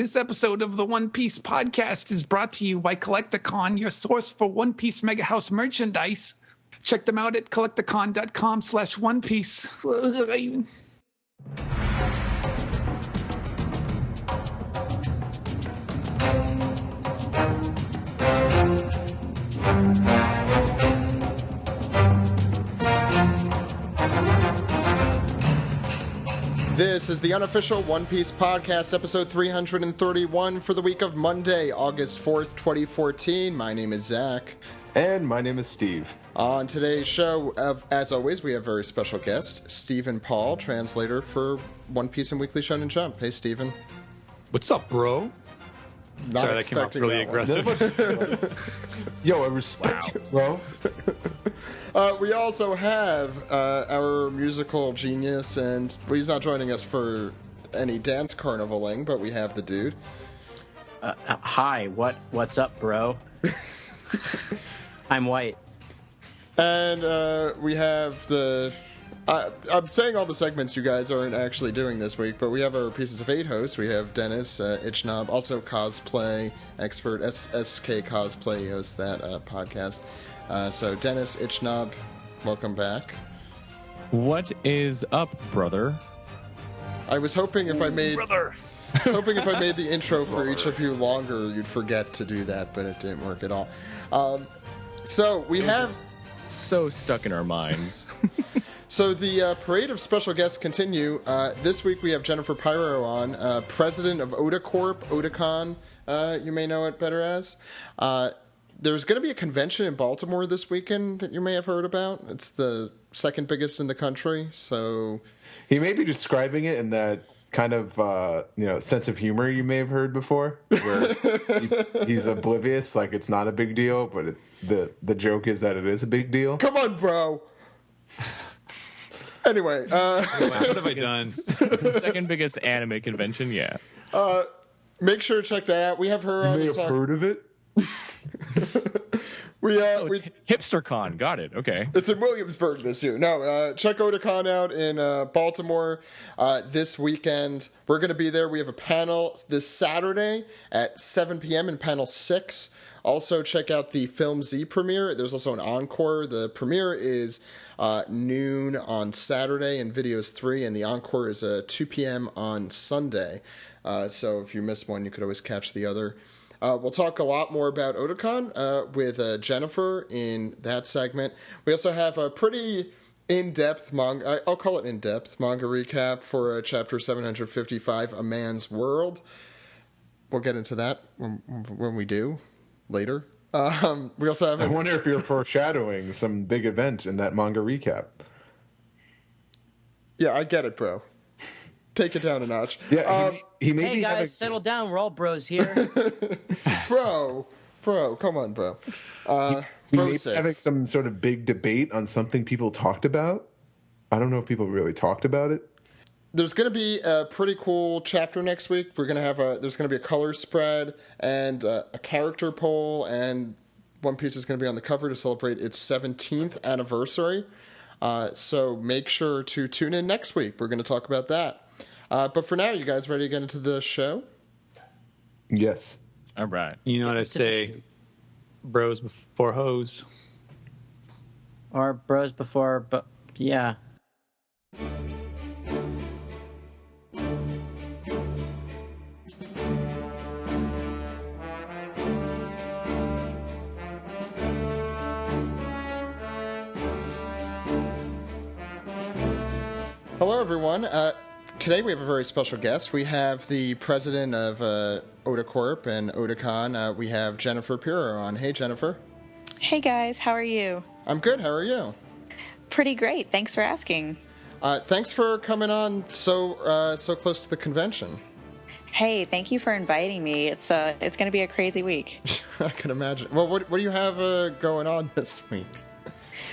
This episode of the One Piece podcast is brought to you by Kolektakon, your source for One Piece Mega House merchandise. Check them out at kolektakon.com/One Piece. This is the unofficial One Piece podcast, episode 331 for the week of Monday, August 4th, 2014. My name is Zach. And my name is Steve. On today's show, as always, we have very special guest, Stephen Paul, translator for One Piece and Weekly Shonen Jump. Hey, Stephen. What's up, bro? Not Sorry, that came out really aggressive. Yo, I respect you, bro. We also have our musical genius, and he's not joining us for any dance carnivaling, but we have the dude. Hi, what's up, bro? I'm white. And we have the... I'm saying all the segments you guys aren't actually doing this week, but we have our Pieces of 8 hosts. We have Dennis Ichnob, also cosplay expert, SK Cosplay hosts that podcast. So Dennis Ichnob, welcome back. What is up, brother? I was hoping if I made the intro for each of you longer, you'd forget to do that, but it didn't work at all. So we have so stuck in our minds. So the parade of special guests continue. This week we have Jennifer Piro on, president of Otakorp, Otakon, you may know it better as. There's going to be a convention in Baltimore this weekend that you may have heard about. It's the second biggest in the country, so... He may be describing it in that kind of sense of humor you may have heard before, where he's oblivious, like it's not a big deal, but the joke is that it is a big deal. Come on, bro! Anyway, what have I done? Second biggest anime convention, yeah. Make sure to check that out. We have her on. You may have heard of it? It's HipsterCon. Got it. Okay. It's in Williamsburg this year. No, check Otakon out in Baltimore this weekend. We're going to be there. We have a panel this Saturday at 7 p.m. in panel 6. Also, check out the Film Z premiere. There's also an encore. The premiere is noon on Saturday, and video is 3, and the encore is 2 p.m. on Sunday. So if you miss one, you could always catch the other. We'll talk a lot more about Otakon with Jennifer in that segment. We also have a pretty in-depth manga, I'll call it in-depth, manga recap for chapter 755, A Man's World. We'll get into that when we do, later. We also have... I wonder if you're foreshadowing some big event in that manga recap. Yeah, I get it, bro. Take it down a notch. Yeah, he may hey be guys, settle down. We're all bros here. Bro, come on, bro. He may be having some sort of big debate on something people talked about. I don't know if people really talked about it. There's going to be a pretty cool chapter next week. We're going to have there's going to be a color spread and a character poll, and One Piece is going to be on the cover to celebrate its 17th anniversary. So make sure to tune in next week. We're going to talk about that. But for now, you guys ready to get into the show? Yes. All right. You know what I say? Bros before hoes. Or bros before, but yeah. Hello, everyone. Today we have a very special guest. We have the president of Otakorp and Otakon. We have Jennifer Piro on. Hey, Jennifer. Hey, guys. How are you? I'm good. How are you? Pretty great. Thanks for asking. Thanks for coming on so close to the convention. Hey, thank you for inviting me. It's going to be a crazy week. I can imagine. Well, what do you have going on this week?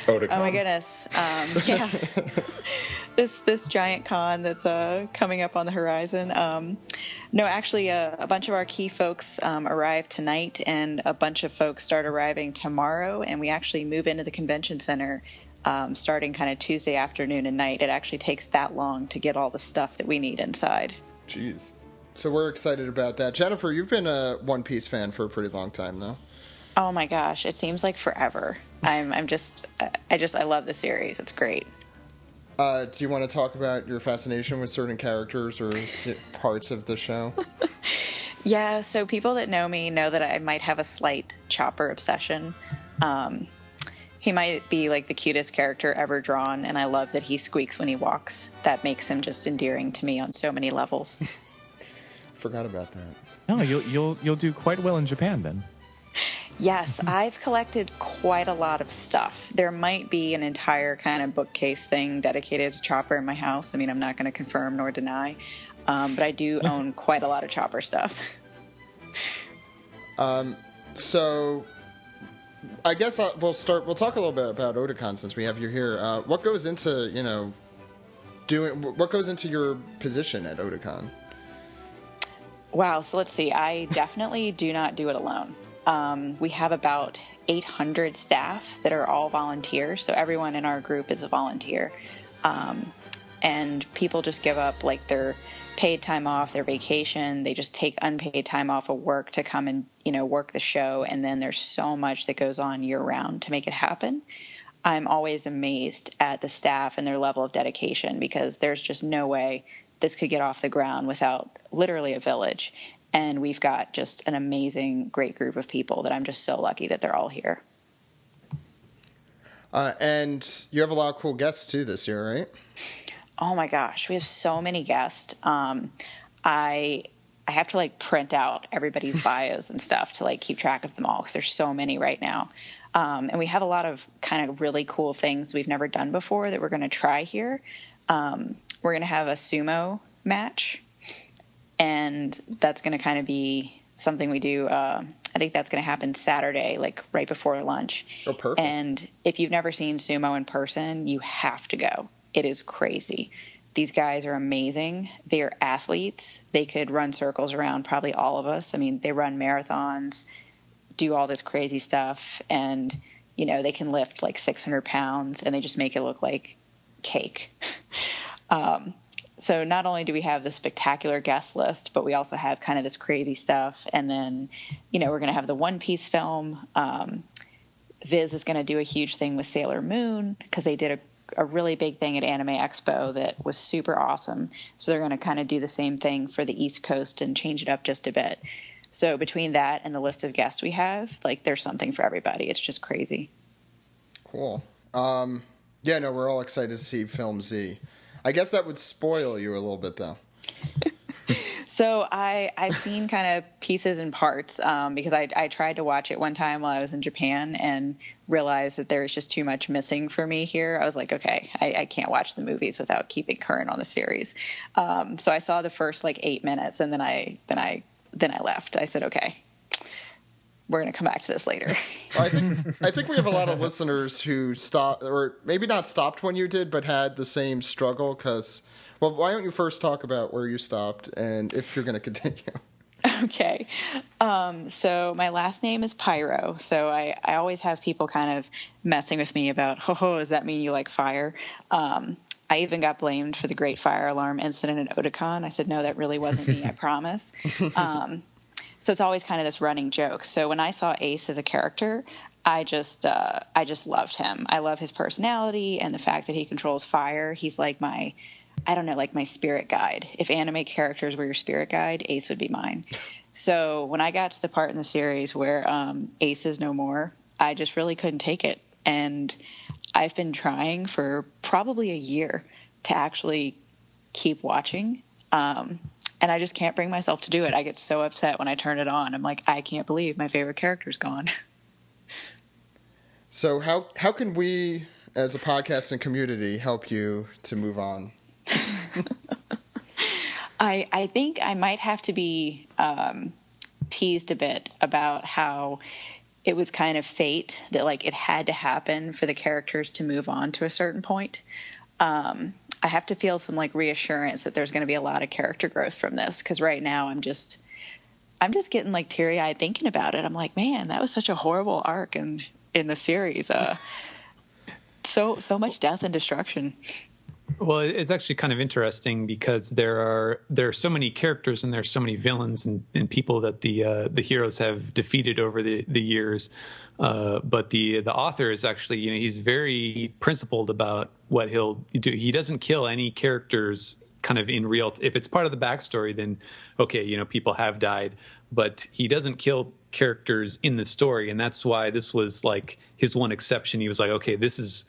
Otakon. Oh my goodness. Yeah. This giant con that's coming up on the horizon. No, actually, a bunch of our key folks arrive tonight, and a bunch of folks start arriving tomorrow, and we actually move into the convention center starting kind of Tuesday afternoon and night. It actually takes that long to get all the stuff that we need inside. Jeez. So we're excited about that. Jennifer, you've been a One Piece fan for a pretty long time now. Oh my gosh, it seems like forever. I love the series. It's great. Do you want to talk about your fascination with certain characters or parts of the show? Yeah, so people that know me know that I might have a slight Chopper obsession. He might be like the cutest character ever drawn, and I love that he squeaks when he walks. That makes him just endearing to me on so many levels. Forgot about that. No, you'll do quite well in Japan then. Yes, I've collected quite a lot of stuff. There might be an entire kind of bookcase thing dedicated to Chopper in my house. I mean, I'm not going to confirm nor deny, but I do own quite a lot of Chopper stuff. So I guess we'll talk a little bit about Otakon since we have you here. What goes into, what goes into your position at Otakon? Wow, so let's see. I definitely do not do it alone. We have about 800 staff that are all volunteers, so everyone in our group is a volunteer. And people just give up like their paid time off, their vacation. They just take unpaid time off of work to come and, work the show. And then there's so much that goes on year round to make it happen. I'm always amazed at the staff and their level of dedication, because there's just no way this could get off the ground without literally a village. And we've got just an amazing, great group of people that I'm just so lucky that they're all here. And you have a lot of cool guests too this year, right? Oh my gosh, we have so many guests. I have to print out everybody's bios and stuff to keep track of them all, because there's so many right now. And we have a lot of kind of really cool things we've never done before that we're going to try here. We're going to have a sumo match, and that's going to kind of be something we do. I think that's going to happen Saturday, right before lunch. Oh, perfect. And if you've never seen sumo in person, you have to go. It is crazy. These guys are amazing. They're athletes. They could run circles around probably all of us. I mean, they run marathons, do all this crazy stuff, and, they can lift 600 pounds, and they just make it look like cake. So not only do we have the spectacular guest list, but we also have kind of this crazy stuff. And then, we're going to have the One Piece film. Viz is going to do a huge thing with Sailor Moon, because they did a really big thing at Anime Expo that was super awesome. So they're going to kind of do the same thing for the East Coast and change it up just a bit. So between that and the list of guests we have, there's something for everybody. It's just crazy. Cool. Yeah, no, we're all excited to see Film Z. I guess that would spoil you a little bit, though. So I've seen kind of pieces and parts, because I tried to watch it one time while I was in Japan and realized that there was just too much missing for me here. I was like, okay, I can't watch the movies without keeping current on the series. So I saw the first 8 minutes, and then I left. I said, okay, we're going to come back to this later. I think we have a lot of listeners who stopped, or maybe not stopped when you did, but had the same struggle. Because, well, why don't you first talk about where you stopped and if you're going to continue? Okay. So my last name is Piro. So I always have people kind of messing with me about, does that mean you like fire? I even got blamed for the Great Fire Alarm incident at Otakon. I said, no, that really wasn't me, I promise. So it's always kind of this running joke. So when I saw Ace as a character, I just loved him. I love his personality and the fact that he controls fire. He's like my spirit guide. If anime characters were your spirit guide, Ace would be mine. So when I got to the part in the series where Ace is no more, I just really couldn't take it. And I've been trying for probably a year to actually keep watching. And I just can't bring myself to do it. I get so upset when I turn it on. I'm like, I can't believe my favorite character's gone. So how can we, as a podcasting community, help you to move on? I think I might have to be teased a bit about how it was kind of fate that it had to happen for the characters to move on to a certain point. I have to feel some reassurance that there's going to be a lot of character growth from this, because right now I'm just getting teary-eyed thinking about it. I'm like, man, that was such a horrible arc in the series. So much death and destruction. Well, it's actually kind of interesting because there are so many characters and there's so many villains and people that the heroes have defeated over the years. But the author is actually, he's very principled about what he'll do. He doesn't kill any characters kind of in real. If it's part of the backstory, then okay, people have died, but he doesn't kill characters in the story, and that's why this was like his one exception. He was like, okay, this is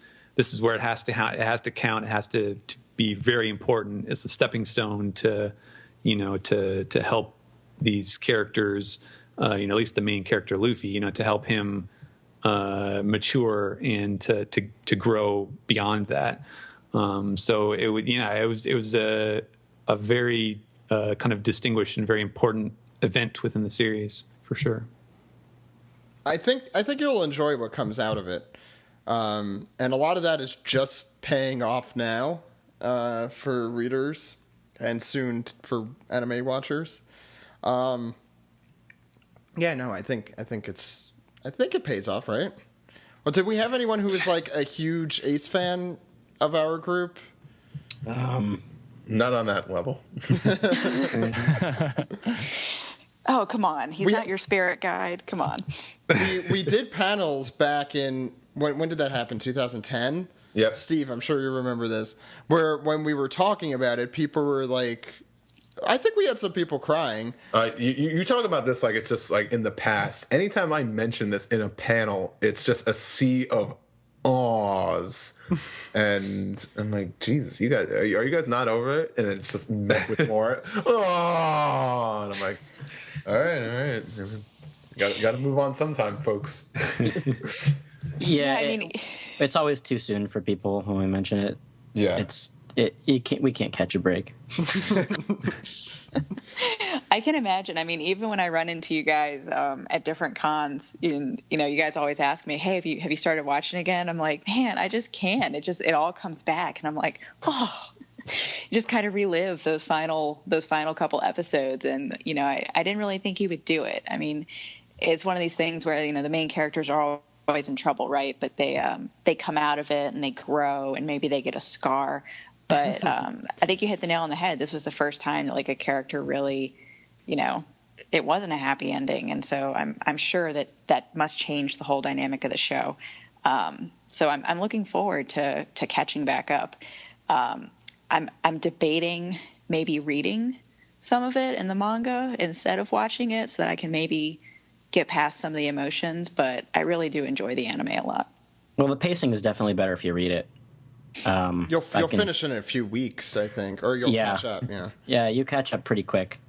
where it has to count. It has to be very important. It's a stepping stone to help these characters, at least the main character Luffy, to help him mature and to grow beyond that. So it was a very kind of distinguished and very important event within the series for sure. I think you'll enjoy what comes out of it. And a lot of that is just paying off now for readers and soon for anime watchers. I think it pays off, right? Well, did we have anyone who was like a huge Ace fan of our group? Not on that level. Oh, come on. He's not your spirit guide. Come on. We did panels back in, when did that happen? 2010? Yep. Steve, I'm sure you remember this, where when we were talking about it, people were like, I think we had some people crying. You talk about this like it's just like in the past. Anytime I mention this in a panel, it's just a sea of awes. And I'm like, Jesus, you guys, are you guys not over it? And then it's just met with more, oh, and I'm like, all right. Got to move on sometime, folks. Yeah, it's always too soon for people when we mention it. Yeah, we can't catch a break. I can imagine. Even when I run into you guys at different cons, you guys always ask me, "Hey, have you started watching again?" I'm like, "Man, I just can't. It all comes back," and I'm like, "Oh." You just kind of relive those final couple episodes, and I didn't really think you would do it. It's one of these things where the main characters are always in trouble, right? But they come out of it and they grow, and maybe they get a scar. But I think you hit the nail on the head. This was the first time that like a character really, it wasn't a happy ending, and so I'm sure that must change the whole dynamic of the show. So I'm looking forward to catching back up. I'm debating maybe reading some of it in the manga instead of watching it so that I can maybe get past some of the emotions, but I really do enjoy the anime a lot. Well, the pacing is definitely better if you read it. You'll finish in a few weeks, I think, or you'll catch up. Yeah, you catch up pretty quick.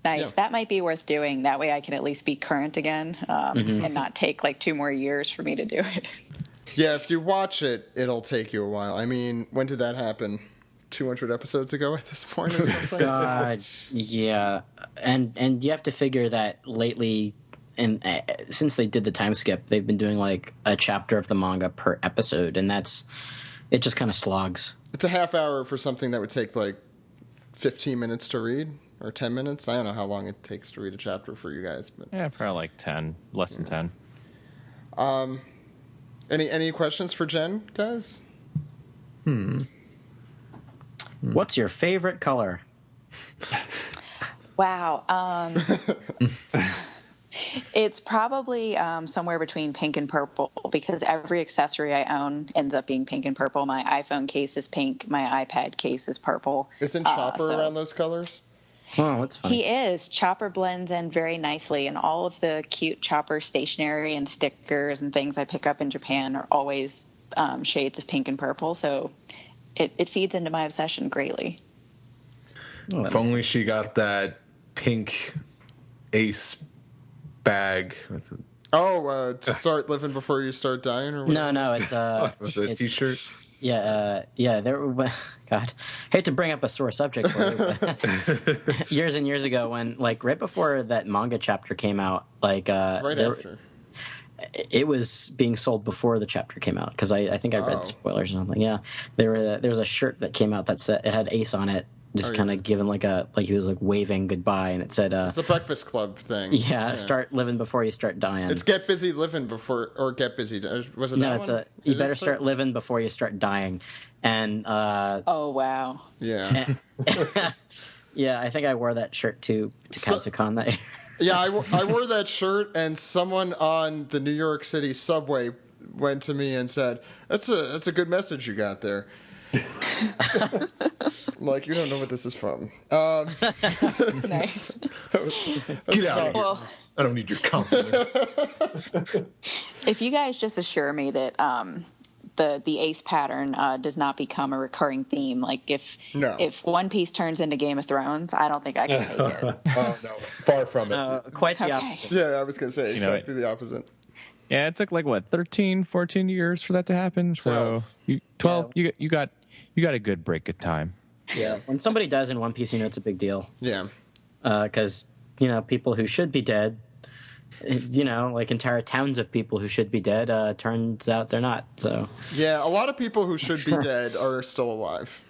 Nice. Yeah. That might be worth doing. That way I can at least be current again and not take like 2 more years for me to do it. Yeah, if you watch it, it'll take you a while. When did that happen? 200 episodes ago at this point or something? God, yeah. And you have to figure that lately, and since they did the time skip, they've been doing like a chapter of the manga per episode, and it just kind of slogs. It's a half hour for something that would take like 15 minutes to read, or 10 minutes. I don't know how long it takes to read a chapter for you guys. But Yeah, probably like 10, less than 10. Any questions for Jen, guys? What's your favorite color? Wow. It's probably somewhere between pink and purple because every accessory I own ends up being pink and purple. My iPhone case is pink. My iPad case is purple. Isn't Chopper around those colors? Oh, that's funny. He is. Chopper blends in very nicely, and all of the cute Chopper stationery and stickers and things I pick up in Japan are always shades of pink and purple, so it feeds into my obsession greatly. Oh, if only she got that pink Ace bag. What's it? Oh, start living before you start dying, or whatever? No, it's Was it a T-shirt? Yeah. God, hate to bring up a sore subject for you, but years and years ago, when like right before that manga chapter came out, like after. It was being sold before the chapter came out because I think I read spoilers or something. Yeah, there was a shirt that came out that said it had Ace on it, just kind of giving like he was like waving goodbye, and it said, It's the Breakfast Club thing. yeah, start living before you start dying. It's get busy living before, or get busy. Was it no, that it's one? you better start living before you start dying, and oh wow, yeah, yeah, I think I wore that shirt to Katsucon that year. yeah. I wore that shirt, and someone on the New York City subway went to me and said, "That's a good message you got there." I'm like, you don't know what this is from. nice. Get out of here. Well, I don't need your compliments. if you guys just assure me that the ace pattern does not become a recurring theme, like if One Piece turns into Game of Thrones, I don't think I can make it. Oh no, far from it. Quite the Okay. opposite. Yeah, I was gonna say exactly the opposite. Yeah, it took like what 13, 14 years for that to happen. 12. So 12. Yeah. You got a good break of time. Yeah, when somebody dies in One Piece, it's a big deal. Yeah. Because people who should be dead, like entire towns of people who should be dead, turns out they're not. So Yeah, a lot of people who should be dead are still alive.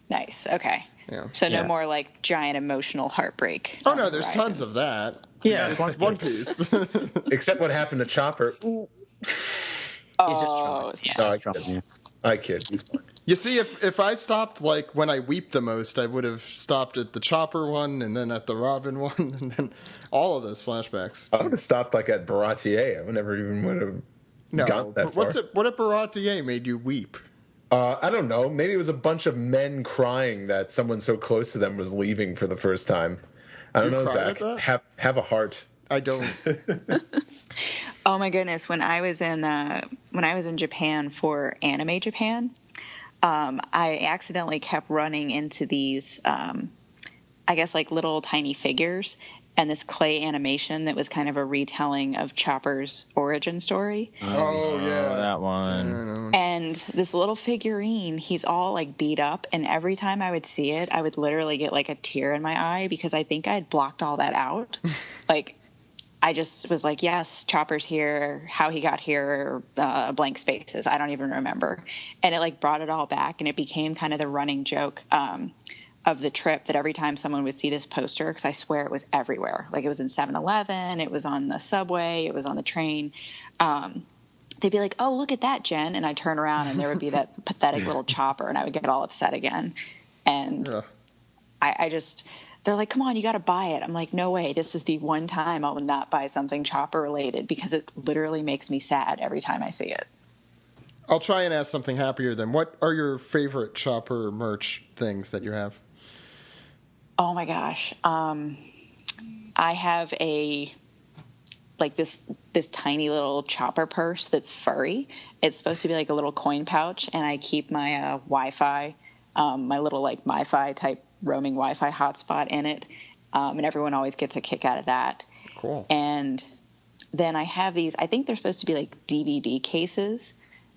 Nice. Okay. Yeah. So no Yeah. more like giant emotional heartbreak. Oh on no, the there's horizon. tons of that. yeah, It's One Piece. Except what happened to Chopper. Ooh. he's just Oh, troubled. He's No, just I troubled. kid. I kid. He's fine. You see, if I stopped like when I weep the most, I would have stopped at the Chopper one, and then at the Robin one, and then all of those flashbacks. I would have stopped like at Baratier. I would never even would have No, got that far. what at Baratier made you weep? I don't know. Maybe it was a bunch of men crying that someone so close to them was leaving for the first time. I don't know, cried Zach. at that? Have a heart. I don't. Oh my goodness! When I was in Japan for Anime Japan, I accidentally kept running into these, I guess like little tiny figures, and this clay animation that was kind of a retelling of Chopper's origin story. Oh yeah, that one. And this little figurine, he's all like beat up, and every time I would see it, I would literally get like a tear in my eye because I think I'd blocked all that out. Like, I just was like, yes, Chopper's here, how he got here, blank spaces. I don't even remember. And it like brought it all back, and it became kind of the running joke of the trip that every time someone would see this poster, because I swear it was everywhere. Like it was in 7-Eleven, it was on the subway, it was on the train. They'd be like, oh, look at that, Jen. And I'd turn around and there would be that pathetic little Chopper, and I would get all upset again. And I just... They're like, come on, you got to buy it. I'm like, no way. This is the one time I will not buy something Chopper related because it literally makes me sad every time I see it. I'll try and ask something happier then. What are your favorite Chopper merch things that you have? Oh my gosh. I have this tiny little Chopper purse that's furry. It's supposed to be like a little coin pouch, and I keep my Wi-Fi, my little like MiFi type roaming Wi-Fi hotspot in it, and everyone always gets a kick out of that. Cool. And then I have these, I think they're supposed to be like DVD cases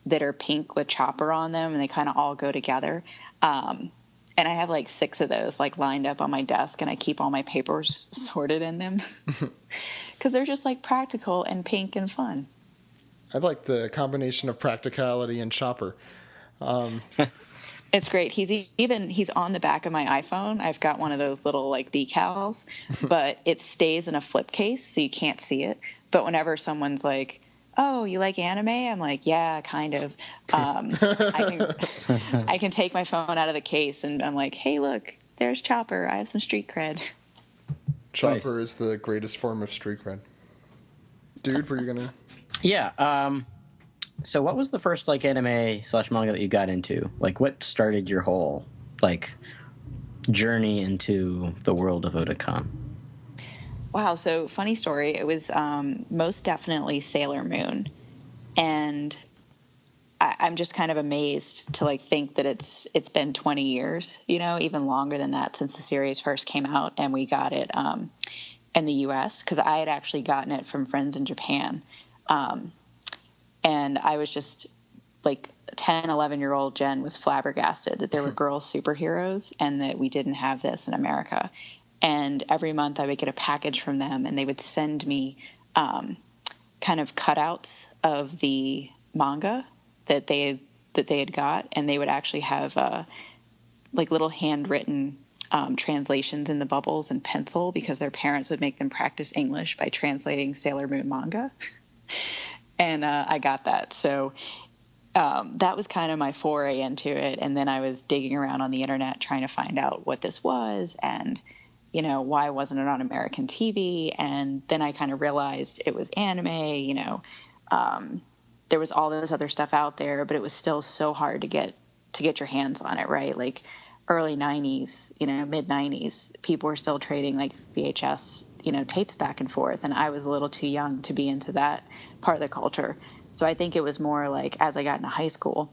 that are pink with Chopper on them, and they kind of all go together. And I have like 6 of those like lined up on my desk, and I keep all my papers sorted in them because they're just like practical and pink and fun. I like the combination of practicality and Chopper. It's great. He's on the back of my iPhone. I've got one of those little like decals, but it stays in a flip case so you can't see it. But whenever someone's like, oh, you like anime? I'm like, yeah, kind of. I can take my phone out of the case and I'm like, hey, look, there's Chopper. I have some street cred. Chopper is the greatest form of street cred. Dude, were you going to... Yeah. So what was the first like anime / manga that you got into? Like what started your whole like journey into the world of Otakon? Wow. So funny story. It was most definitely Sailor Moon. And I'm just kind of amazed to like think that it's been 20 years, even longer than that since the series first came out, and we got it in the US because I had actually gotten it from friends in Japan. And I was just like 10, 11-year-old Jen was flabbergasted that there were girl superheroes and that we didn't have this in America. And every month I would get a package from them, and they would send me kind of cutouts of the manga that they had got, and they would actually have like little handwritten translations in the bubbles in pencil because their parents would make them practice English by translating Sailor Moon manga. And I got that. So that was kind of my foray into it. And then I was digging around on the internet trying to find out what this was and, you know, why wasn't it on American TV? And then I kind of realized it was anime, you know. There was all this other stuff out there, but it was still so hard to get your hands on it, right? Like early 90s, you know, mid 90s, people were still trading like VHS, you know, tapes back and forth. And I was a little too young to be into that part of the culture. So I think it was more like as I got into high school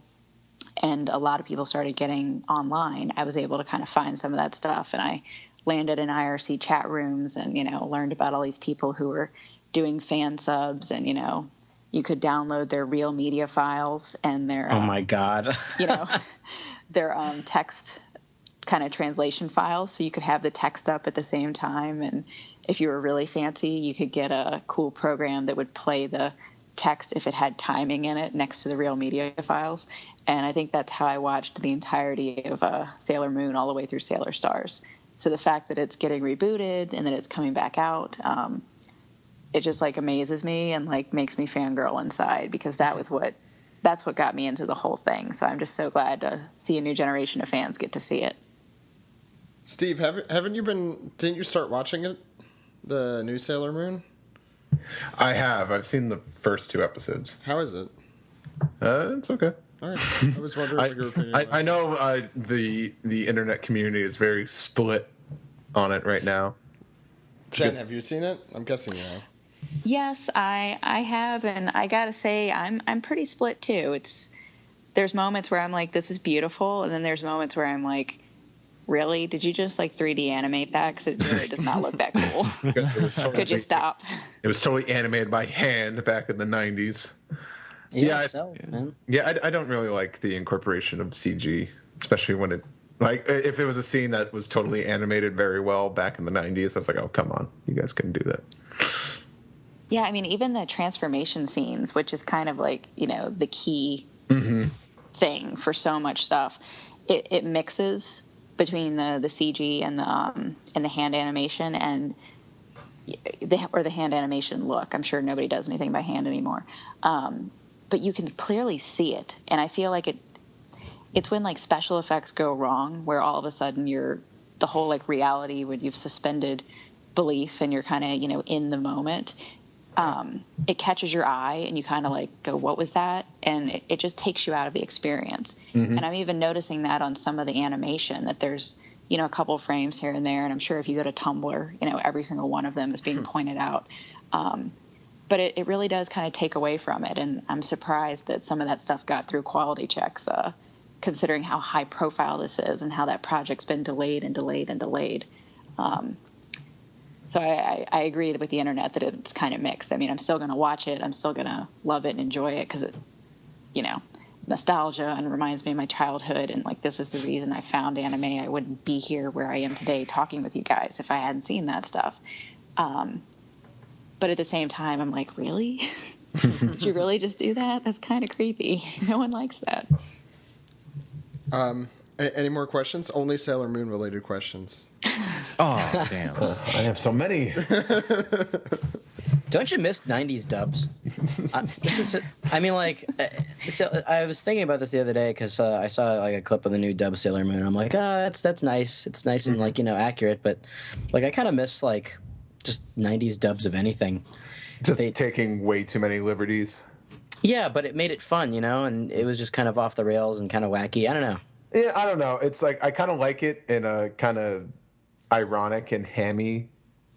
and a lot of people started getting online, I was able to kind of find some of that stuff. And I landed in IRC chat rooms and, you know, learned about all these people who were doing fan subs and, you know, you could download their real media files and their oh my god, you know, their text kind of translation files, so you could have the text up at the same time. And if you were really fancy, you could get a cool program that would play the text if it had timing in it next to the real media files. And I think that's how I watched the entirety of Sailor Moon all the way through Sailor Stars. So the fact that it's getting rebooted and that it's coming back out, it just like amazes me and like makes me fangirl inside because that's what got me into the whole thing. So I'm just so glad to see a new generation of fans get to see it. Steve, didn't you start watching it, the new Sailor Moon? I have. I've seen the first 2 episodes. How is it? It's okay. All right. I was wondering what your opinion was. I know the internet community is very split on it right now. Jen, have you seen it? I'm guessing you have. Yes, I have, and I gotta say I'm pretty split too. There's moments where I'm like, this is beautiful, and then there's moments where I'm like, really? Did you just like 3D animate that? Because it really does not look that cool. Could you stop? It was totally animated by hand back in the 90s. Yeah, man. Yeah, I don't really like the incorporation of CG, especially when it like if it was a scene that was totally animated very well back in the 90s. I was like, oh come on, you guys couldn't do that. Yeah, I mean, even the transformation scenes, which is kind of like, you know, the key thing for so much stuff, it mixes between the CG and the hand animation and the hand animation look. I'm sure nobody does anything by hand anymore, but you can clearly see it, and I feel like it's when like special effects go wrong, where all of a sudden the whole like reality when you've suspended belief and you're kind of, you know, in the moment. It catches your eye and you kind of like go, what was that? And it just takes you out of the experience. And I'm even noticing that on some of the animation that there's, you know, a couple frames here and there. And I'm sure if you go to Tumblr, you know, every single one of them is being pointed out. But it really does kind of take away from it. And I'm surprised that some of that stuff got through quality checks, considering how high profile this is and how that project's been delayed and delayed and delayed. So I agree with the internet that it's kind of mixed. I mean, I'm still going to watch it. I'm still going to love it and enjoy it because it, you know, nostalgia and reminds me of my childhood. And like, this is the reason I found anime. I wouldn't be here where I am today talking with you guys if I hadn't seen that stuff. But at the same time, I'm like, really? Did you really just do that? That's kind of creepy. No one likes that. Any more questions? Only Sailor Moon related questions. Oh, damn. I have so many. Don't you miss 90s dubs? So I was thinking about this the other day because I saw like a clip of the new dub Sailor Moon. I'm like, that's nice. It's nice and like, you know, accurate, but like I kind of miss like just 90s dubs of anything. Just taking way too many liberties. Yeah, but it made it fun, you know, and it was just kind of off the rails and kind of wacky. I don't know. Yeah, I don't know. It's like I kind of like it in a kind of ironic and hammy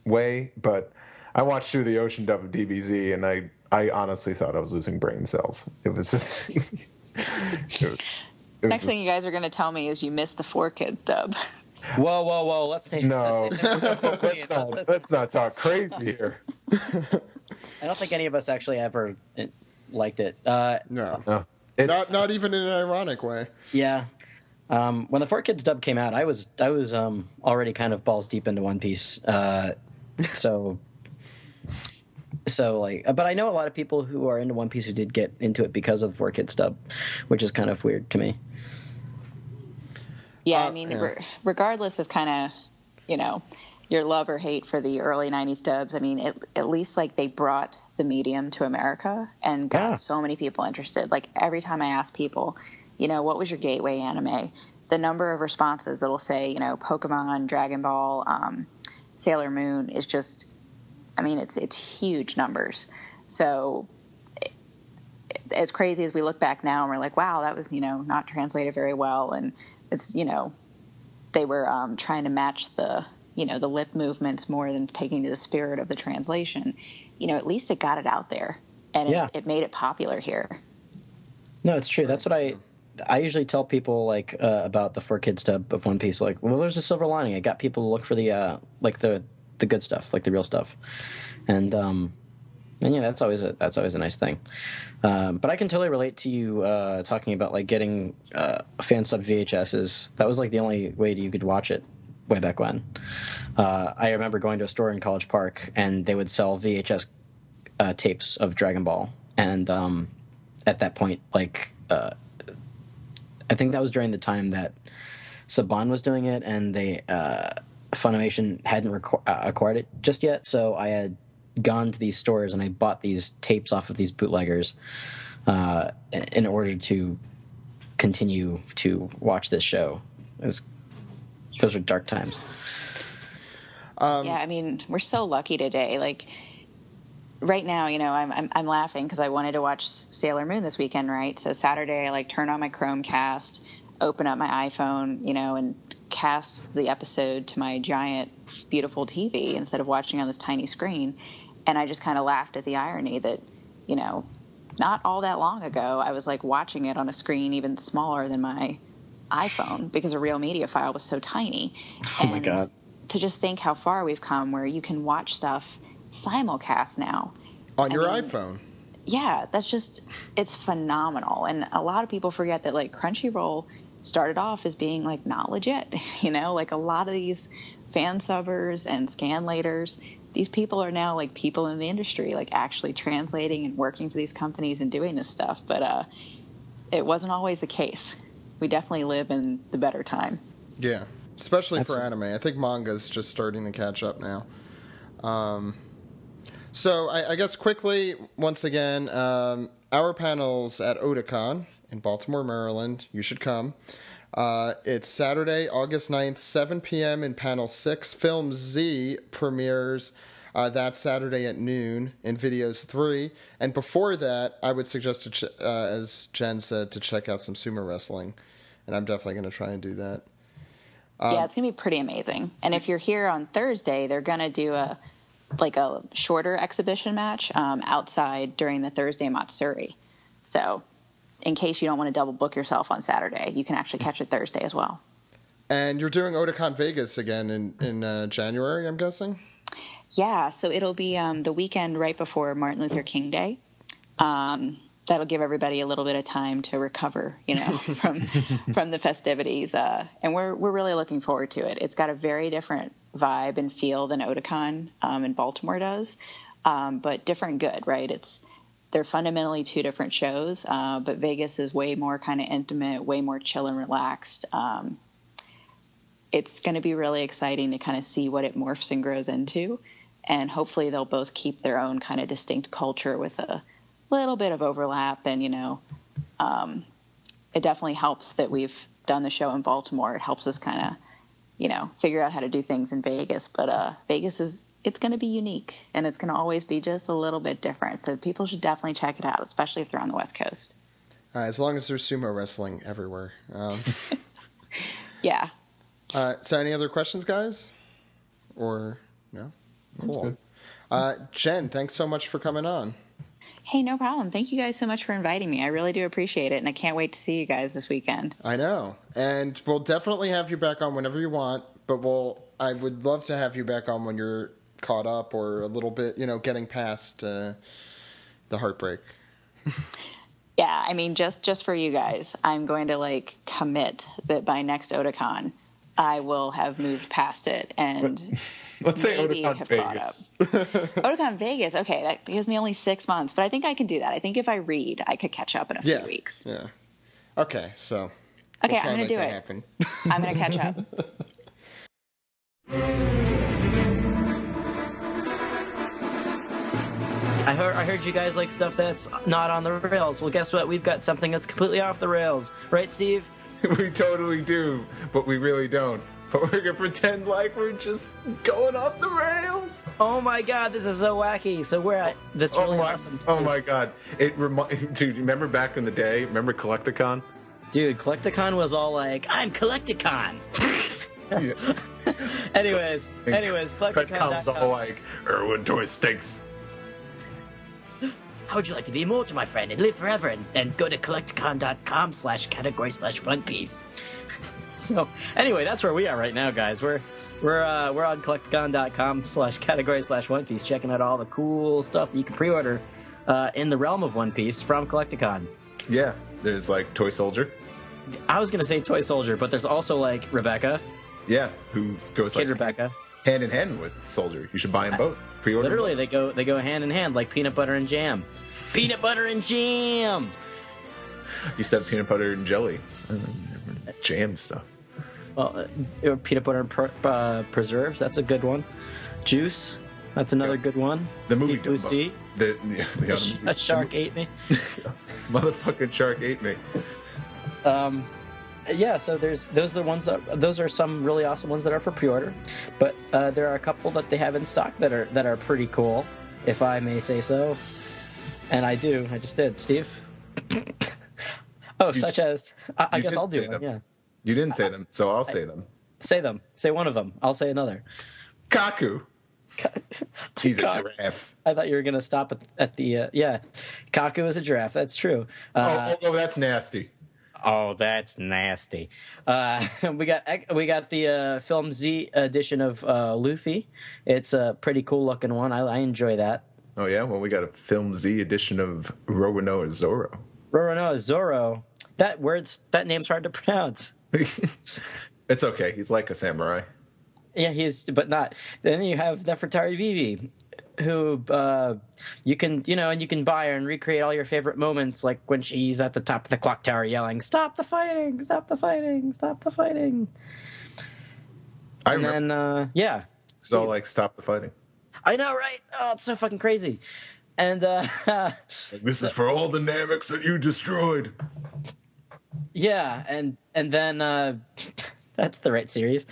way, but I watched through the ocean dub of DBZ and I honestly thought I was losing brain cells. It was just Next thing you guys are going to tell me is you missed the 4Kids dub. Whoa. Let's not talk crazy here. I don't think any of us actually ever liked it. No. It's not even in an ironic way. Yeah. When the 4Kids dub came out, I was already kind of balls deep into One Piece. So like, but I know a lot of people who are into One Piece who did get into it because of 4Kids dub, which is kind of weird to me. Yeah, I mean, regardless of kind of, your love or hate for the early 90s dubs, I mean, at least, like, they brought the medium to America and got so many people interested. Like, every time I ask people, what was your gateway anime? The number of responses that'll say, Pokemon, Dragon Ball, Sailor Moon is just, I mean, it's huge numbers. So as crazy as we look back now and we're like, wow, that was, not translated very well. And it's, they were trying to match the lip movements more than taking to the spirit of the translation. At least it got it out there and it made it popular here. No, it's true. That's what I usually tell people, like, about the 4Kids dub of One Piece. Like, well, there's a silver lining. It got people to look for the the good stuff, like the real stuff. And that's always a nice thing. But I can totally relate to you talking about, like, getting fan sub VHSs. That was, like, the only way you could watch it way back when. I remember going to a store in College Park, and they would sell VHS tapes of Dragon Ball. And at that point, like, I think that was during the time that Saban was doing it, and they Funimation hadn't acquired it just yet. So I had gone to these stores and I bought these tapes off of these bootleggers in order to continue to watch this show. Those are dark times. Yeah, I mean, we're so lucky today. Like, right now, I'm laughing because I wanted to watch Sailor Moon this weekend, right? So Saturday, I, like, turn on my Chromecast, open up my iPhone, and cast the episode to my giant, beautiful TV instead of watching on this tiny screen. And I just kind of laughed at the irony that, not all that long ago, I was, like, watching it on a screen even smaller than my iPhone because a real media file was so tiny. Oh, my God. To just think how far we've come where you can watch stuff simulcast now. On your iPhone. Yeah, it's phenomenal. And a lot of people forget that, like, Crunchyroll started off as being, like, not legit. Like, a lot of these fan subbers and scanlators, these people are now, like, people in the industry, like, actually translating and working for these companies and doing this stuff. But it wasn't always the case. We definitely live in the better time. Yeah, especially for anime. I think manga's just starting to catch up now. So I guess quickly, once again, our panel's at Otakon in Baltimore, Maryland. You should come. It's Saturday, August 9th, 7 p.m. in panel 6. Film Z premieres that Saturday at noon in videos 3. And before that, I would suggest, as Jen said, to check out some sumo wrestling. And I'm definitely going to try and do that. Yeah, it's going to be pretty amazing. And if you're here on Thursday, they're going to do a shorter exhibition match outside during the Thursday Matsuri. So in case you don't want to double book yourself on Saturday, you can actually catch it Thursday as well. And you're doing Otakon Vegas again in January, I'm guessing? Yeah, so it'll be the weekend right before Martin Luther King Day. That'll give everybody a little bit of time to recover, from the festivities. And we're really looking forward to it. It's got a very different vibe and feel than Otakon in Baltimore does, but different good, right? They're fundamentally two different shows, but Vegas is way more kind of intimate, way more chill and relaxed. It's going to be really exciting to kind of see what it morphs and grows into, and hopefully they'll both keep their own kind of distinct culture with a little bit of overlap. And it definitely helps that we've done the show in Baltimore. It helps us kind of figure out how to do things in Vegas. But Vegas it's going to be unique, and it's going to always be just a little bit different. So people should definitely check it out, especially if they're on the West Coast. As long as there's sumo wrestling everywhere. Yeah. So any other questions, guys? Or no? Cool. Jen, thanks so much for coming on. Hey, no problem. Thank you guys so much for inviting me. I really do appreciate it, and I can't wait to see you guys this weekend. I know. And we'll definitely have you back on whenever you want, but I would love to have you back on when you're caught up or a little bit, getting past the heartbreak. Yeah, I mean, just for you guys, I'm going to, commit that by next Otakon, I will have moved past it and let's say Otakon Vegas. Otakon Vegas, okay, that gives me only 6 months, but I think I can do that. I think if I read, I could catch up in a few weeks. Yeah. Okay, so Okay, We'll try I'm and going to do make it. that happen. I'm going to catch up. I heard you guys like stuff that's not on the rails. Well, guess what? We've got something that's completely off the rails. Right, Steve? We totally do, but we really don't. But we're gonna pretend like we're just going off the rails. Oh my god, this is so wacky. So we're at this really awesome place. Oh my god. Dude, remember back in the day? Remember Kolektakon? Dude, Kolektakon was all like, I'm Kolektakon. Yeah. anyways, Kolektakon's all Kolektakon.com. like, Erwin Toy stinks. How would you like to be immortal, my friend, and live forever? And go to Kolektakon.com/category/One Piece. So, anyway, that's where we are right now, guys. We're on Kolektakon.com/category/One Piece, checking out all the cool stuff that you can pre-order in the realm of One Piece from Kolektakon. Yeah, there's like Toy Soldier. I was gonna say Toy Soldier, but there's also like Rebecca, Yeah, who goes Kid like Rebecca. hand in hand with Soldier. You should buy them both. Pre-order. Literally, both. they go hand in hand like peanut butter and jam. Peanut butter and jam. You said peanut butter and jelly. Jam stuff. Well, peanut butter and preserves. That's a good one. Juice. That's another good one. The movie Deep Blue Sea. The A shark ate me. Motherfucking shark ate me. Yeah, so those are some really awesome ones that are for pre-order, but there are a couple that they have in stock that are pretty cool, if I may say so. And I just did. Steve? Such as I guess I'll do one. Yeah. You didn't say them, so I'll say them. Say them. Say one of them. I'll say another. Kaku. He's a giraffe. I thought you were gonna stop at the yeah. Kaku is a giraffe. That's true. That's nasty. Oh, that's nasty. We got the Film Z edition of Luffy. It's a pretty cool looking one. I enjoy that. Oh yeah, well we got a Film Z edition of Roronoa Zoro. Roronoa Zoro. That name's hard to pronounce. It's okay. He's like a samurai. Yeah, he is, but not. Then you have Nefertari Vivi, who you can buy her and recreate all your favorite moments, like when she's at the top of the clock tower yelling, "Stop the fighting! Stop the fighting! Stop the fighting!" It's all like stop the fighting. I know, right? Oh, it's so fucking crazy. And this is for all the Namex that you destroyed. Yeah, and then that's the right series.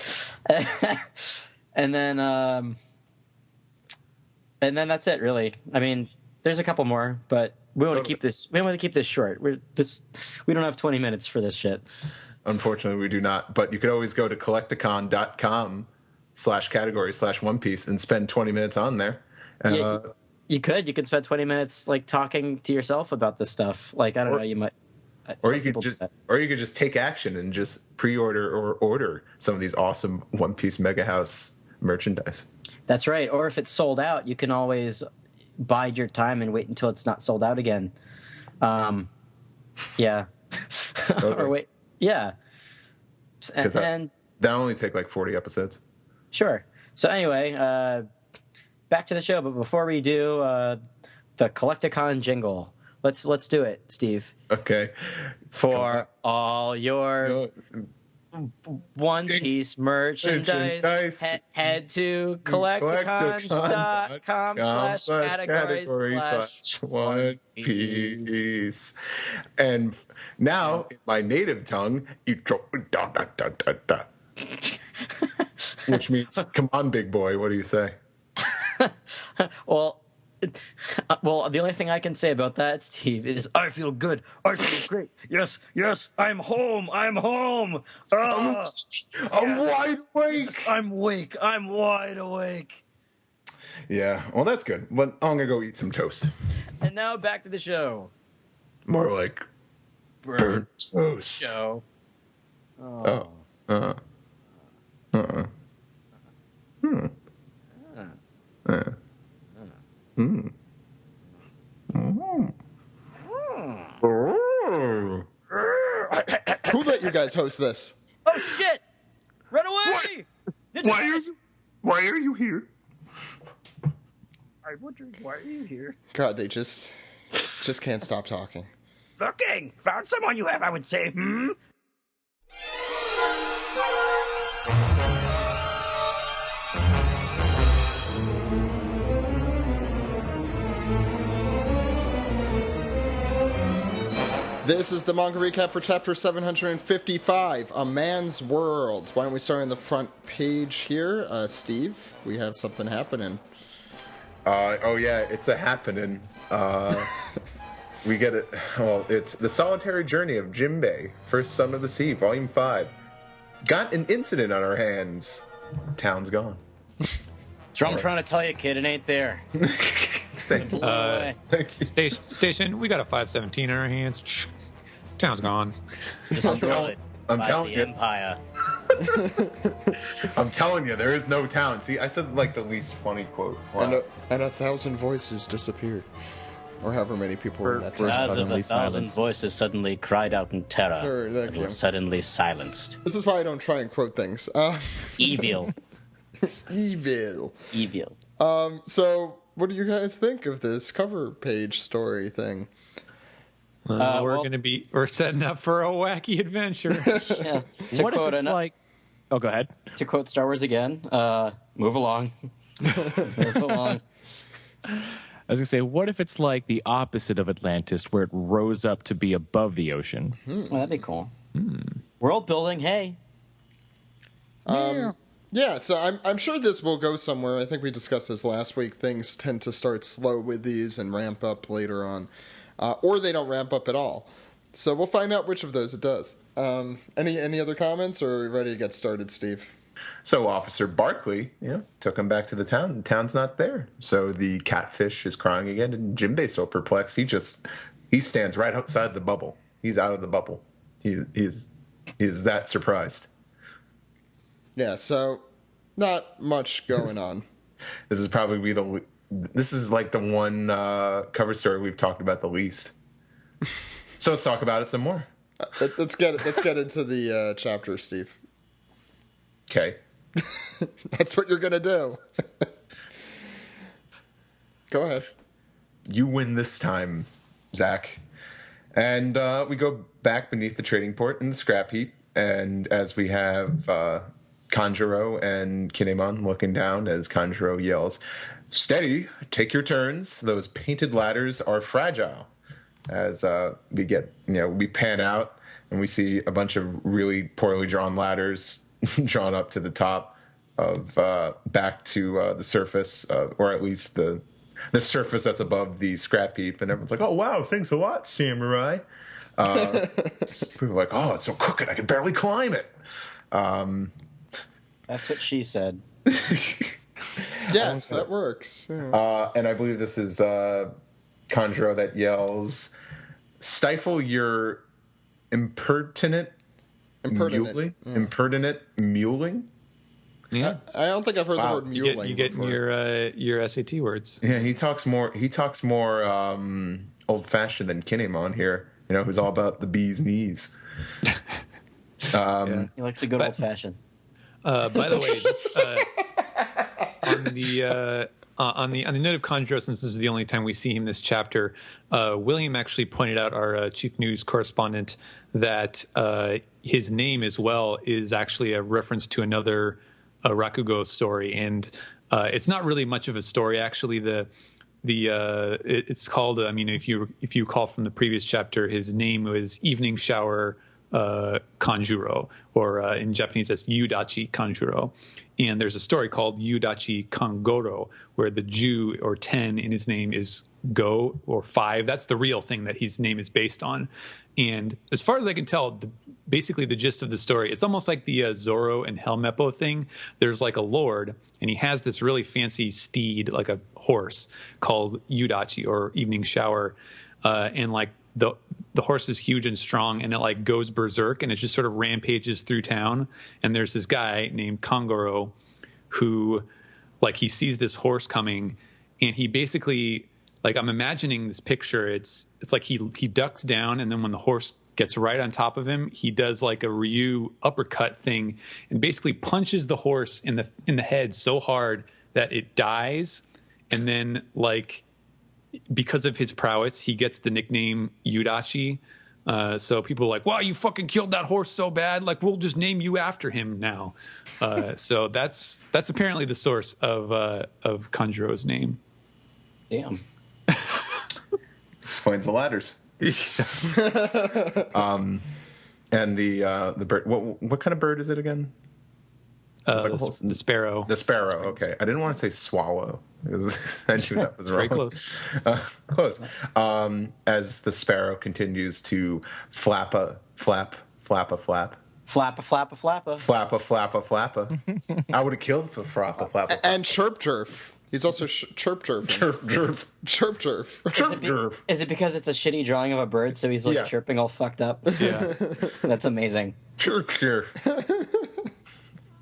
and then that's it, really. I mean, there's a couple more, but we want to keep this. We want to keep this short. We don't have 20 minutes for this shit. Unfortunately, we do not. But you could always go to Kolektakon.com/category/One Piece and spend 20 minutes on there. Yeah, you could spend 20 minutes like talking to yourself about this stuff. Like, I don't know, you might. Or you could just take action and just pre-order or order some of these awesome One Piece Mega House merchandise. That's right. Or if it's sold out, you can always bide your time and wait until it's not sold out again. Yeah. Or wait. Yeah. And that only take like 40 episodes. Sure. So anyway, back to the show. But before we do the Kolektakon jingle, let's do it, Steve. Okay. For all your One Piece merchandise, head to Kolektakon.com/category/One Piece. And now, in my native tongue, which means, come on, big boy, what do you say? Well, the only thing I can say about that, Steve, is I feel good. I feel great. Yes, I'm home. I'm home. I'm wide awake. I'm wide awake. Yeah, well, that's good. But I'm going to go eat some toast. And now back to the show. More like burnt toast. Show. Oh. Who let you guys host this? Oh shit! Run away! Why are you here? I'm wondering why are you here? God, they just can't stop talking. Looking! Found someone you have, I would say, This is the manga recap for chapter 755, A Man's World. Why don't we start on the front page here? Steve, we have something happening. Oh yeah, it's a happening. We get it. Well, it's The Solitary Journey of Jinbei, First Son of the Sea, Volume 5. Got an incident on our hands. Town's gone. That's what I'm trying to tell you, kid. It ain't there. Thank you. Thank you. Station, we got a 517 in our hands. Town's gone. Destroyed I'm by telling the you. Empire. I'm telling you, there is no town. See, I said like the least funny quote. Wow. And a thousand voices disappeared. Or however many people were in that town. As of Suddenly 1,000 silenced. voices suddenly cried out in terror Thank and you. were suddenly silenced. This is why I don't try and quote things. Evil. Evil. Evil. So, what do you guys think of this cover page story thing? We're setting up for a wacky adventure. Yeah. What if it's like... Oh, go ahead. To quote Star Wars again, move along. Move along. I was going to say, what if it's like the opposite of Atlantis, where it rose up to be above the ocean? Well, that'd be cool. World building, hey. Yeah, so I'm sure this will go somewhere. I think we discussed this last week. Things tend to start slow with these and ramp up later on. Or they don't ramp up at all. So we'll find out which of those it does. Any other comments, or are we ready to get started, Steve? So Officer Barkley, took him back to the town. The town's not there. So the catfish is crying again, and Jinbei's so perplexed. He stands right outside the bubble. He's out of the bubble. He's that surprised. Yeah, so not much going on. This is probably this is like the one cover story we've talked about the least. So let's talk about it some more. Let's get into the chapter, Steve. Okay. That's what you're gonna do. Go ahead. You win this time, Zach. And we go back beneath the trading port in the scrap heap, and as we have Kanjuro and Kinemon looking down as Kanjuro yells, "Steady, take your turns. Those painted ladders are fragile." As we pan out and we see a bunch of really poorly drawn ladders drawn up to the top of back to the surface, or at least the surface that's above the scrap heap, and everyone's like, "Oh wow, thanks a lot, Samurai." People are like, "Oh, it's so crooked, I can barely climb it." That's what she said. Yes, that works. Yeah. And I believe this is Kanjuro that yells, "Stifle your impertinent muling." Yeah. I don't think I've heard the word muling. You get before. your SAT words. Yeah, he talks more old fashioned than Kinemon here. Who's all about the bee's knees. He likes a good old fashioned. By the way, on the note of Kanjuro, since this is the only time we see him this chapter, William actually pointed out, our chief news correspondent, that his name as well is actually a reference to another Rakugo story, and it's not really much of a story actually. It's called. If you recall from the previous chapter, his name was Evening Shower Kanjuro, or in Japanese that's Yudachi Kanjuro. And there's a story called Yudachi Kangoro, where the Ju or 10 in his name is Go or 5. That's the real thing that his name is based on. And as far as I can tell, basically the gist of the story, it's almost like the Zoro and Helmeppo thing. There's like a lord, and he has this really fancy steed, like a horse, called Yudachi or Evening Shower. And like the horse is huge and strong, and it like goes berserk, and it just sort of rampages through town. And there's this guy named Kangoro who, like, he sees this horse coming, and he basically, like, I'm imagining this picture. It's like he ducks down, and then when the horse gets right on top of him, he does like a Ryu uppercut thing and basically punches the horse in the head so hard that it dies. And then, like, because of his prowess, he gets the nickname Yudachi. So people are like, "Wow, you fucking killed that horse so bad! Like, we'll just name you after him now." So that's apparently the source of Kanjuro's name. Damn. Explains the ladders. And the bird. What kind of bird is it again? The sparrow. The sparrow. Okay, I didn't want to say swallow because I knew that was wrong. Very close. Close. As the sparrow continues to flap a flap. Flappa, flappa, flappa. Flappa. I would have killed for flappa. And chirp jerf. He's also chirp jerf. Chirp jerf. Is it because it's a shitty drawing of a bird, so he's like chirping all fucked up? Yeah. That's amazing. Chirp.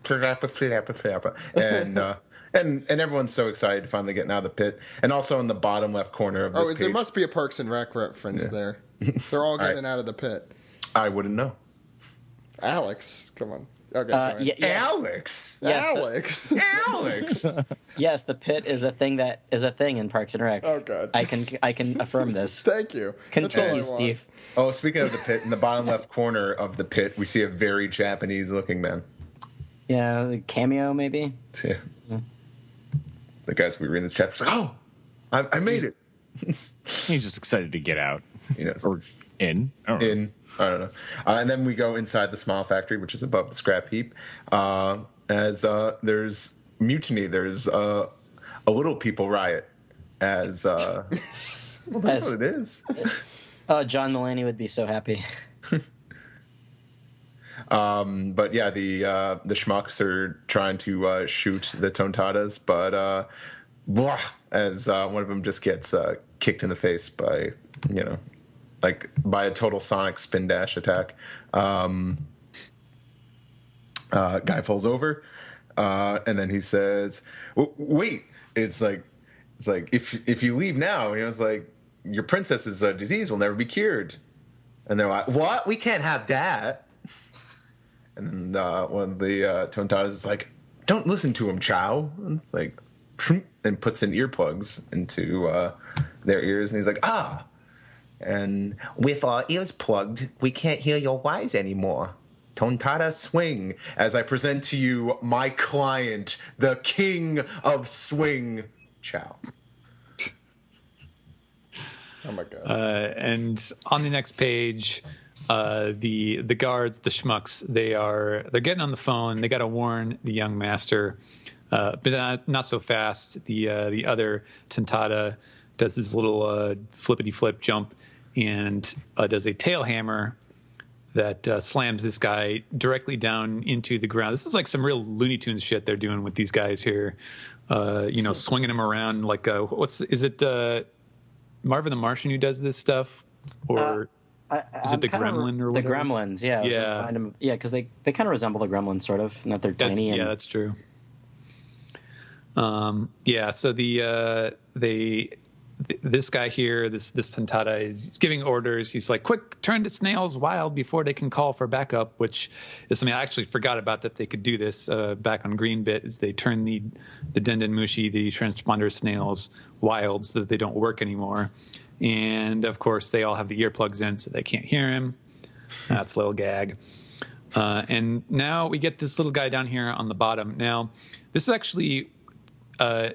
Flappa. And everyone's so excited to finally get out of the pit. And also in the bottom left corner of this page. There must be a Parks and Rec reference there. They're all getting out of the pit. I wouldn't know. Alex, come on. Okay, Alex. Yes, Alex. Yes, the pit is a thing in Parks and Rec. Oh God. I can affirm this. Thank you. Continue, Steve. Oh, speaking of the pit, in the bottom left corner of the pit, we see a very Japanese-looking man. Yeah, cameo maybe. Yeah. The guys we read this chapter like, oh, I made it. He's just excited to get out. Or in. I don't know. And then we go inside the Smile Factory, which is above the scrap heap. As there's mutiny, there's a little people riot. As well, that's what it is. John Mulaney would be so happy. But yeah, the schmucks are trying to shoot the Tontadas, but as one of them just gets kicked in the face by by a total Sonic spin dash attack. Guy falls over, and then he says, "Wait!" It's like if you leave now, he was like, your princess's disease will never be cured. And they're like, "What? We can't have that." And then one of the Tontadas is like, "Don't listen to him, Chow." And it's like, and puts in earplugs into their ears, and he's like, "Ah." And with our ears plugged, we can't hear your lies anymore. Tontada swing, as I present to you my client, the king of swing, Chow. Oh my God. And on the next page, the guards, the schmucks, they're getting on the phone. They got to warn the young master, but not so fast. The other Tontada does this little flippity flip jump and does a tail hammer that slams this guy directly down into the ground. This is like some real Looney Tunes shit they're doing with these guys here. Swinging them around like is it Marvin the Martian who does this stuff, or is it the Gremlin or whatever? The Gremlins, yeah, yeah, because they kind of resemble the Gremlins sort of, in that they're tiny. Yeah, that's true. So this guy here, this Tontada, is giving orders. He's like, "Quick, turn the snails wild before they can call for backup," which is something I actually forgot about, that they could do this back on Green Bit, is they turn the Dendenmushi, the transponder snails, wild so that they don't work anymore. And, of course, they all have the earplugs in so they can't hear him. That's a little gag. And now we get this little guy down here on the bottom. Now, this is actually,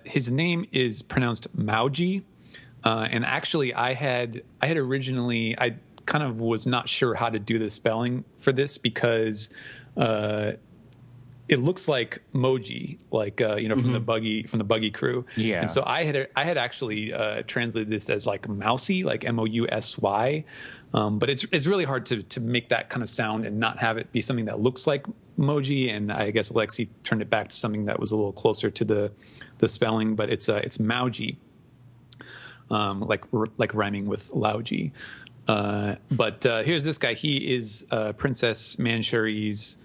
his name is pronounced Mauji. And actually, I kind of was not sure how to do the spelling for this because it looks like Moji, like from the buggy crew. Yeah. And so I had actually translated this as like mousy, like Mousy. But it's really hard to make that kind of sound and not have it be something that looks like Moji. And I guess Alexi turned it back to something that was a little closer to the spelling, but it's Mauji. Like rhyming with Lauji. But here's this guy. He is Princess Manchuri's,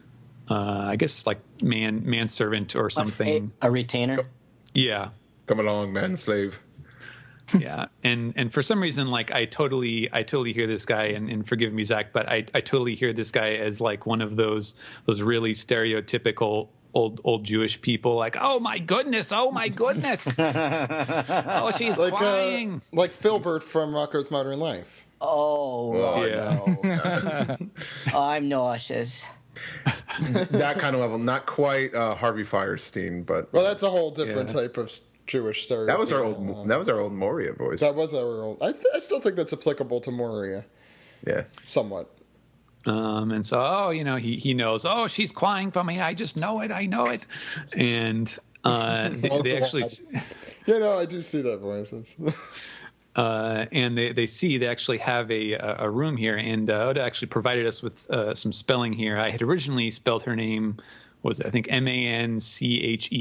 I guess, like manservant or something. A retainer? Yeah. Come along, manslave. Yeah. And for some reason, like, I totally hear this guy, and forgive me, Zach, but I totally hear this guy as like one of those really stereotypical old Jewish people, like, oh my goodness, oh she's like, crying, like Filbert from Rocko's Modern Life. Oh yeah. No. I'm nauseous. That kind of level, not quite Harvey Firestein, but well, that's a whole different type of Jewish stereotype. That was our old Moria voice. That was our old. I still think that's applicable to Moria. Yeah, somewhat. And so, he knows. Oh, she's crying for me. I just know it. I know it. And they actually, I do see that voice. and they actually have a room here. And Oda actually provided us with some spelling here. I had originally spelled her name. Was I think Mancherie,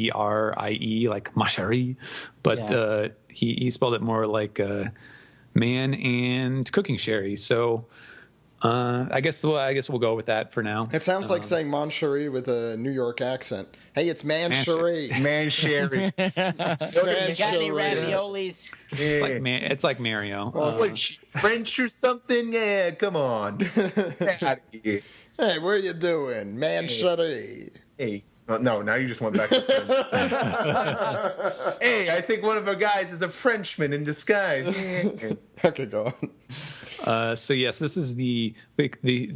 like Macherie, but he spelled it more like man and cooking sherry. So I guess we'll go with that for now. It sounds like saying Mancherie with a New York accent. Hey, it's Mancherie. Mancherie. You got any raviolis? It's like Mario. Like French or something? Yeah, come on. Get out of here. Hey, what are you doing, Mancherie? Hey. No, now you just went back to French. Hey, I think one of our guys is a Frenchman in disguise. Okay, go on. So yes, this is the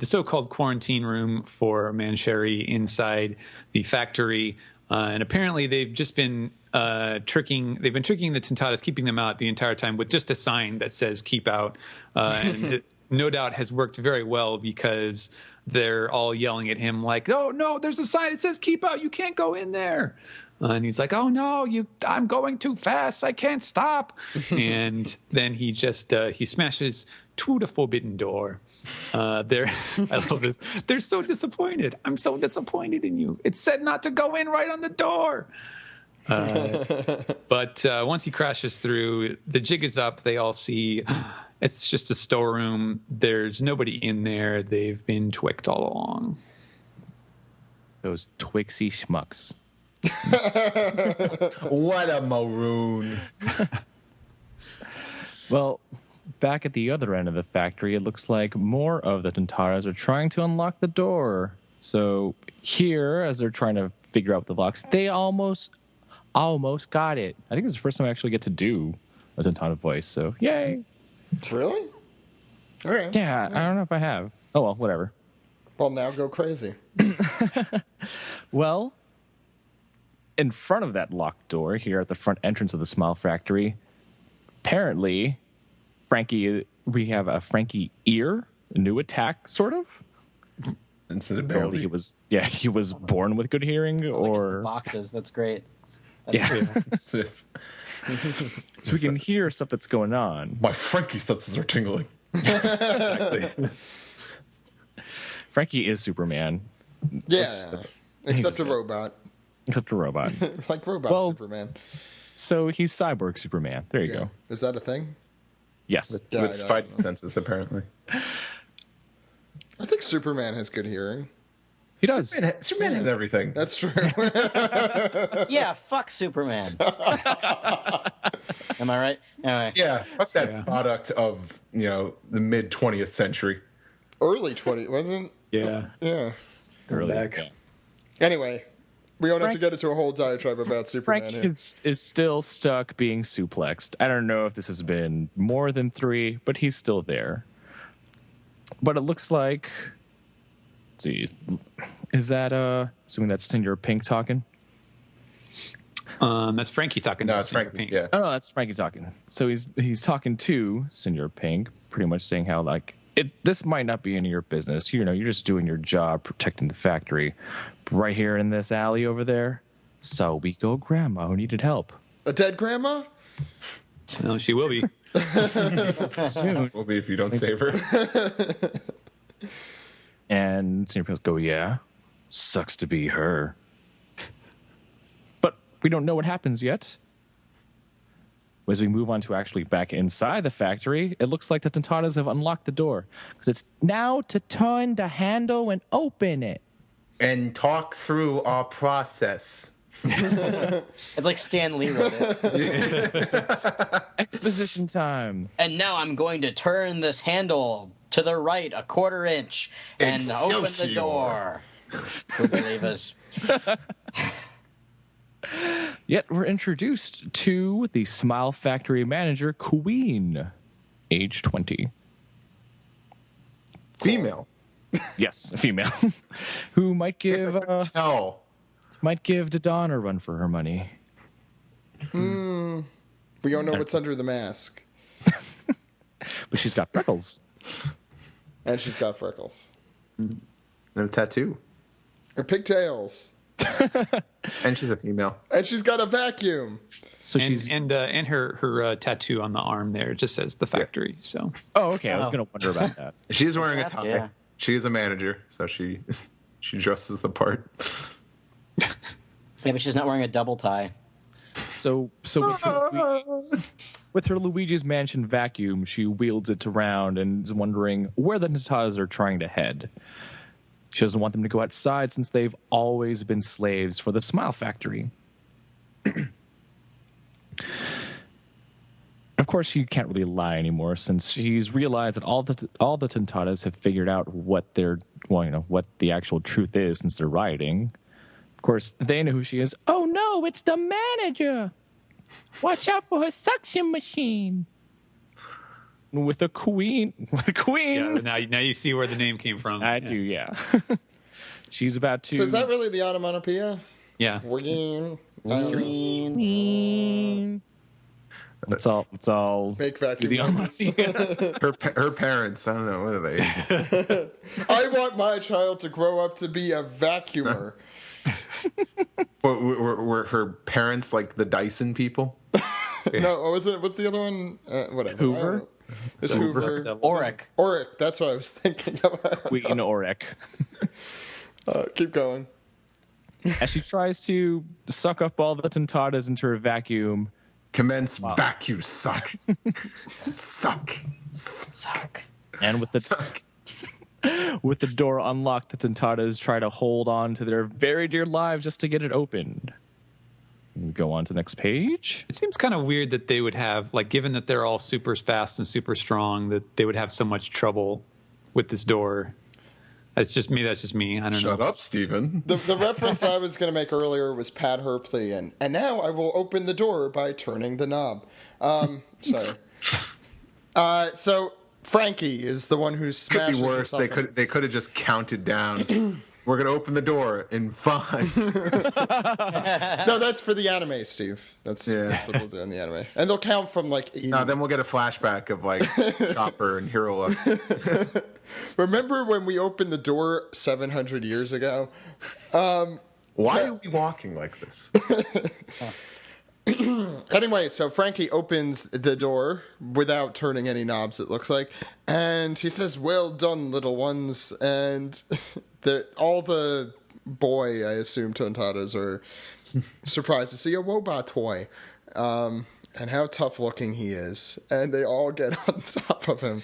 so-called quarantine room for Mancherie inside the factory, and apparently they've just been tricking the Tontatas, keeping them out the entire time with just a sign that says "Keep out," and it no doubt has worked very well because they're all yelling at him like, "Oh no, there's a sign that says keep out. You can't go in there." And he's like, "Oh no, I'm going too fast. I can't stop." And then he just he smashes to the forbidden door. I love this. They're so disappointed. I'm so disappointed in you. It said not to go in right on the door. But once he crashes through, the jig is up. They all see it's just a storeroom. There's nobody in there. They've been twicked all along. Those Twixy schmucks. What a maroon. Well, back at the other end of the factory, it looks like more of the Tontaras are trying to unlock the door. So here, as they're trying to figure out the locks, they almost got it. I think this is the first time I actually get to do a Tontara voice, so yay. Really? All right. Yeah, I don't know if I have. Oh, well, whatever. Well, now go crazy. Well, in front of that locked door here at the front entrance of the Smile Factory, apparently, we have a Frankie ear, a new attack, sort of. Instead of apparently he was born with good hearing, or the boxes. That's great. So we can hear stuff that's going on. My Frankie senses are tingling. Exactly. Frankie is Superman. Yeah, except a robot. Except a robot. Like robot Superman. So he's cyborg Superman. There you go. Is that a thing? Yes. With spidey senses, apparently. I think Superman has good hearing. He does. Superman has everything. That's true. Yeah, fuck Superman. Am I right? Anyway. Yeah, fuck that product of, the mid 20th century. Early 20th, wasn't it? Yeah. Yeah. It's going back. Yeah. Anyway, we don't have to get into a whole diatribe about Superman. Frank is still stuck being suplexed. I don't know if this has been more than 3, but he's still there. But it looks like... Let's see. Is that, assuming that's Senor Pink talking? That's Frankie talking. No, it's Frankie, Pink. yeah. Oh, no, that's Frankie talking. So he's talking to Senor Pink, pretty much saying how, like, this might not be any of your business. You're just doing your job protecting the factory. But right here in this alley over there, so we go grandma who needed help. A dead grandma? No, she will be. Soon. Will be if you don't save her. And Senor Pink go, yeah, sucks to be her. But we don't know what happens yet. As we move on to actually back inside the factory, it looks like the Tontatas have unlocked the door. Because it's now to turn the handle and open it. And talk through our process. It's like Stan Lee wrote it. Exposition time. And now I'm going to turn this handle to the right 1/4 inch and open the door. Who believe us? Yet we're introduced to the Smile Factory manager, Queen, age 20. Female. Yes, a female. Who might give Tell. Dawn a run for her money. We don't know what's under the mask. But she's got freckles. And she's got freckles. And a tattoo. Her pigtails. And she's a female. And she's got a vacuum. So and, she's and her tattoo on the arm there just says the factory. So okay. I was gonna wonder about that. She's wearing a That's- tie. yeah. She is a manager, so she dresses the part. Yeah, but she's not wearing a double tie. So with her Luigi's Mansion vacuum, she wields it around and is wondering where the Natatas are trying to head. She doesn't want them to go outside since they've always been slaves for the Smile Factory. Of course, she can't really lie anymore since she's realized that all the Tentatas have figured out what what the actual truth is since they're rioting. Of course, they know who she is. Oh no, it's the manager! Watch out for her suction machine. With the queen. yeah, now you see where the name came from. I do, yeah. She's about to. So is that really the onomatopoeia? Yeah. It's all. Make vacuum the noises. Her parents, I don't know, what are they? I want my child to grow up to be a vacuumer. Were her parents like the Dyson people? No, what's the other one? Whatever. Hoover? It's Hoover. Oreck. Oreck, that's what I was thinking of. Queen Oreck. Keep going. As she tries to suck up all the Tentatas into her vacuum. Commence VacuSuck. Suck. And with the door unlocked, the Tentatas try to hold on to their very dear lives just to get it opened. We go on to the next page. It seems kind of weird that they would have, like, given that they're all super fast and super strong, that they would have so much trouble with this door. That's just me. I don't know. Shut up, Steven. The reference I was going to make earlier was Pat Herpley, and now I will open the door by turning the knob. Sorry. So Frankie is the one who Could smashes be worse. himself They could have just counted down. We're gonna open the door in 5. No, that's for the anime, Steve. That's what they'll do in the anime, and they'll count from like 80. No, then we'll get a flashback of like Chopper and Hero. Remember when we opened the door 700 years ago? Why are we walking like this? Anyway, so Frankie opens the door without turning any knobs, it looks like, and he says, "Well done, little ones." And all the boy, I assume, Tontatas are surprised to see a robot toy, and how tough looking he is. And they all get on top of him.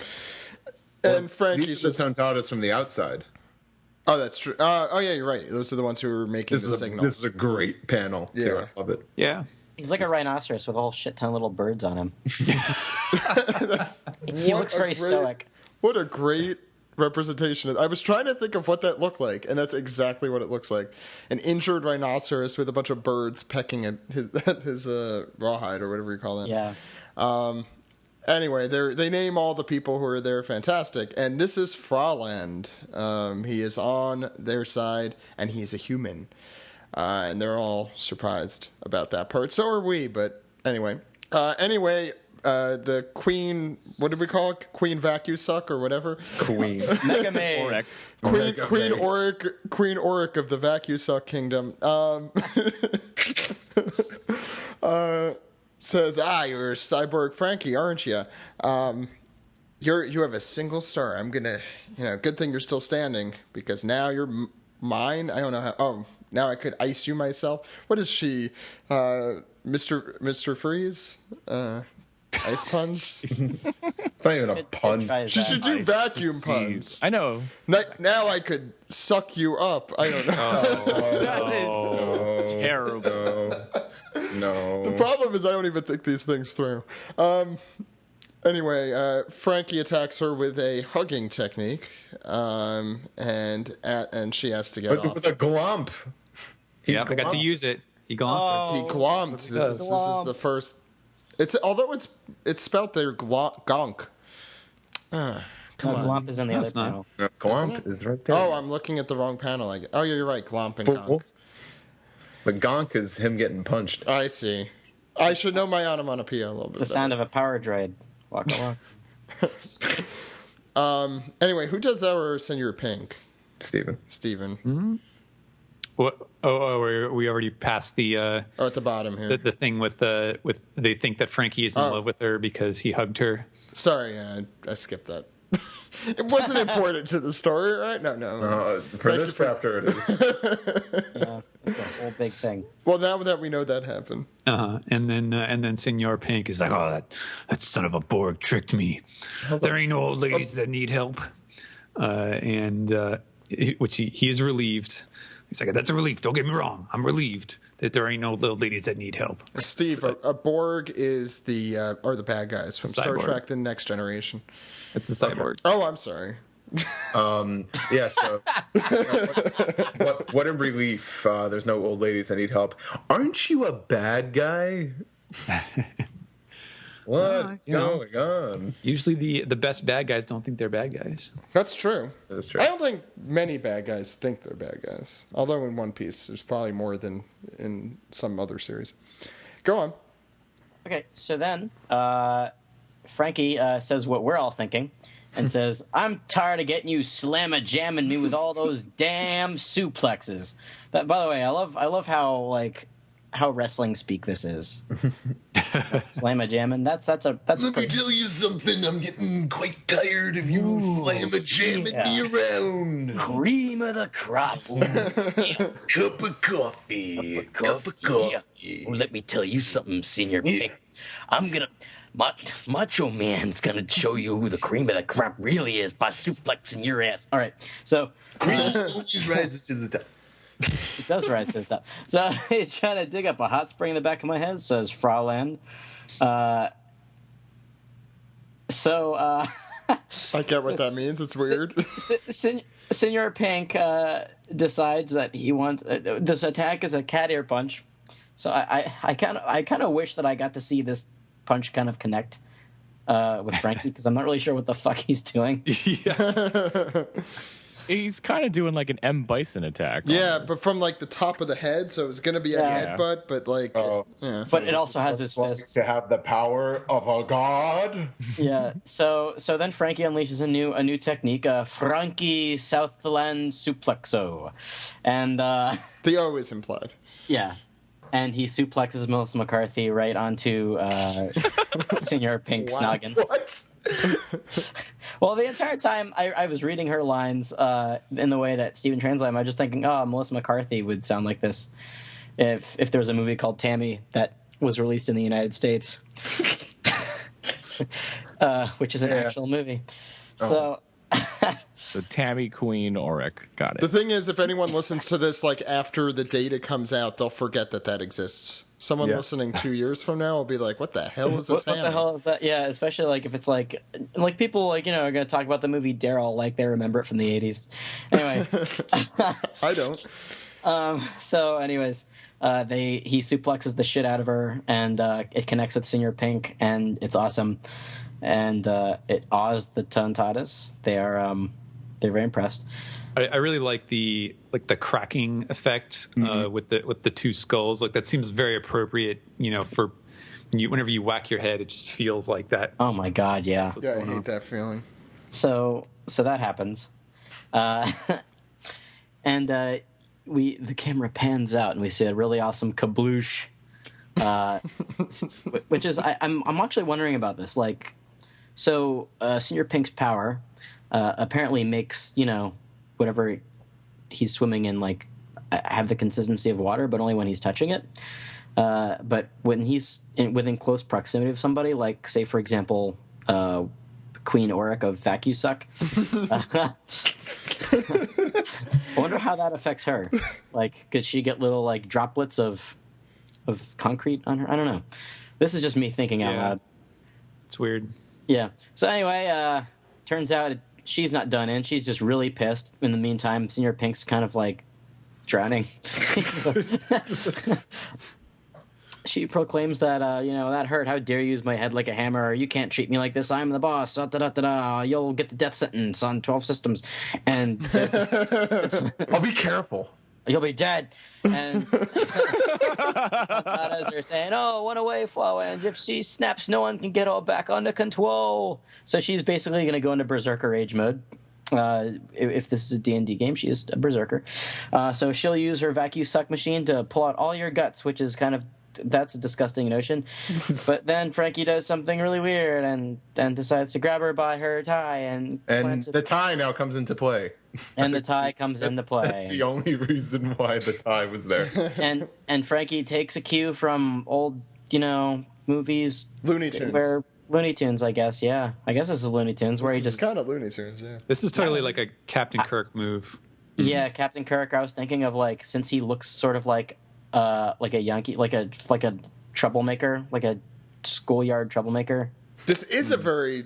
And Frankie's These are the Tontatas from the outside. Oh, that's true. Oh, yeah, you're right. Those are the ones who are making the signal. This is a great panel, too. Yeah. I love it. Yeah. He's like a rhinoceros with a whole shit ton of little birds on him. He What looks a very great- stoic. What a great representation. I was trying to think of what that looked like, and that's exactly what it looks like. An injured rhinoceros with a bunch of birds pecking at his rawhide, or whatever you call it. Yeah. Anyway, they name all the people who are there fantastic, and this is Fraland. He is on their side, and he's a human. And they're all surprised about that part. So are we, but anyway. The Queen, what did we call it? Queen VacuSuck or whatever? Queen. Mega Man. Oreck. Queen Oreck of the VacuSuck Kingdom. Says, you're a cyborg Frankie, aren't you? You have a single star. I'm gonna, good thing you're still standing, because now you're mine. I don't know how. Oh, now I could ice you myself. What is she, Mr. Freeze? Ice puns? It's not even a pun. She should do vacuum puns. I know. Now I could suck you up. I don't know. That is terrible. No. The problem is I don't even think these things through. Anyway, Frankie attacks her with a hugging technique, and she has to get off. With a glump. Yeah, I got to use it. He glomped He glomped. This is the first. Although it's spelled there gonk. Glomp is in the other it's not. panel. No, glump is right there. Oh, I'm looking at the wrong panel. Oh, yeah, you're right. Glomp and gonk. But gonk is him getting punched. I see. I should know my onomatopoeia a little bit. The sound of a power droid. Walk along. Anyway, who does our Senior Pink? Steven. Steven. What? We already passed the at the bottom here. the thing with they think that Frankie is in love with her because he hugged her. Sorry, I skipped that. It wasn't important to the story, right? No. For this chapter, it is. Yeah, it's a whole big thing. Well, now that we know that happened. And then Senor Pink is like, oh, that son of a Borg tricked me. There ain't no old ladies that need help. Which he is relieved. He's like, that's a relief. Don't get me wrong. I'm relieved that there ain't no little ladies that need help. Steve, a Borg is the bad guys from Star Cyborg. Trek: The Next Generation. It's a cyborg. Oh, I'm sorry. Yeah, so what a relief. There's no old ladies that need help. Aren't you a bad guy? What's going on? Usually the best bad guys don't think they're bad guys. That's true. That's true. I don't think many bad guys think they're bad guys. Although in One Piece, there's probably more than in some other series. Go on. Okay, so then Frankie says what we're all thinking and says, I'm tired of getting you slam-a-jamming me with all those damn suplexes. That, by the way, I love how wrestling speak this is. Slam-a-jamming. That's Let me tell you something. I'm getting quite tired of you slam-a-jamming me around. Cream of the crop. Cup of coffee. Cup of coffee. Well, let me tell you something, Senior Pink. I'm gonna... Macho Man's gonna show you who the cream of the crop really is by suplexing your ass. all right. So Cream always rises to the top. it does rise to the top. So he's trying to dig up a hot spring in the back of my head, says Frauland. I get what that means. It's weird. Senor Pink decides that he wants this attack is a cat ear punch. So I kind of wish that I got to see this punch kind of connect with Frankie because I'm not really sure what the fuck he's doing. He's kind of doing like an M. Bison attack. Yeah, almost. but from like the top of the head, so it's going to be a headbutt, but like... yeah. But it also has his fist. To have the power of a god. Yeah. So then Frankie unleashes a new technique, Frankie Southland Suplexo, and The O is implied. yeah, and he suplexes Melissa McCarthy right onto Senor Pink's noggin. What? Well, the entire time I was reading her lines in the way that Steven translated them, I was just thinking, oh, Melissa McCarthy would sound like this if there was a movie called Tammy that was released in the United States, which is an actual movie. So The Tammy Queen Oreck. Got The it. thing is, if anyone listens to this like after the data comes out, they'll forget that exists. Someone listening 2 years from now will be like, "What the hell is a what Tammy?" the hell is that? Yeah, especially like if it's like people like are going to talk about the movie Daryl like they remember it from the 80s. Anyway, I don't. so anyways, he suplexes the shit out of her, and it connects with Senior Pink, and it's awesome, and it awes the Tontatas. They're very impressed. I really like the cracking effect with the two skulls. Like that seems very appropriate. For whenever you whack your head, it just feels like that. Oh my god, yeah. Yeah, I hate that feeling. So that happens, and the camera pans out and we see a really awesome kabloosh, which is I'm actually wondering about this. Like, so Senior Pink's power apparently makes whatever he's swimming in like have the consistency of water, but only when he's touching it. But when he's within close proximity of somebody, like say for example, Queen Oreck of VacuSuck. I wonder how that affects her. Like, could she get little like droplets of concrete on her? I don't know. This is just me thinking out loud. It's weird. Yeah. So anyway, turns out she's not done in. She's just really pissed. In the meantime, Senior Pink's kind of like drowning. She proclaims that, that hurt. How dare you use my head like a hammer? You can't treat me like this. I'm the boss. Da-da-da-da-da. You'll get the death sentence on 12 systems. And I'll be careful. You'll be dead. And Tontadas are saying, oh, one away, flower, and if she snaps, no one can get her back under control. So she's basically going to go into Berserker Rage mode. If this is a D&D game, she is a Berserker. So she'll use her VacuSuck machine to pull out all your guts, which is kind of, that's a disgusting notion. But then Frankie does something really weird and decides to grab her by her tie and the tie now comes into play. And the tie comes into play. That's the only reason why the tie was there. And Frankie takes a cue from old, movies. Looney Tunes. Where Looney Tunes, I guess, yeah. I guess this is Looney Tunes, where he just kind of Looney Tunes, yeah. This is totally like a Captain Kirk move. Yeah, Captain Kirk. I was thinking of since he looks sort of like a Yankee, like a troublemaker, like a schoolyard troublemaker. This is a very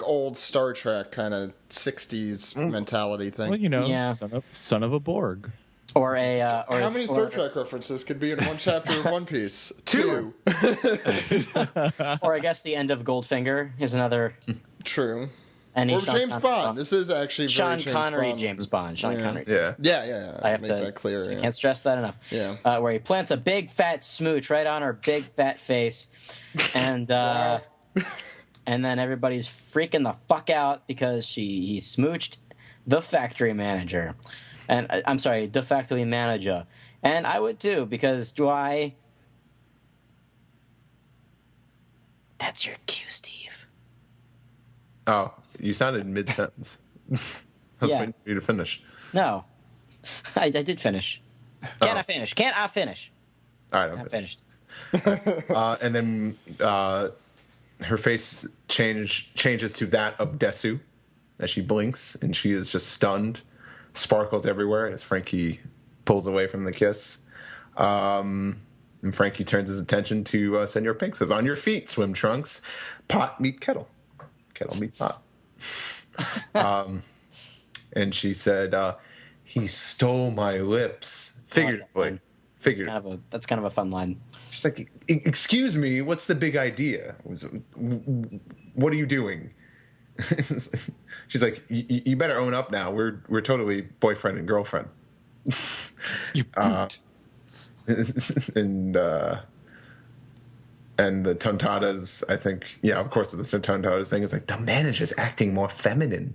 old Star Trek kind of 60s mentality thing. Well, son of a Borg. Or how many Star Trek references could be in one chapter of One Piece? 2. Or I guess the end of Goldfinger is another. True. And or James Bond. This is actually Sean very Connery, James Bond. Sean Connery. Yeah. I have make that clear. So can't stress that enough. Yeah. Where he plants a big fat smooch right on her big fat face, and and then everybody's freaking the fuck out because he smooched the factory manager, and I'm sorry, the factory manager, and I would too because That's your cue, Steve. Oh, you sounded mid-sentence. I was waiting for you to finish. No. I did finish. Can't I finish? All right, I'm finished. And then her face changes to that of Desu as she blinks, and she is just stunned. Sparkles everywhere as Frankie pulls away from the kiss. And Frankie turns his attention to Senor Pink. Says, on your feet, swim trunks. Pot meet kettle. Kettle meet pot. And she said, he stole my lips. Figuratively. That's kind of a fun line. She's like, excuse me, what's the big idea? What are you doing? She's like, you better own up now. We're totally boyfriend and girlfriend. You brute. And the Tontadas, I think, of course, the Tontadas thing is like, the manager's acting more feminine.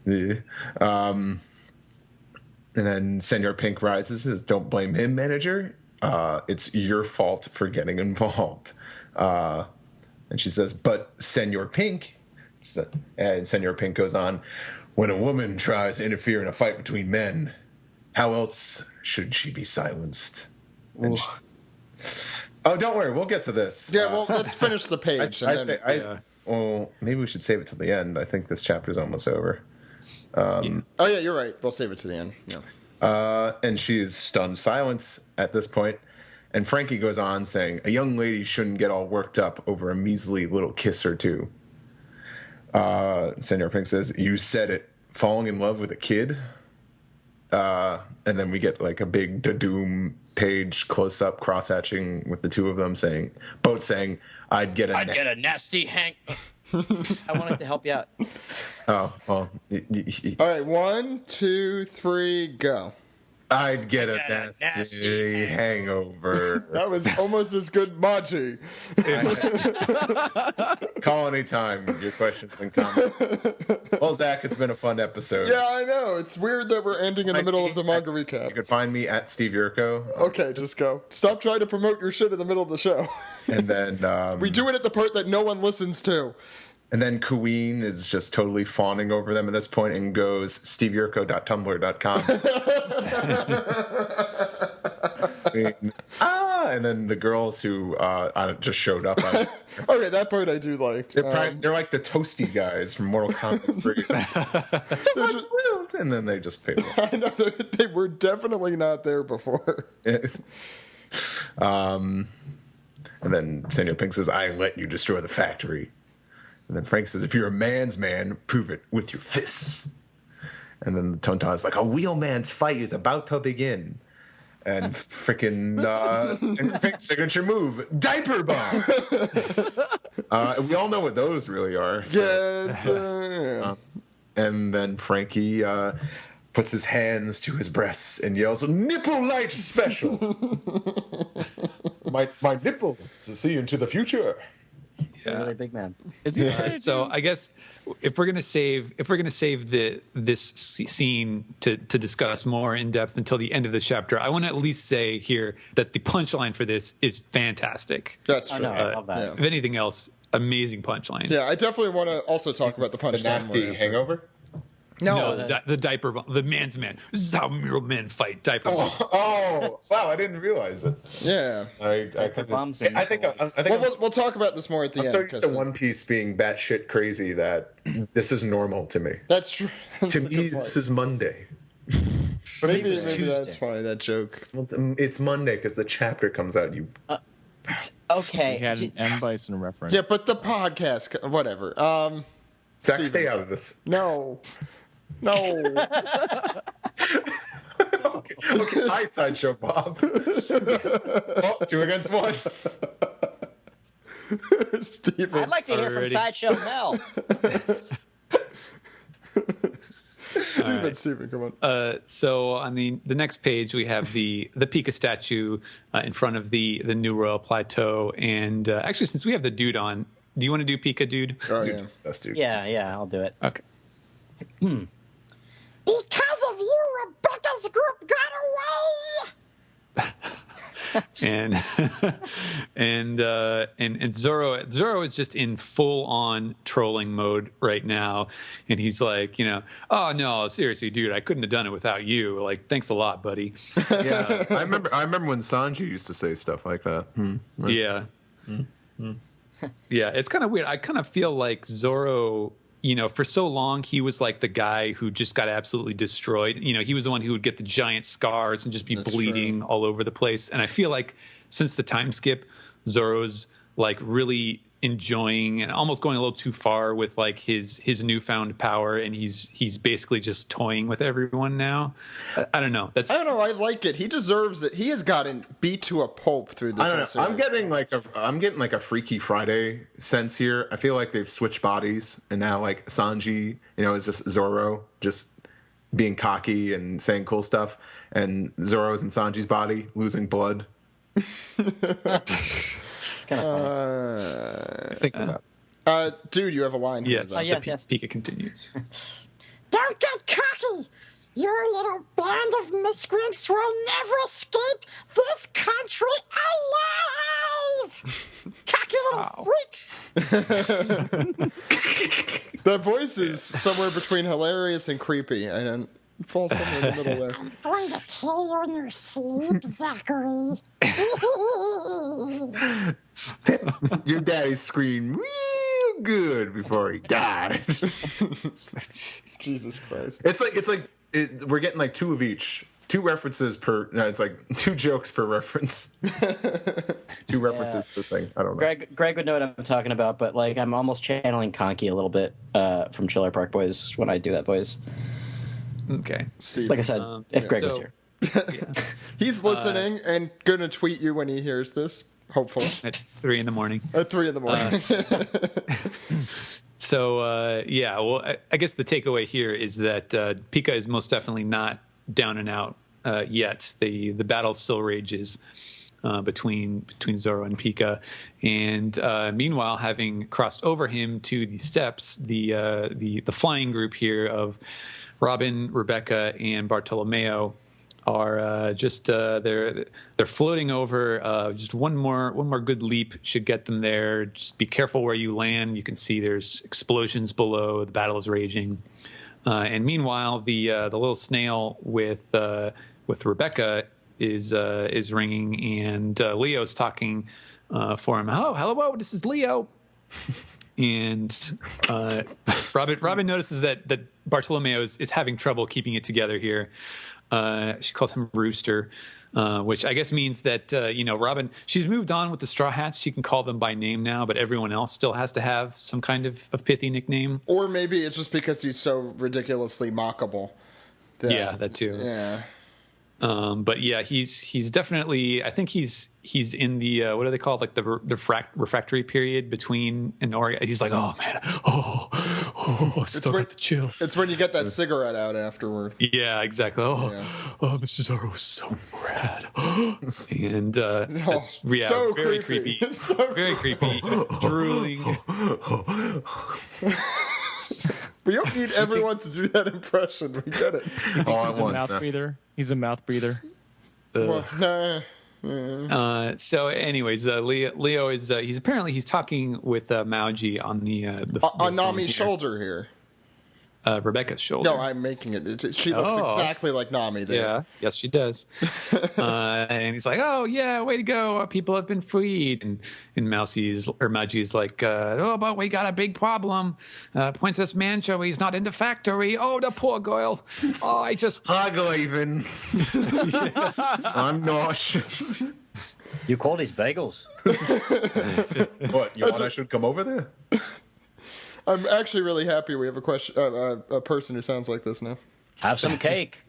And then Senor Pink rises, says, don't blame him, manager. It's your fault for getting involved. And she says, but Senor Pink, and Senor Pink goes on, when a woman tries to interfere in a fight between men, how else should she be silenced? Oh, don't worry, we'll get to this. Yeah, well, let's finish the page. Well, maybe we should save it to the end. I think this chapter's almost over. Oh, yeah, you're right. We'll save it to the end. Yeah. And she is stunned silence at this point. And Frankie goes on saying, a young lady shouldn't get all worked up over a measly little kiss or two. Senor Pink says, you said it. Falling in love with a kid? And then we get like a big Doom page close-up cross-hatching with the two of them both saying, I'd get a nasty hank. I wanted to help you out. Oh, well. All right, 1, 2, 3, go. I'd get a nasty hangover. That was almost as good Machi. Call anytime, your questions and comments. Well, Zach, it's been a fun episode. Yeah, I know. It's weird that we're ending in the middle of the manga recap. You could find me at Steve Yurko. Okay, just go. Stop trying to promote your shit in the middle of the show. And then... we do it at the part that no one listens to. And then Queen is just totally fawning over them at this point and goes, steveyurko.tumblr.com. And then the girls who just showed up. Okay, that part I do like. They're like the toasty guys from Mortal Kombat 3. And then they just pay. I know, they were definitely not there before. And then Senor Pink says, I let you destroy the factory. And then Frank says, if you're a man's man, prove it with your fists. And then the Tonta's like, a real man's fight is about to begin. And freaking signature move, diaper bomb. We all know what those really are. So. Yeah. And then Frankie puts his hands to his breasts and yells, "Nipple light special!" my nipples see into the future. Yeah. Really big man. So I guess if we're gonna save this scene to discuss more in depth until the end of the chapter, I want to at least say here that the punchline for this is fantastic. That's true. I love that. If anything else, amazing punchline. Yeah, I definitely want to also talk about the punchline. The nasty hangover. No, the diaper, the man's man. This is how real men fight. Diaper. Oh, wow! I didn't realize it. Yeah, I think we'll talk about this more at the end. I'm so used to One Piece being batshit crazy that this is normal to me. That's true. To me, this is Monday. Maybe that's why that joke. It's Monday because the chapter comes out. Okay. He had an M. Bison reference. Yeah, but the podcast, whatever. Zach, Steven. stay out of this. No. Okay, hi, Sideshow Bob. 2 against 1. Steven. I'd like to hear from Sideshow Mel. Steven, come on. So on the next page, we have the Pika statue in front of the New Royal Plateau. And actually, since we have the dude on, do you want to do Pika, dude? Oh, yeah. Best dude. Yeah, I'll do it. Okay. Because of you, Rebecca's group got away. and Zoro is just in full on trolling mode right now, and he's like, oh no, seriously, dude, I couldn't have done it without you. Like, thanks a lot, buddy. Yeah, I remember when Sanji used to say stuff like that. Yeah. Yeah, it's kind of weird. I kind of feel like Zoro, for so long, he was like the guy who just got absolutely destroyed. He was the one who would get the giant scars and just be bleeding all over the place. And I feel like since the time skip, Zoro's like really enjoying and almost going a little too far with like his newfound power, and he's basically just toying with everyone now. I don't know. I don't know. I like it. He deserves it. He has gotten beat to a pulp through this. I don't know. I'm getting like a Freaky Friday sense here. I feel like they've switched bodies, and now like Sanji, is just Zoro, just being cocky and saying cool stuff, and Zoro's in Sanji's body, losing blood. Kind of Think about dude, you have a line. yes. yes. Pika continues. Don't get cocky. Your little band of miscreants will never escape this country alive. Cocky little freaks. That voice is somewhere between hilarious and creepy. I don't fall somewhere in the middle there. I'm going to kill you in your sleep, Zachary. Your daddy screamed real good before he died. Jesus Christ. It's like we're getting like 2 of each. 2 references per. No, it's like 2 jokes per reference. 2 references per thing. I don't know. Greg would know what I'm talking about, but like I'm almost channeling Conky a little bit from Trailer Park Boys when I do that voice. Okay. Like I said, if Greg was here. He's listening and going to tweet you when he hears this, hopefully. At 3 a.m. At 3 a.m. So, well, I guess the takeaway here is that Pika is most definitely not down and out yet. The battle still rages between Zoro and Pika. And meanwhile, having crossed over him to the steps, the flying group here of Robin, Rebecca, and Bartolomeo are just they're floating over. Just one more good leap should get them there. Just be careful where you land. You can see there's explosions below. The battle is raging. And meanwhile, the little snail with Rebecca is ringing, and Leo's talking for him. Oh, hello, this is Leo. And Robin notices that Bartolomeo is having trouble keeping it together here. She calls him Rooster, which I guess means that, Robin, she's moved on with the Straw Hats. She can call them by name now, but everyone else still has to have some kind of pithy nickname. Or maybe it's just because he's so ridiculously mockable. Yeah, that too. Yeah. But yeah, he's definitely. I think he's in the what do they call it? Like the refractory period between an Oreck. He's like, oh man, still got the chills. It's when you get that cigarette out afterward. Yeah, exactly. Oh, Mr. Zoro was so rad, and that's so very creepy. creepy. So very creepy. He's drooling. We don't need everyone to do that impression. We get it. He's a mouth breather. He's a mouth breather. Well, So, anyways, Leo is he's talking with Mauji on the on Nami's shoulder here. Rebecca's shoulder. No, I'm making it. She looks exactly like Nami there. Yeah, yes, she does. And he's like, "Oh yeah, way to go! People have been freed." And Mauji's like, but we got a big problem. Princess Mancho, he's not in the factory. Oh, the poor girl. Oh, I just even. I'm nauseous. You called his bagels. What? You want I should come over there? I'm actually really happy we have a person who sounds like this now. Have some cake.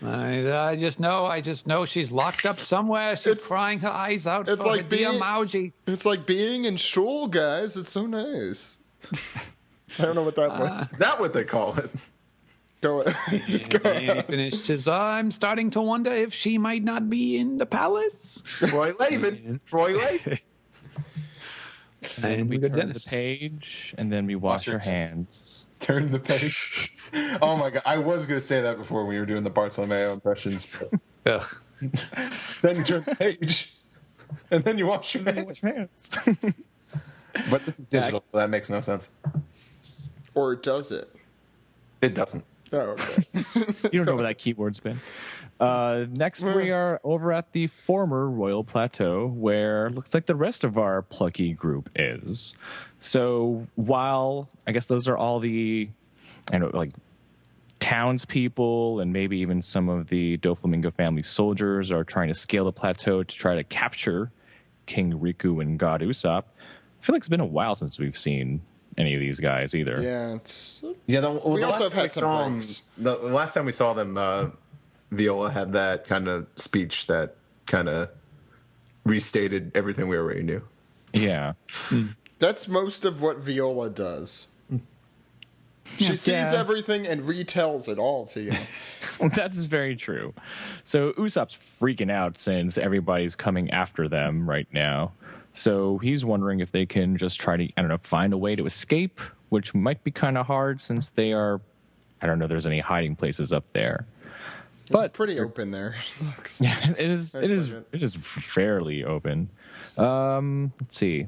I just know she's locked up somewhere. She's crying her eyes out. It's for like being Mauji. It's like being in shul, guys. It's so nice. I don't know what that was. Is that what they call it? Go ahead. And he finished his. I'm starting to wonder if she might not be in the palace. Roy Laven. And we turn the page, and then we wash our hands. Turn the page. Oh my god! I was going to say that before when we were doing the Bartolomeo impressions. Ugh. Then you turn the page, and then you wash your hands. But this is digital, so that makes no sense. Or does it? It doesn't. Oh, okay. You don't know where that keyword's been. Next, we are over at the former Royal Plateau, where it looks like the rest of our plucky group is. So while I guess those are all the, townspeople and maybe even some of the Doflamingo family soldiers are trying to scale the plateau to try to capture King Riku and God Usopp, I feel like it's been a while since we've seen any of these guys either. Yeah, we also have had some breaks. The last time we saw them, Viola had that kind of speech that kind of restated everything we already knew. Yeah. That's most of what Viola does. She sees everything and retells it all to you. That's very true. So Usopp's freaking out since everybody's coming after them right now. So he's wondering if they can just try to, find a way to escape, which might be kind of hard since they are, I don't know if there's any hiding places up there. But it's pretty open there. Yeah, it is fairly open. Let's see.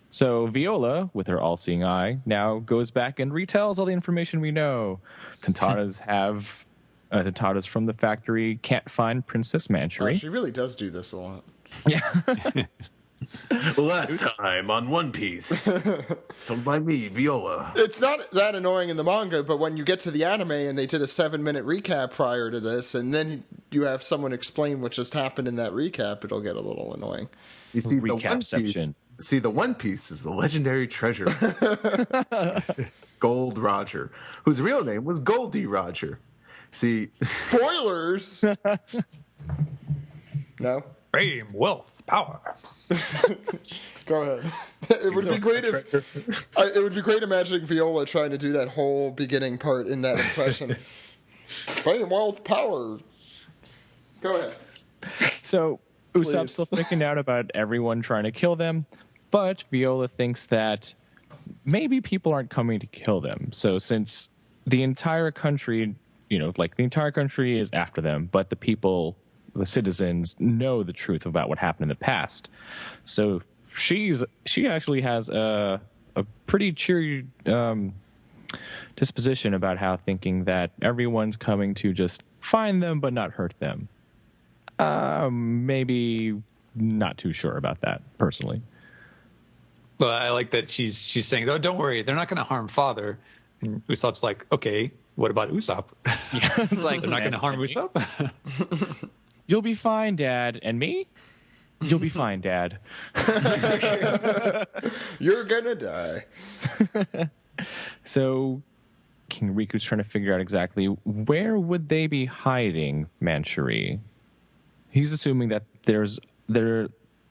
So Viola, with her all-seeing eye, now goes back and retells all the information we know. Tentatas from the factory can't find Princess Manchury. She really does do this a lot. Yeah. Last time on One Piece, told by me, Viola. It's not that annoying in the manga, but when you get to the anime and they did a 7-minute recap prior to this, and then you have someone explain what just happened in that recap, it'll get a little annoying. You see, the One Piece is the legendary treasure, Gold Roger, whose real name was Goldie Roger. See, spoilers. No. Fame, wealth, power. Go ahead. It would be great it would be great imagining Viola trying to do that whole beginning part in that impression. Fame, wealth, power. Go ahead. So Usopp's still freaking out about everyone trying to kill them, but Viola thinks that maybe people aren't coming to kill them. So since the entire country, the entire country is after them, but the citizens know the truth about what happened in the past. So she actually has a pretty cheery disposition about how thinking that everyone's coming to just find them but not hurt them. Maybe not too sure about that personally. Well, I like that she's saying, "Oh, don't worry, they're not going to harm Father." And Usopp's like, "Okay, what about Usopp?" Yeah, it's like they're not going to harm Usopp. You'll be fine, Dad. And me? You'll be fine, Dad. You're gonna die. So King Riku's trying to figure out exactly where would they be hiding Manchurie. He's assuming that there's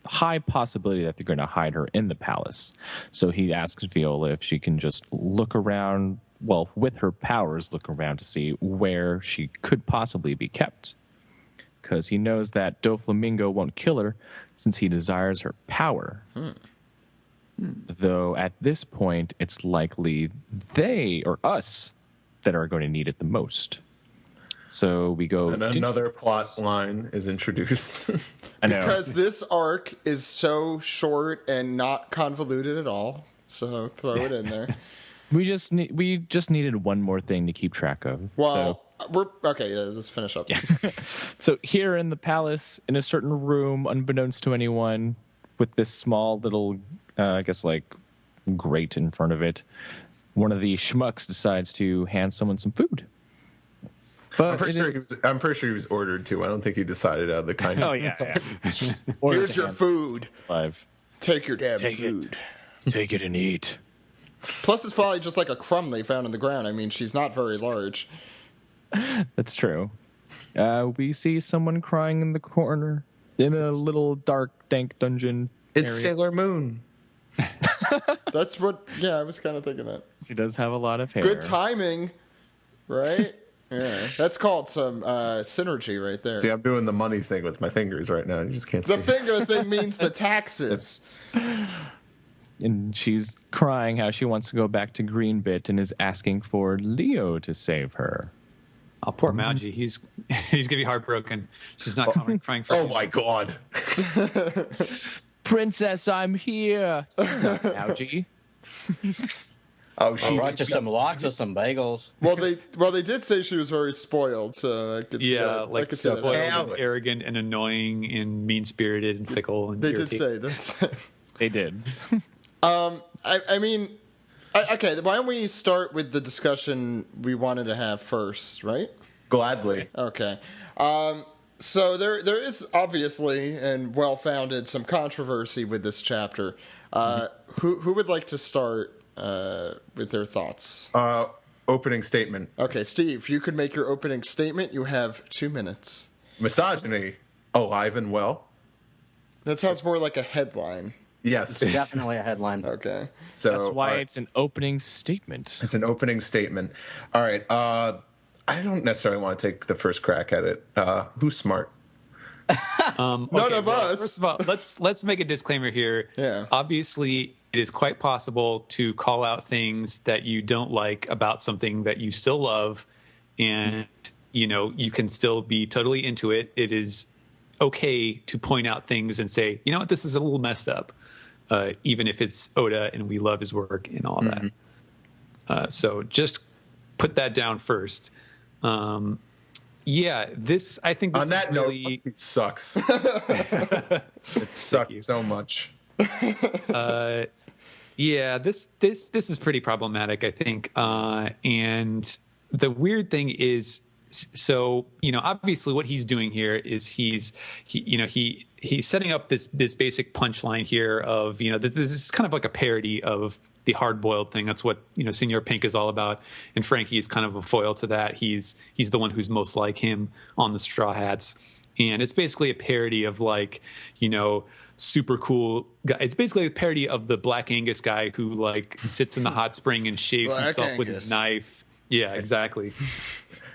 high possibility that they're going to hide her in the palace. So he asks Viola if she can just look around, well, with her powers, look around to see where she could possibly be kept. Because he knows that Doflamingo won't kill her since he desires her power. Though at this point, it's likely they or us that are going to need it the most. So we go... And another plot line is introduced. I know. Because this arc is so short and not convoluted at all. So throw it in there. We just needed one more thing to keep track of. Well, let's finish up. Yeah. So here in the palace, in a certain room, unbeknownst to anyone, with this small little, grate in front of it, one of the schmucks decides to hand someone some food. But I'm pretty sure he was ordered to. I don't think he decided out of the kindness. Oh, yeah. Here's your food. 5. Take your damn food. Take it and eat. Plus, it's probably just like a crumb they found in the ground. I mean, she's not very large. That's true. We see someone crying in the corner in a little dark, dank dungeon. It's area. Sailor Moon. That's what... Yeah, I was kind of thinking that. She does have a lot of hair. Good timing, right? Yeah, that's called some synergy right there. See, I'm doing the money thing with my fingers right now. You just can't see. The finger thing means the taxes. And she's crying how she wants to go back to Greenbit and is asking for Leo to save her. Oh, poor Mauji. He's gonna be heartbroken. She's not crying for Oh my god. Princess, I'm here. Mauji. Oh, she brought you some lox or some bagels. Well, they did say she was very spoiled, so I could see that. Like spoiled, and arrogant, and annoying, and mean-spirited, and fickle. And they did say this. They did. I mean, okay. Why don't we start with the discussion we wanted to have first, right? Gladly. Okay. So there is obviously and well-founded some controversy with this chapter. Who would like to start with their thoughts? Opening statement. Okay, Steve, you could make your opening statement. You have 2 minutes. Misogyny, alive and well. That sounds more like a headline. Yes. It's definitely a headline. Okay. So that's why it's an opening statement. It's an opening statement. All right. I don't necessarily want to take the first crack at it. Who's smart? None of us. First of all, let's make a disclaimer here. Yeah. Obviously, it is quite possible to call out things that you don't like about something that you still love, and you can still be totally into it. It is okay to point out things and say, you know what, this is a little messed up, even if it's Oda and we love his work and all that. So just put that down first. This I think this on that really... note, it sucks. It sucks so much. This is pretty problematic, I think. And the weird thing is, so obviously what he's doing here is he's setting up this basic punchline here of this is kind of like a parody of the hard-boiled thing. That's what Senor Pink is all about, and Frankie is kind of a foil to that. He's the one who's most like him on the Straw Hats, and it's basically a parody of super cool guy. It's basically a parody of the Black Angus guy who sits in the hot spring and shaves himself with his knife. Yeah, exactly.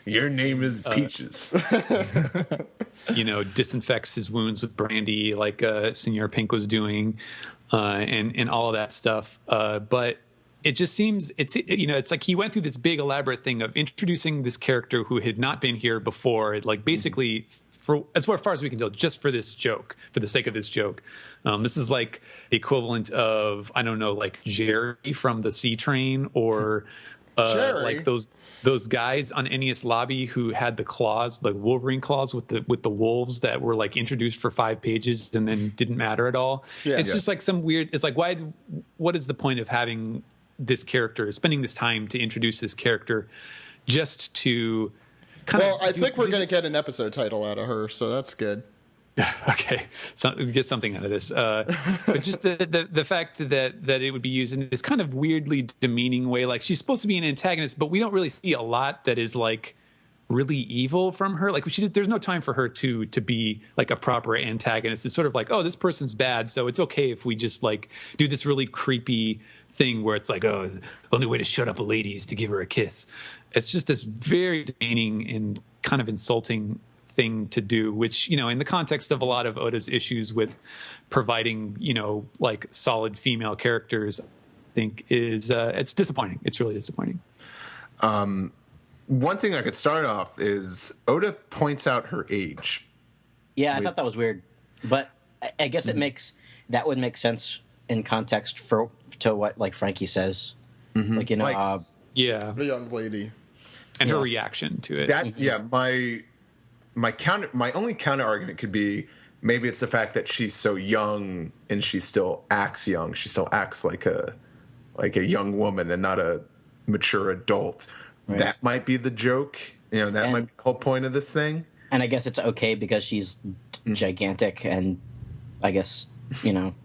Your name is Peaches. Disinfects his wounds with brandy like Senor Pink was doing, and all of that stuff. But it just seems it's like he went through this big elaborate thing of introducing this character who had not been here before, basically for as far as we can tell, just for this joke, for the sake of this joke. This is like the equivalent of, I don't know, like Jerry from the C Train, or like those guys on NES Lobby who had the claws, the Wolverine claws with the wolves that were introduced for 5 pages and then didn't matter at all. It's just like some weird. It's like, what is the point of having this character, spending this time to introduce this character, just to kind of? Well, I think we're going to get an episode title out of her, so that's good. Okay, so we get something out of this. But just the fact that it would be used in this kind of weirdly demeaning way. Like, she's supposed to be an antagonist, but we don't really see a lot that is like really evil from her. Like, there's no time for her to be like a proper antagonist. It's sort of like, oh, this person's bad, so it's okay if we just like do this really creepy thing where it's like, oh, the only way to shut up a lady is to give her a kiss. It's just this very demeaning and kind of insulting thing to do, which, in the context of a lot of Oda's issues with providing, like solid female characters, I think is it's disappointing. It's really disappointing. One thing I could start off is Oda points out her age. Yeah, I thought that was weird, but I guess that would make sense in context to what like Frankie says, like the young lady, and her reaction to it. My only counter argument could be maybe it's the fact that she's so young and she still acts young. She still acts like a young woman and not a mature adult. Right. That might be the joke. That might be the whole point of this thing. And I guess it's okay because she's gigantic and I guess, not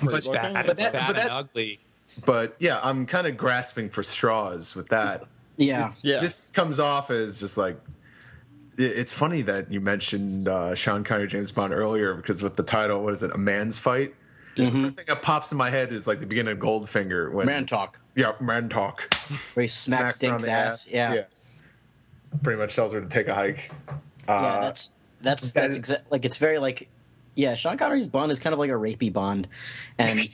great looking. But and ugly. But yeah, I'm kind of grasping for straws with that. Yeah. This comes off as just like, it's funny that you mentioned Sean Connery, James Bond earlier, because with the title, what is it, A Man's Fight? Mm-hmm. The first thing that pops in my head is like the beginning of Goldfinger. When Man Talk. Yeah, Man Talk. Where he smacks Dink's ass. Yeah. Pretty much tells her to take a hike. That's like, it's very like, yeah, Sean Connery's Bond is kind of like a rapey Bond. And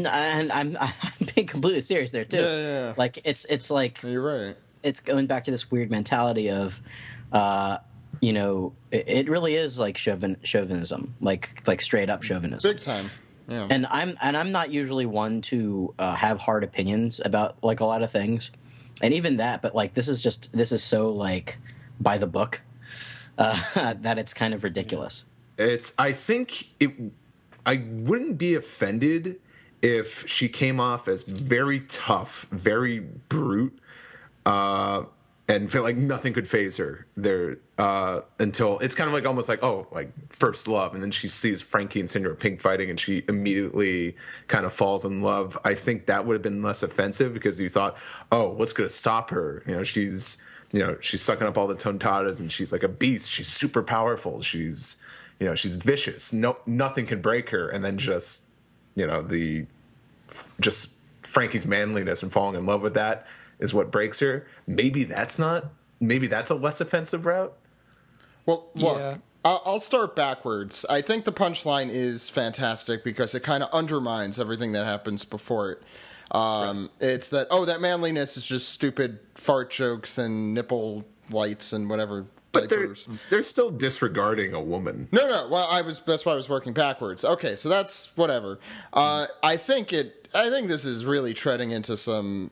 I'm being completely serious there too. Yeah. Like it's like, you're right. It's going back to this weird mentality of, it really is like chauvinism, like straight up chauvinism, big time. Yeah. And I'm not usually one to have hard opinions about like a lot of things, and even that. But like this is so like by the book that it's kind of ridiculous. I wouldn't be offended if she came off as very tough, very brute, and feel like nothing could faze her there until it's kind of like almost like, oh, like first love. And then she sees Frankie and Senor Pink fighting and she immediately kind of falls in love. I think that would have been less offensive because you thought, oh, what's going to stop her? She's sucking up all the tontadas and she's like a beast. She's super powerful. She's vicious. Nothing can break her. And then just Frankie's manliness and falling in love with that is what breaks her. Maybe that's a less offensive route. Well, look, I'll start backwards. I think the punchline is fantastic because it kind of undermines everything that happens before it. Right. It's that, that manliness is just stupid fart jokes and nipple lights and whatever. But they're still disregarding a woman. No. Well, that's why I was working backwards. Okay, so that's whatever. I think this is really treading into some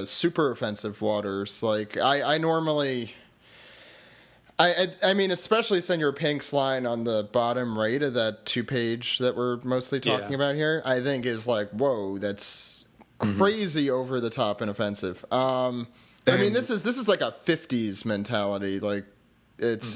super offensive waters. Like I normally, I mean, especially Senor Pink's line on the bottom right of that 2-page that we're mostly talking about here, I think is like, whoa, that's crazy over the top and offensive. I mean, this is like a 50s mentality. Like it's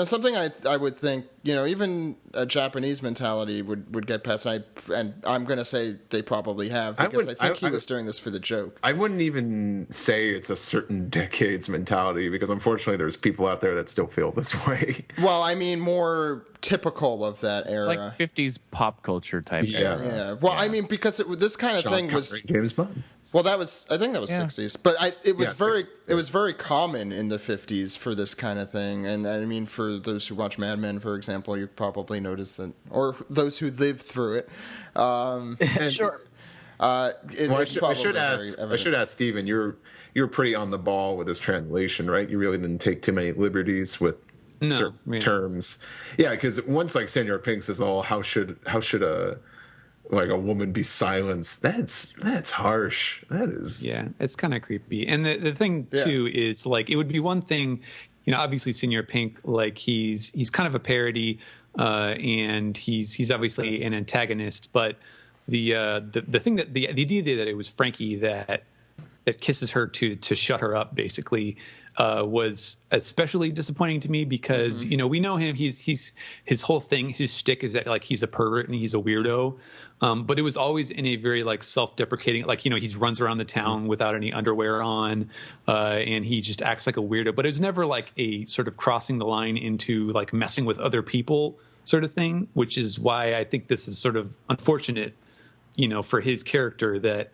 something I would think even a Japanese mentality would get past. And I'm going to say they probably have because I think he was doing this for the joke. I wouldn't even say it's a certain decade's mentality because unfortunately there's people out there that still feel this way. Well, I mean more typical of that era, like 50s pop culture type era. Yeah. Well, I mean because this kind of thing was James Bond. Well, I think that was 60s, but it was very common in the 50s for this kind of thing. And I mean, for those who watch Mad Men, for example, you probably noticed that, or those who lived through it. Sure. I should ask Steven, you're pretty on the ball with this translation, right? You really didn't take too many liberties with certain terms. Yeah, because once like Senor Pink says, "Oh, how should a woman be silenced?" That's harsh. That is. Yeah, it's kind of creepy. And the thing too is like it would be one thing, obviously Senor Pink, like he's kind of a parody, and he's obviously an antagonist. But the thing that the idea that it was Frankie that that kisses her to shut her up, basically, was especially disappointing to me because we know him. He's his whole thing, his shtick is that like he's a pervert and he's a weirdo. But it was always in a very like self-deprecating, like he runs around the town without any underwear on, and he just acts like a weirdo. But it was never like a sort of crossing the line into like messing with other people sort of thing, which is why I think this is sort of unfortunate, for his character that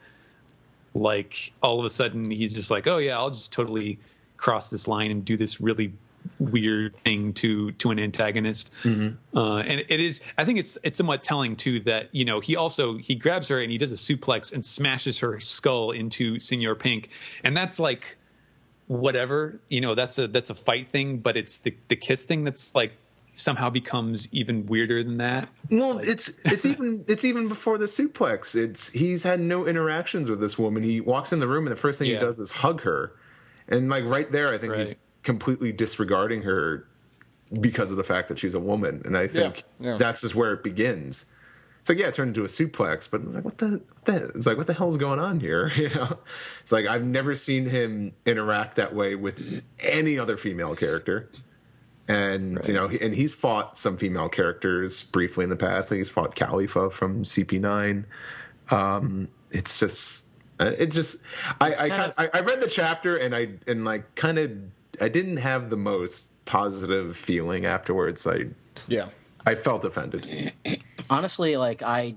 like all of a sudden he's just like, oh yeah, I'll just totally cross this line and do this really weird thing to an antagonist. And it is, I think it's somewhat telling too that he grabs her and he does a suplex and smashes her skull into Senor Pink, and that's like whatever, that's a fight thing, but it's the kiss thing that's like somehow becomes even weirder than that. Well, it's even before the suplex. He's had no interactions with this woman. He walks in the room and the first thing he does is hug her, and like right there, I think he's completely disregarding her because of the fact that she's a woman, and I think that's just where it begins. It's like, it turned into a suplex, but it's like, what the hell's going on here? It's like I've never seen him interact that way with any other female character. And and he's fought some female characters briefly in the past. Like he's fought Khalifa from CP9. It's just I read the chapter and I didn't have the most positive feeling afterwards. I felt offended. Honestly, like I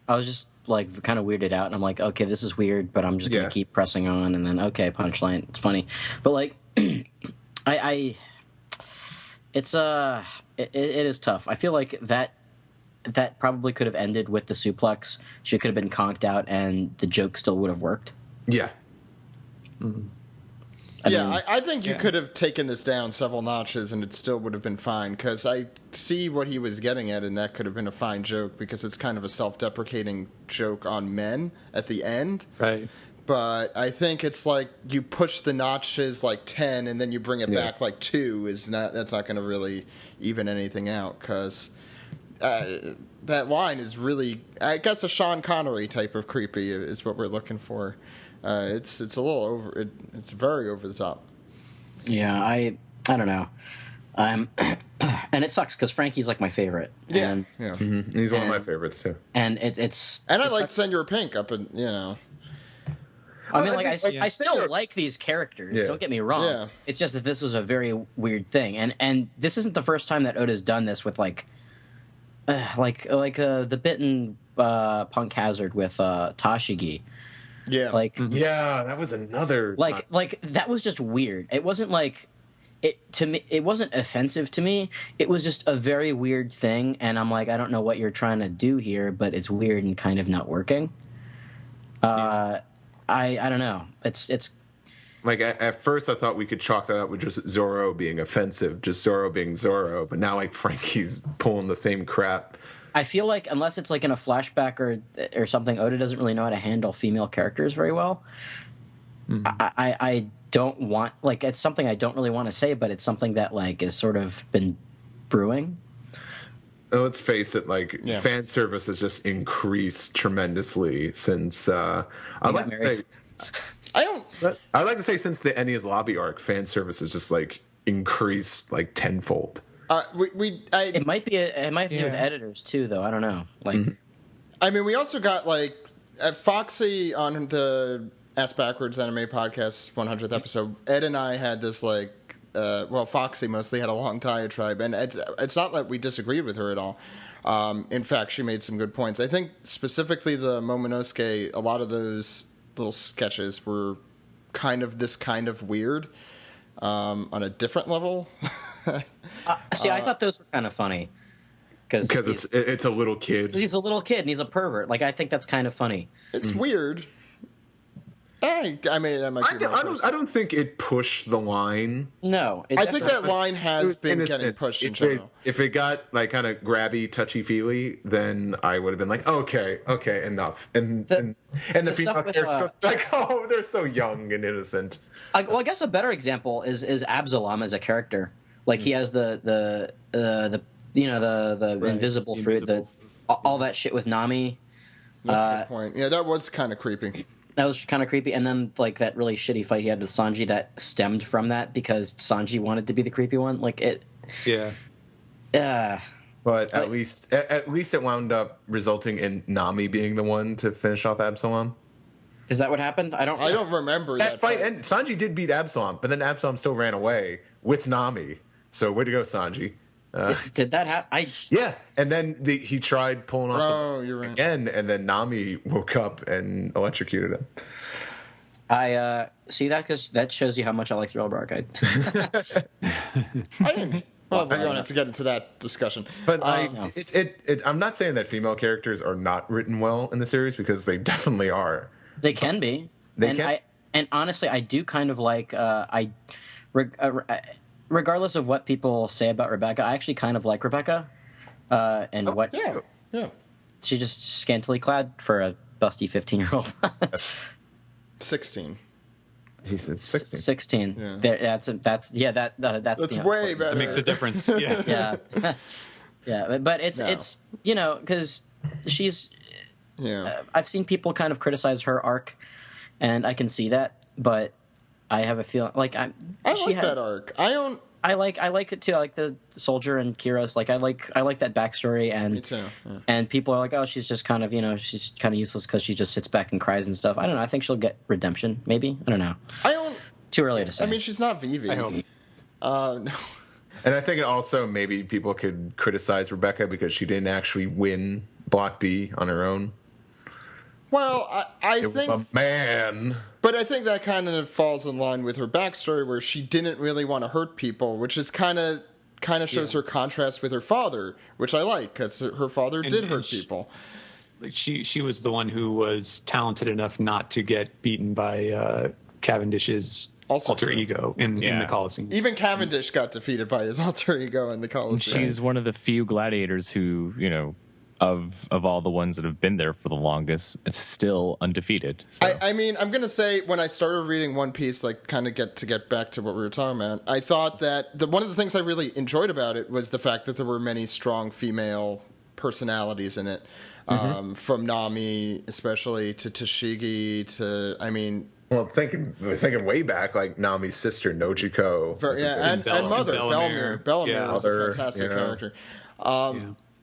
was just like kind of weirded out, and I'm like, okay, this is weird, but I'm just gonna keep pressing on, and then okay, punchline, it's funny, but like it is tough. I feel like that probably could have ended with the suplex. She could have been conked out, and the joke still would have worked. Yeah. I think you could have taken this down several notches and it still would have been fine, because I see what he was getting at, and that could have been a fine joke because it's kind of a self-deprecating joke on men at the end. Right. But I think it's like you push the notches like 10 and then you bring it back like 2 that's not going to really even anything out, because that line is really, I guess, a Sean Connery type of creepy is what we're looking for. It's a little over. It's very over the top. Yeah, I don't know. And it sucks because Frankie's like my favorite. Yeah, and, He's one of my favorites too. And it's I like Senor Pink up in I mean, like I still like these characters. Don't get me wrong. Yeah. It's just that this was a very weird thing, and this isn't the first time that Oda's done this with like the bit in Punk Hazard with Tashigi. Yeah. That was another like that was just weird. It wasn't like to me. It wasn't offensive to me. It was just a very weird thing, and I'm like, I don't know what you're trying to do here, but it's weird and kind of not working. I don't know. It's like at first I thought we could chalk that up with just Zoro being offensive, just Zoro being Zoro, but now like Frankie's pulling the same crap. I feel like unless it's like in a flashback or something, Oda doesn't really know how to handle female characters very well. I don't want, like, it's something I don't really want to say, but it's something that like has sort of been brewing. Let's face it, fan service has just increased tremendously since I'd like to say since the Enies Lobby arc, fan service has just like increased like tenfold. It might be with editors too, though. I don't know. I mean, we also got like Foxy on the Ass Backwards Anime Podcast 100th episode. Ed and I had this Foxy mostly had a long diatribe, and it's not like we disagreed with her at all. In fact, she made some good points. I think specifically the Momonosuke, a lot of those little sketches were kind of weird on a different level. See, I thought those were kind of funny because it's a little kid. He's a little kid and he's a pervert. Like, I think that's kind of funny. It's weird. I don't think it pushed the line. No, I think that line has been getting pushed in general. If it got like kind of grabby, touchy feely, then I would have been like, okay, enough. And the female characters like, oh, they're so young and innocent. I guess a better example is Absalom as a character. Like, he has the invisible fruit, all that shit with Nami. That's a good point. Yeah, that was kind of creepy. That was kind of creepy. And then, like, that really shitty fight he had with Sanji that stemmed from that because Sanji wanted to be the creepy one. Like, it... Yeah. But at least it wound up resulting in Nami being the one to finish off Absalom. Is that what happened? I don't remember that fight. And Sanji did beat Absalom, but then Absalom still ran away with Nami. So way to go, Sanji. Did that happen? Yeah, and then he tried pulling off you're right. again, and then Nami woke up and electrocuted him. I see that because that shows you how much I like Thriller Bark. I didn't. Well, we don't have to get into that discussion. But I'm not saying that female characters are not written well in the series because they definitely are. They can be. And honestly, I do kind of like regardless of what people say about Rebecca, I actually kind of like Rebecca. She's just scantily clad for a busty 15-year-old. 16. He said 16. 16. Yeah. That's way better. That makes a difference. Yeah. Yeah. But it's because she's. Yeah. I've seen people kind of criticize her arc, and I can see that, but I have a feeling like I like that arc. I like it too. I like the soldier and Kira's. Like I like that backstory, and me too. Yeah. And people are like, oh, she's just kind of she's kind of useless because she just sits back and cries and stuff. I don't know. I think she'll get redemption. Maybe I don't know. Too early to say. I mean, she's not Vivi. I hope. No. And I think also maybe people could criticize Rebecca because she didn't actually win Block D on her own. Well, I think was a man. But I think that kind of falls in line with her backstory, where she didn't really want to hurt people, which is kind of shows her contrast with her father, which I like because her father did hurt people. She was the one who was talented enough not to get beaten by Cavendish's alter ego in the Colosseum. Even Cavendish got defeated by his alter ego in the Colosseum. She's one of the few gladiators who, of all the ones that have been there for the longest, it's still undefeated. So. I mean, I'm gonna say when I started reading One Piece, like kind of get back to what we were talking about, I thought that one of the things I really enjoyed about it was the fact that there were many strong female personalities in it, from Nami especially to Tashigi to Well, thinking way back, like Nami's sister Nojiko, and mother Bellemere was a fantastic character.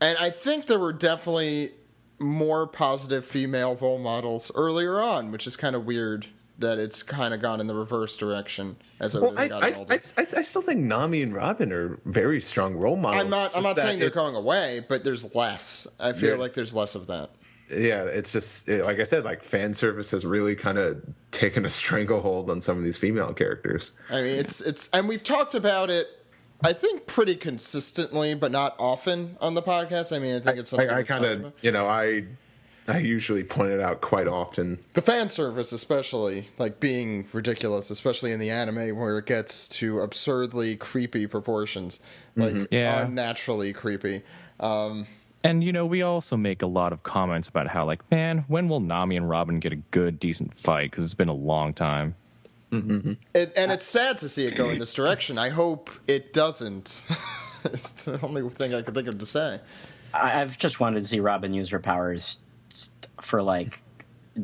And I think there were definitely more positive female role models earlier on, which is kind of weird that it's kind of gone in the reverse direction as Oda's gotten older. I still think Nami and Robin are very strong role models. I'm not saying they're going away, but there's less. I feel like there's less of that. Yeah, it's just like I said, like fan service has really kind of taken a stranglehold on some of these female characters. I mean, it's and we've talked about it, I think, pretty consistently, but not often on the podcast. I mean, I think it's something I kind of, I usually point it out quite often. The fan service, especially, like being ridiculous, especially in the anime where it gets to absurdly creepy proportions, like unnaturally creepy. And, we also make a lot of comments about how, like, man, when will Nami and Robin get a good, decent fight? Because it's been a long time. Mm-hmm. And it's sad to see it go in this direction. I hope it doesn't. It's the only thing I can think of to say. I've just wanted to see Robin use her powers for, like,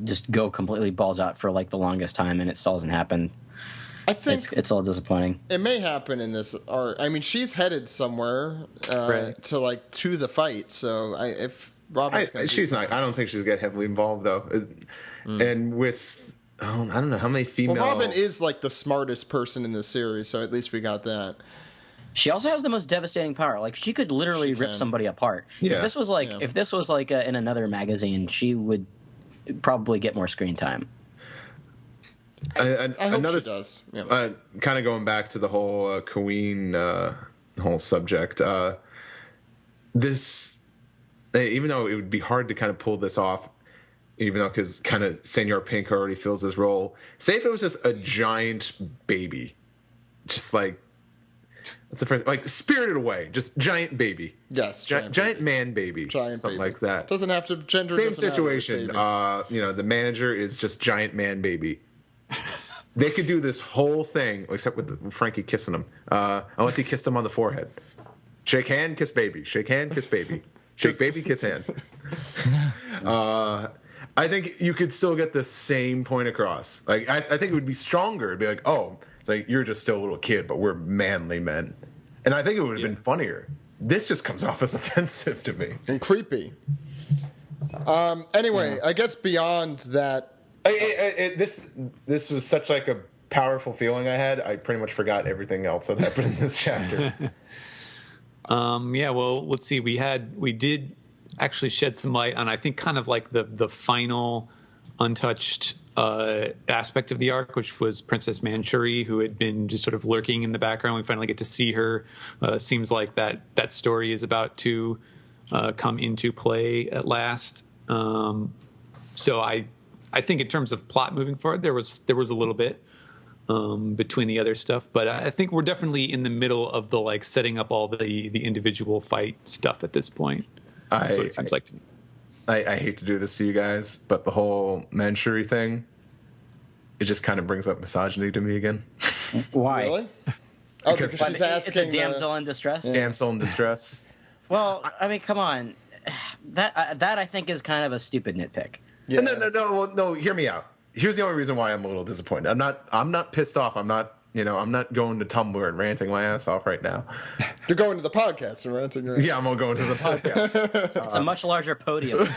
just go completely balls out for, like, the longest time, and it still hasn't happened. I think it's all disappointing. It may happen in this arc. I mean, she's headed somewhere to the fight. So if Robin's she's not. I don't think she's get heavily involved though. And with I don't know how many female. Well, Robin is like the smartest person in this series, so at least we got that. She also has the most devastating power. Like she could literally rip somebody apart. Yeah. If this was like in another magazine, she would probably get more screen time. I hope she does. Yeah. Kind of going back to the whole Queen whole subject. This, even though it would be hard to kind of pull this off, even though because kind of Senor Pink already fills his role. Say if it was just a giant baby, just like what's the first like Spirited Away, just giant baby. Yes, giant man baby, something like that. Doesn't have to gender. Same situation. The manager is just giant man baby. They could do this whole thing, except with Frankie kissing him. Unless he kissed him on the forehead. Shake hand, kiss baby. Shake hand, kiss baby. Shake baby, kiss hand. I think you could still get the same point across. Like, I think it would be stronger. It'd be like, oh, it's like you're just still a little kid, but we're manly men. And I think it would have been funnier. This just comes off as offensive to me and creepy. Anyway, I guess beyond that, this was such like a powerful feeling I had. I pretty much forgot everything else that happened in this chapter. Yeah, well, let's see. We did actually shed some light on, I think, kind of like the final untouched aspect of the arc, which was Princess Manchuri, who had been just sort of lurking in the background. We finally get to see her. Seems like that story is about to come into play at last. So I think in terms of plot moving forward, there was a little bit between the other stuff, but I think we're definitely in the middle of the like setting up all the individual fight stuff at this point. That's what it seems like to me. I hate to do this to you guys, but the whole Manchuri thing, it just kind of brings up misogyny to me again. Why? Really? Oh, because she's It's asking a damsel in distress. Damsel in distress. Well, I mean, come on. That I think is kind of a stupid nitpick. Yeah. No. Hear me out. Here's the only reason why I'm a little disappointed. I'm not pissed off. I'm not going to Tumblr and ranting my ass off right now. You're going to the podcast and ranting. Yeah, I'm gonna go into the podcast. It's a much larger podium.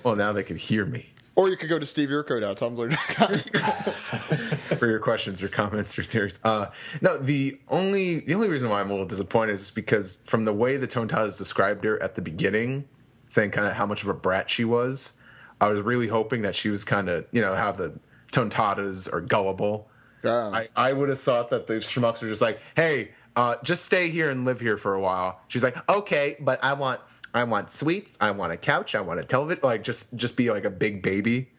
Well, now they can hear me. Or you could go to steveyurko.tumblr.com for your questions or comments or theories. No, the only reason why I'm a little disappointed is because from the way the Tontadas described her at the beginning, saying kind of how much of a brat she was, I was really hoping that she was kind of, how the Tontadas are gullible. Yeah. I would have thought that the schmucks were just like, hey, just stay here and live here for a while. She's like, okay, but I want sweets, I want a couch, I want a television, like just be like a big baby.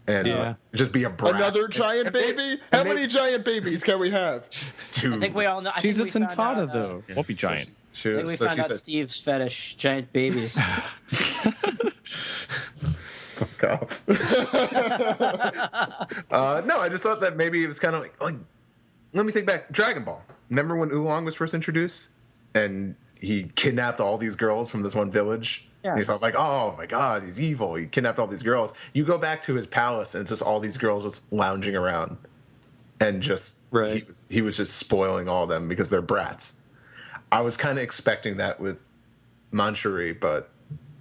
And just be a brat. Another giant baby? How many giant babies can we have? 2. I think we all know. She's a Tontata, though. Won't be giant. I think we found out Steve's fetish, giant babies. Fuck off. No, I just thought that maybe it was kind of like, let me think back. Dragon Ball. Remember when Oolong was first introduced? And he kidnapped all these girls from this one village? Yeah. And he thought like, oh my god, he's evil. He kidnapped all these girls. You go back to his palace and it's just all these girls just lounging around. And just, he was just spoiling all of them because they're brats. I was kind of expecting that with Manchuri, but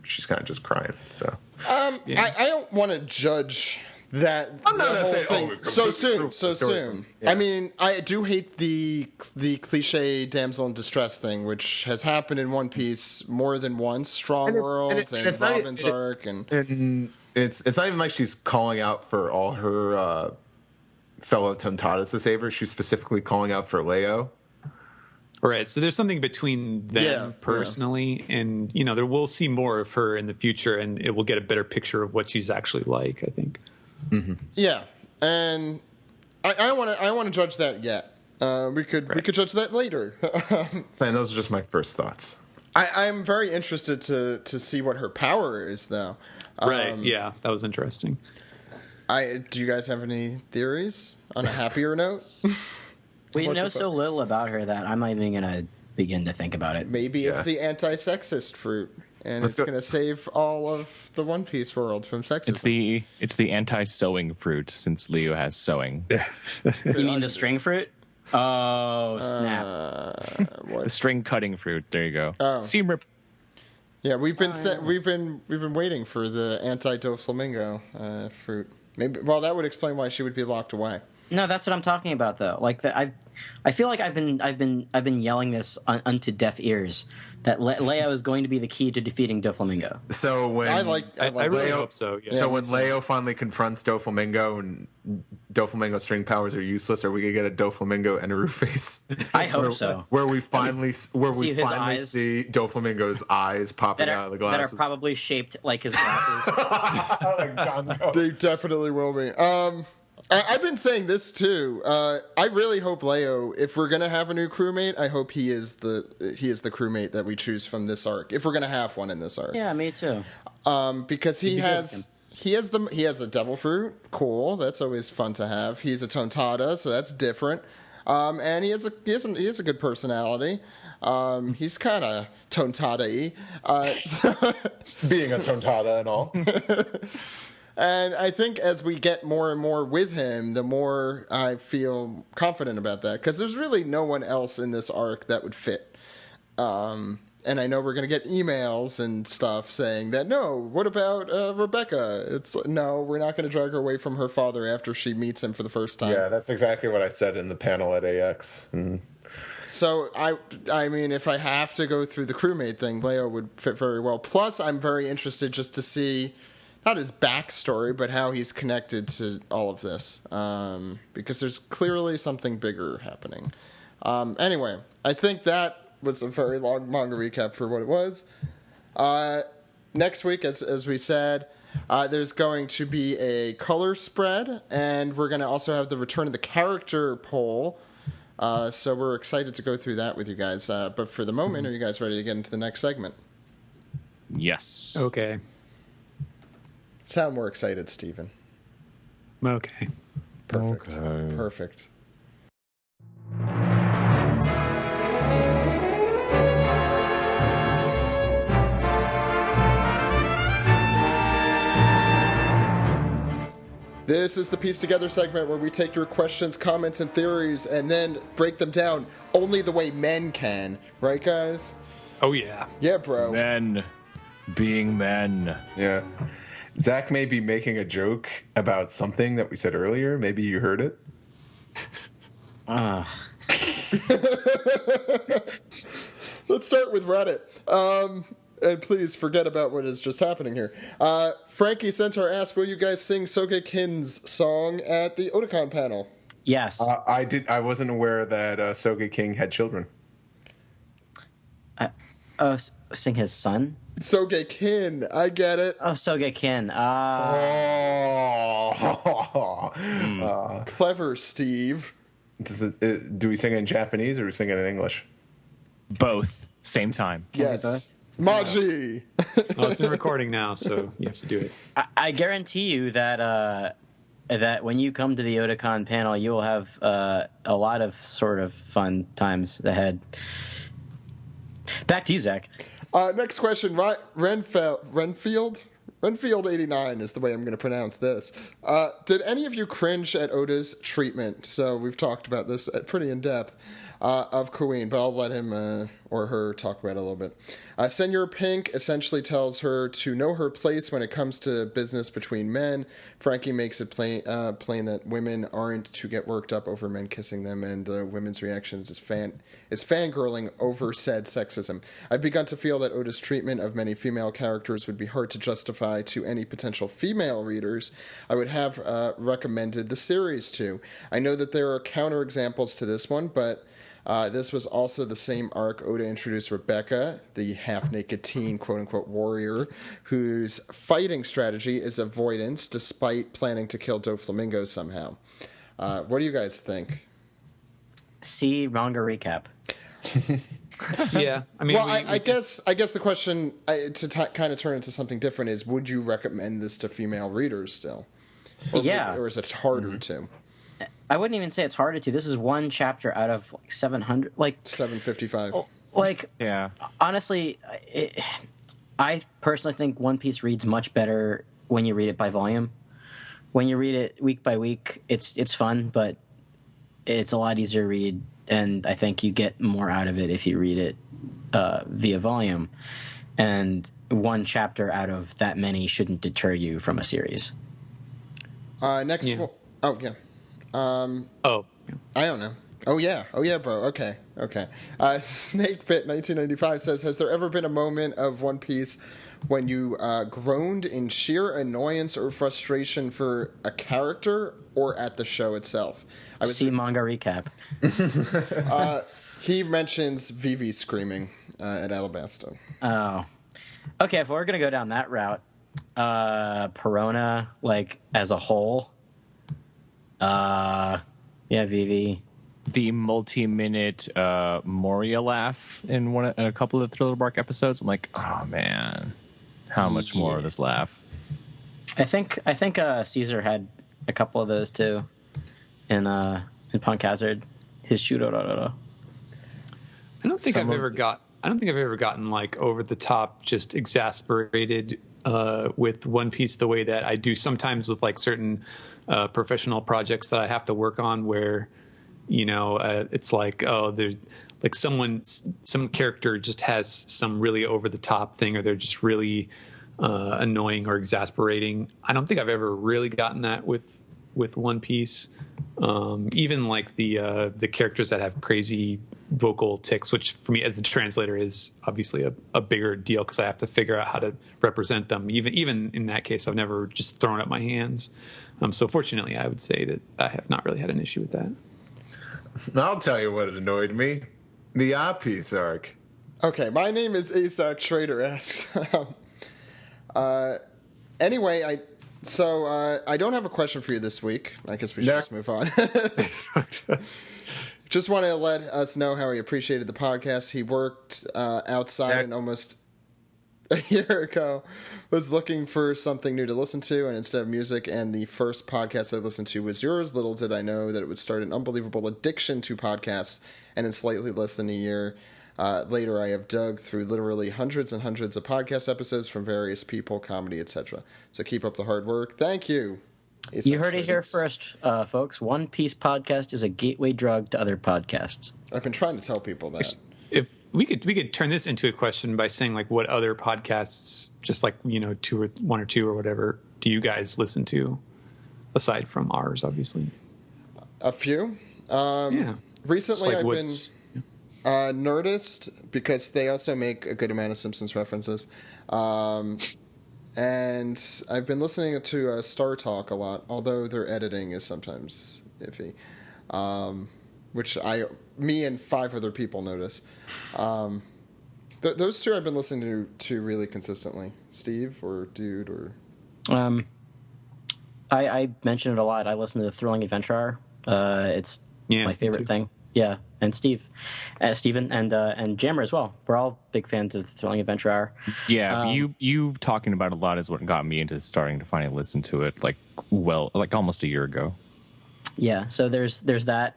she's kind of just crying, so. I don't want to judge that. I'm not saying so soon. Yeah. I mean, I do hate the cliche damsel in distress thing, which has happened in One Piece more than once. Strong World and Robin's arc, and it's not even like she's calling out for all her fellow Tontadas to save her. She's specifically calling out for Leo. Right, so there's something between them personally, and there we'll see more of her in the future, and it will get a better picture of what she's actually like, I think. Mm-hmm. Yeah, and I want to judge that yet. We could judge that later. Saying those are just my first thoughts. I'm very interested to see what her power is, though. Right. Yeah, that was interesting. Do you guys have any theories on a happier note? We know so little about her that I'm not even going to begin to think about it. Maybe it's the anti-sexist fruit, and it's going to save all of the One Piece world from sexism. It's the anti-sewing fruit, since Leo has sewing. You mean the string fruit? Oh, snap! The string cutting fruit. There you go. Oh. Seam rip. Yeah, we've been waiting for the anti-Doflamingo fruit. Maybe that would explain why she would be locked away. No, that's what I'm talking about, though. Like I feel like I've been yelling this unto deaf ears that Leo is going to be the key to defeating Doflamingo. So when I really hope so. Yeah. So when Leo finally confronts Doflamingo and Doflamingo's string powers are useless, are we gonna get a Doflamingo Eneru face? I hope so. Where we finally see Doflamingo's eyes popping out of the glasses that are probably shaped like his glasses. They definitely will be. I've been saying this too. I really hope Leo, if we're gonna have a new crewmate, I hope he is the crewmate that we choose from this arc. If we're gonna have one in this arc, yeah, me too. Because he has a devil fruit. Cool, that's always fun to have. He's a Tontada, so that's different. And he has a good personality. He's kind of tontada-y. Being a tontada and all. And I think as we get more and more with him, the more I feel confident about that. Because there's really no one else in this arc that would fit. And I know we're going to get emails and stuff saying that, no, what about Rebecca? It's no, we're not going to drag her away from her father after she meets him for the first time. Yeah, that's exactly what I said in the panel at AX. So, I mean, if I have to go through the crewmate thing, Leo would fit very well. Plus, I'm very interested just to see, not his backstory, but how he's connected to all of this. Because there's clearly something bigger happening. Anyway, I think that was a very long manga recap for what it was. Next week, as we said, there's going to be a color spread, and we're going to also have the return of the character poll. So we're excited to go through that with you guys. But for the moment, are you guys ready to get into the next segment? Yes. Okay. Sound more excited, Steven. Okay. Perfect. Okay. Perfect. This is the Piece Together segment where we take your questions, comments, and theories and then break them down only the way men can. Right, guys? Oh, yeah. Yeah, bro. Men being men. Yeah. Zach may be making a joke about something that we said earlier. Maybe you heard it. Let's start with Reddit. And please forget about what is just happening here. Frankie Centaur asked, will you guys sing Sogekin's song at the Otakon panel? Yes. I did. I wasn't aware that Sogeking had children. Sing his son? Sogekin. I get it. Oh, Sogekin. Clever, Steve. Do we sing it in Japanese or do we sing it in English? Both. Same time. Yes. Maji. Oh, it's in recording now, so you have to do it. I guarantee you that that when you come to the Otakon panel, you will have a lot of sort of fun times ahead. Back to you, Zach. Next question. Renfield 89 is the way I'm going to pronounce this. Did any of you cringe at Oda's treatment? So we've talked about this pretty in depth of Queen, but I'll let him or her talk about it a little bit. Senor Pink essentially tells her to know her place when it comes to business between men. Frankie makes it plain that women aren't to get worked up over men kissing them, and the women's reactions is fangirling over said sexism. I've begun to feel that Oda's treatment of many female characters would be hard to justify to any potential female readers I would have recommended the series to. I know that there are counterexamples to this one, but this was also the same arc Oda introduced Rebecca, the half-naked teen quote-unquote warrior, whose fighting strategy is avoidance despite planning to kill Doflamingo somehow. What do you guys think? See manga recap. Yeah, I mean, well, I guess the question to kind of turn into something different is: would you recommend this to female readers still? Or is it harder to? I wouldn't even say it's harder to. This is one chapter out of like 700, like 755. Like, yeah. Honestly, I personally think One Piece reads much better when you read it by volume. When you read it week by week, it's fun, but it's a lot easier to read, and I think you get more out of it if you read it via volume. And one chapter out of that many shouldn't deter you from a series. Next. Yeah. Oh yeah. I don't know. Oh yeah, bro. Okay. Snakebit 1995 says, has there ever been a moment of One Piece when you groaned in sheer annoyance or frustration for a character or at the show itself? See manga recap. He mentions Vivi screaming at Alabasta. Oh. Okay, if we're going to go down that route, Perona, like, as a whole, yeah, Vivi. The multi-minute Moria laugh in a couple of Thriller Bark episodes. I'm like, oh man, how much more of this laugh? I think Caesar had a couple of those too in Punk Hazard. his shooter. I don't think I've ever gotten like over the top, just exasperated with One Piece the way that I do sometimes with like certain professional projects that I have to work on, where it's like, oh, there's like some character just has some really over the top thing, or they're just really annoying or exasperating. I don't think I've ever really gotten that with One Piece. Even like the characters that have crazy vocal tics, which for me as a translator is obviously a bigger deal because I have to figure out how to represent them. Even in that case, I've never just thrown up my hands. So fortunately, I would say that I have not really had an issue with that. I'll tell you what annoyed me. The eye-piece arc. Okay, my name is Isaac Schrader asks. Anyway, I don't have a question for you this week. I guess we should just move on. Just want to let us know how he appreciated the podcast. He worked outside and almost a year ago was looking for something new to listen to, and instead of music, and the first podcast I listened to was yours. Little did I know that it would start an unbelievable addiction to podcasts, and in slightly less than a year later, I have dug through literally hundreds and hundreds of podcast episodes from various people, comedy, etc. So keep up the hard work. Thank you. You heard it here first, folks. One Piece podcast is a gateway drug to other podcasts. I've been trying to tell people that. If we could turn this into a question by saying like, what other podcasts, just like one or two or whatever, do you guys listen to, aside from ours, obviously? A few. Yeah. Recently, like I've been Nerdist, because they also make a good amount of Simpsons references. And I've been listening to Star Talk a lot, although their editing is sometimes iffy, which me and 5 other people notice. Those two I've been listening to really consistently. Steve or Dude or... I mention it a lot. I listen to the Thrilling Adventure Hour. It's my favorite thing. Yeah, and Steven, and Jammer as well. We're all big fans of Thrilling Adventure Hour. Yeah, you talking about it a lot is what got me into starting to finally listen to it, like almost a year ago. Yeah, so there's that.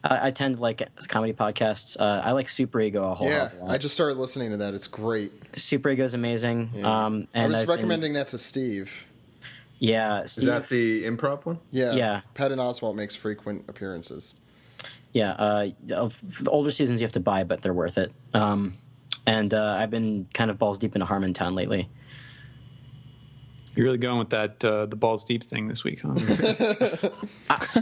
I tend to like comedy podcasts. I like Super Ego a whole lot. Yeah, I just started listening to that. It's great. Super Ego is amazing. Yeah. And I was recommending that to Steve. Yeah, Steve. Is that the improv one? Yeah. Patton Oswalt makes frequent appearances. Yeah, the older seasons you have to buy, but they're worth it. And I've been kind of balls deep into Harmontown lately. You're really going with that the balls deep thing this week, huh?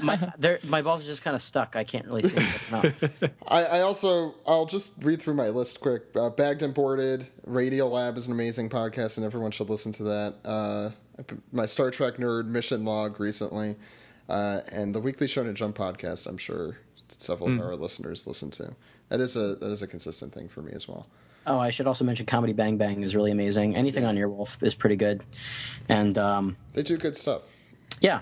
My balls are just kind of stuck. I can't really see them. I'll just read through my list quick. Bagged and Boarded, Radio Lab is an amazing podcast, and everyone should listen to that. My Star Trek nerd Mission Log recently, and the Weekly Shonen Jump podcast. I'm sure several of our listeners listen to. That is a consistent thing for me as well. Oh, I should also mention Comedy Bang Bang is really amazing. Anything on Earwolf is pretty good, and they do good stuff. Yeah.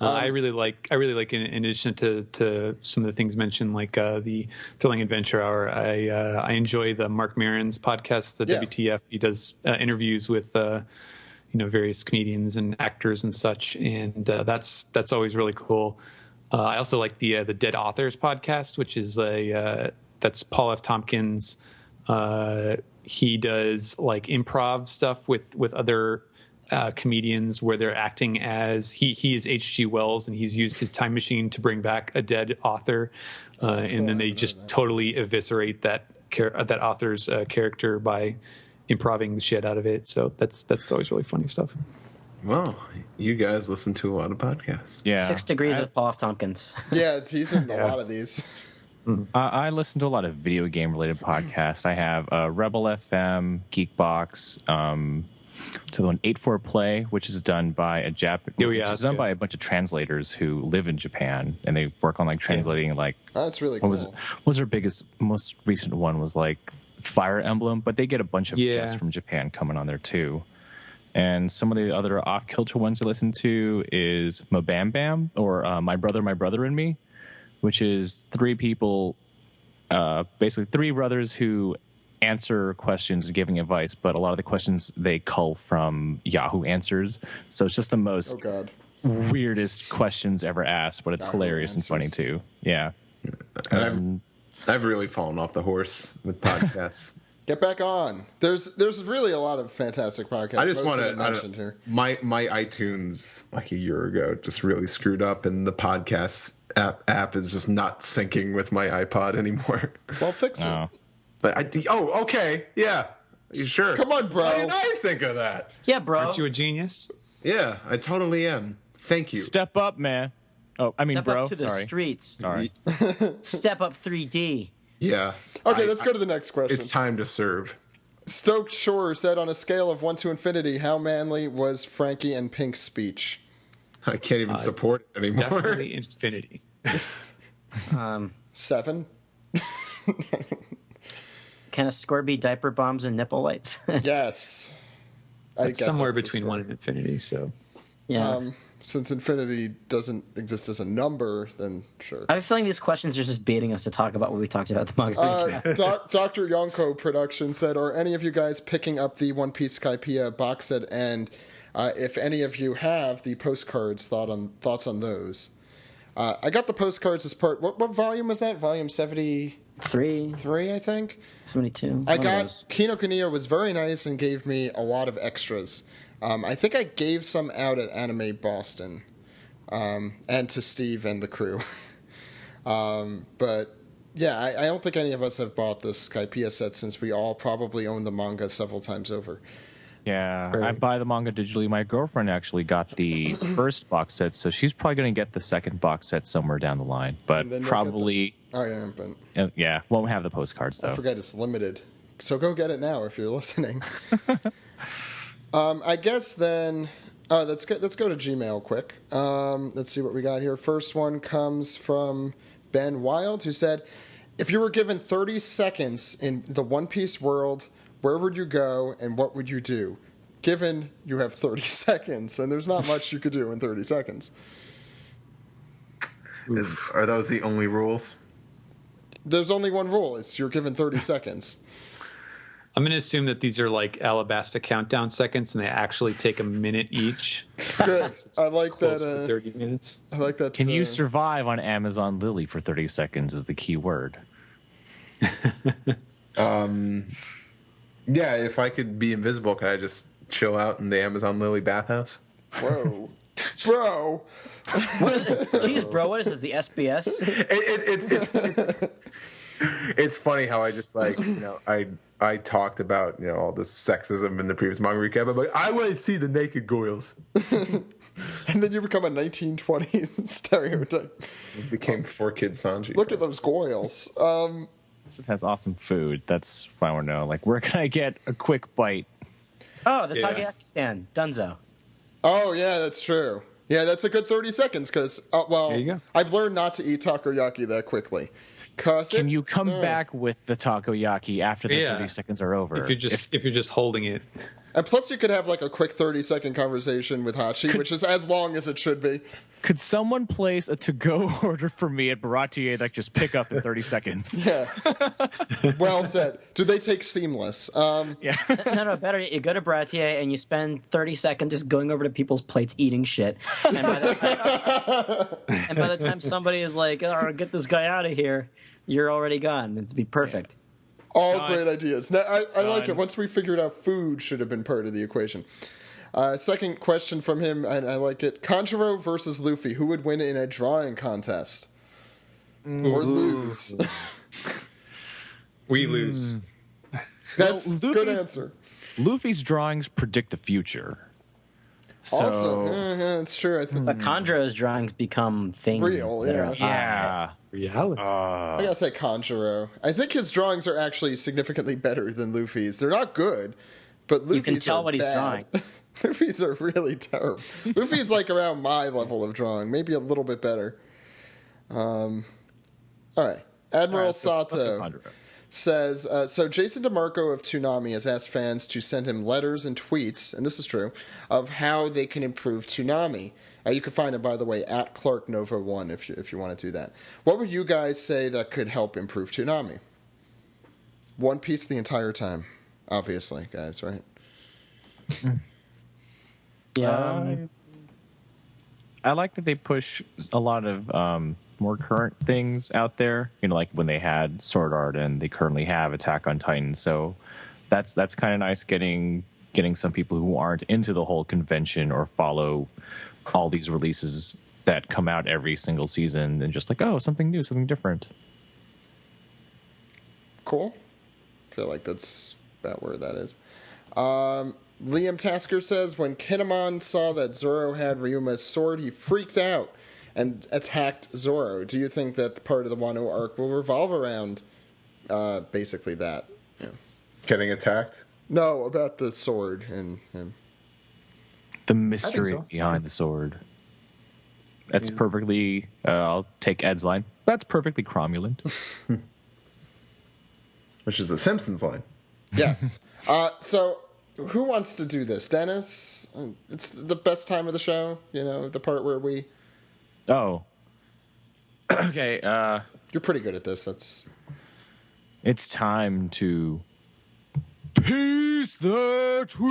I really like in addition to some of the things mentioned, like the Thrilling Adventure Hour. I enjoy the Mark Maron's podcast, the WTF. He does interviews with various comedians and actors and such, and that's always really cool. I also like the Dead Authors podcast, which is that's Paul F. Tompkins. He does like improv stuff with other comedians where they're acting as he is H.G. Wells, and he's used his time machine to bring back a dead author, and then they just totally eviscerate that author's character by improvising the shit out of it. So that's always really funny stuff. Well, you guys listen to a lot of podcasts. Yeah, 6 Degrees of Paul F. Tompkins. Yeah, he's in a lot of these. I listen to a lot of video game related podcasts. I have Rebel FM, Geekbox, to the one 84 Play, which is done by a by a bunch of translators who live in Japan, and they work on like translating like. That's really cool. What was their most recent one was like Fire Emblem, but they get a bunch of guests from Japan coming on there too. And some of the other off-kilter ones I listen to is Mabam Bam or My Brother and Me, which is 3 people, basically 3 brothers who answer questions and giving advice, but a lot of the questions they cull from Yahoo Answers. So it's just the most weirdest questions ever asked, but it's hilarious and funny too. Yeah. I've really fallen off the horse with podcasts. Get back on. There's really a lot of fantastic podcasts. I just want to to mention here. My iTunes like a year ago just really screwed up, and the podcast app is just not syncing with my iPod anymore. Well, fix it. But okay, yeah, you sure? Come on, bro. Why didn't I think of that? Yeah, bro. Aren't you a genius? Yeah, I totally am. Thank you. Step up, man. Oh, I mean, Step bro. up to the Sorry. streets. Sorry. Step up 3D. Yeah. Okay, let's go to the next question. It's time to serve. Stoked Shore said, on a scale of 1 to infinity, how manly was Frankie and Pink's speech? I can't even support it anymore. Definitely infinity. 7? Can a score be diaper bombs and nipple lights? Yes. It's somewhere between 1 and infinity, so. Yeah. Since infinity doesn't exist as a number, then sure. I have a feeling these questions are just baiting us to talk about what we talked about at the manga. Dr. Yonko Production said, are any of you guys picking up the One Piece Skypiea box set? And if any of you have the postcards, thoughts on those? I got the postcards as part. What volume was that? Volume 73, I think. 72. I got Kino Kuniya was very nice and gave me a lot of extras. I think I gave some out at Anime Boston, and to Steve and the crew. But yeah, I don't think any of us have bought this Skypiea set since we all probably own the manga several times over. Yeah, I buy the manga digitally. My girlfriend actually got the first box set, so she's probably going to get the second box set somewhere down the line. But probably, yeah, won't have the postcards though. I forget it's limited, so go get it now if you're listening. I guess then, let's go to Gmail quick. Let's see what we got here. First one comes from Ben Wild, who said, if you were given 30 seconds in the One Piece world, where would you go and what would you do? Given you have 30 seconds, and there's not much you could do in 30 seconds. Are those the only rules? There's only one rule. It's you're given 30 seconds. I'm going to assume that these are like Alabasta countdown seconds, and they actually take a minute each. Good. I like that. 30 minutes. I like that. Can you survive on Amazon Lily for 30 seconds is the key word. Yeah, if I could be invisible, could I just chill out in the Amazon Lily bathhouse? Whoa. Bro. Jeez, bro, what is this, the SBS? It's funny how I just I talked about all this sexism in the previous manga recap. I'm like, I want to see the naked goyles. And then you become a 1920s stereotype. It became 4-Kid Sanji. Look at those goyles. It has awesome food. That's what I want to know. Like, where can I get a quick bite? Oh, the Takoyaki stand. Dunzo. Oh, yeah, that's true. Yeah, that's a good 30 seconds because, there you go. I've learned not to eat takoyaki that quickly. Can you come back with the takoyaki after the 30 seconds are over? If you're just holding it. And plus, you could have like a quick 30-second conversation with Hachi, which is as long as it should be. Could someone place a to-go order for me at Baratier that just pick up in 30 seconds? Yeah. Well said. Do they take seamless? Yeah. No, better. You go to Baratier and you spend 30 seconds just going over to people's plates eating shit. And by the time somebody is like, oh, get this guy out of here, you're already gone. It'd be perfect. All great ideas. Now, I like it. Once we figured out food should have been part of the equation. Second question from him, and I like it. Kanjuro versus Luffy. Who would win in a drawing contest? Or lose? We lose. That's a good answer. Luffy's drawings predict the future. So, also, yeah, it's true. I think. But Kanjuro's drawings become things real. that are reality. I gotta say Kanjuro. I think his drawings are actually significantly better than Luffy's. They're not good, but Luffy's you can tell what he's drawing. Luffy's are really terrible. Luffy's like around my level of drawing, maybe a little bit better. All right. Admiral Sato says, so Jason DeMarco of Toonami has asked fans to send him letters and tweets, and this is true, of how they can improve Toonami. You can find it, by the way, at ClarkNova1 if you want to do that. What would you guys say that could help improve Toonami? One Piece the entire time, obviously, guys, right? Yeah. I like that they push a lot of more current things out there. You know, like when they had Sword Art and they currently have Attack on Titan. So that's kind of nice getting some people who aren't into the whole convention or follow all these releases that come out every single season and just like, oh, something new, something different. Cool. I feel like that's about where that is. Liam Tasker says, when Kinemon saw that Zoro had Ryuma's sword, he freaked out and attacked Zoro. Do you think that part of the Wano arc will revolve around basically that? Yeah. Getting attacked? No, about the sword and him. The mystery behind the sword. That's perfectly, I'll take Ed's line, that's perfectly cromulent. Which is a Simpsons line. Yes. So, who wants to do this? Dennis? It's the best time of the show, you know, the part where we... Oh. Okay, You're pretty good at this, that's... It's time to... Peace the tree.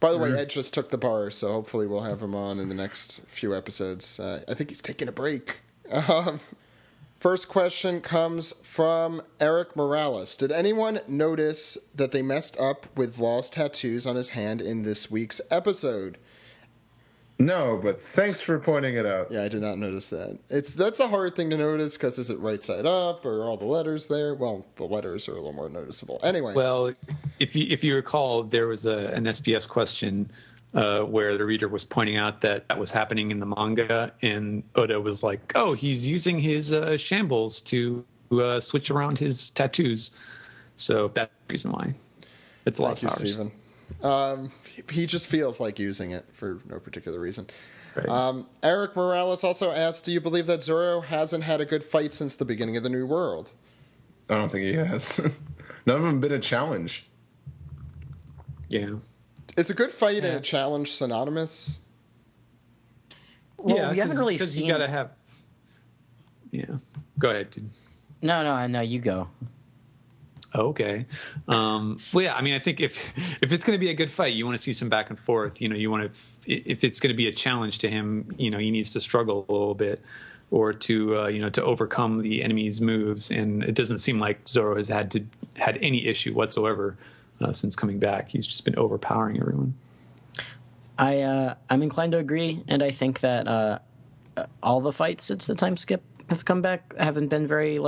By the way, Ed just took the bar, so hopefully we'll have him on in the next few episodes. I think he's taking a break. First question comes from Eric Morales. Did anyone notice that they messed up with Law's tattoos on his hand in this week's episode? No, but thanks for pointing it out. Yeah, I did not notice that. That's a hard thing to notice because is it right side up or are all the letters there? Well, the letters are a little more noticeable. Anyway. Well, if you recall, there was an SPS question where the reader was pointing out that was happening in the manga, and Oda was like, "Oh, he's using his shambles to switch around his tattoos." So that's the reason why. It's lost powers. Steven. He just feels like using it for no particular reason. Right. Eric Morales also asked, do you believe that Zoro hasn't had a good fight since the beginning of the New World? I don't think he has. None of them have been a challenge. Yeah. Is a good fight and a challenge synonymous? Well, we haven't really seen... You gotta have... Yeah. Go ahead, dude. No, you go. Okay. Well, yeah. I mean, I think if it's going to be a good fight, you want to see some back and forth. You know, you want to if it's going to be a challenge to him, you know, he needs to struggle a little bit, or to to overcome the enemy's moves. And it doesn't seem like Zoro has had any issue whatsoever since coming back. He's just been overpowering everyone. I'm inclined to agree, and I think that all the fights since the time skip have come back haven't been very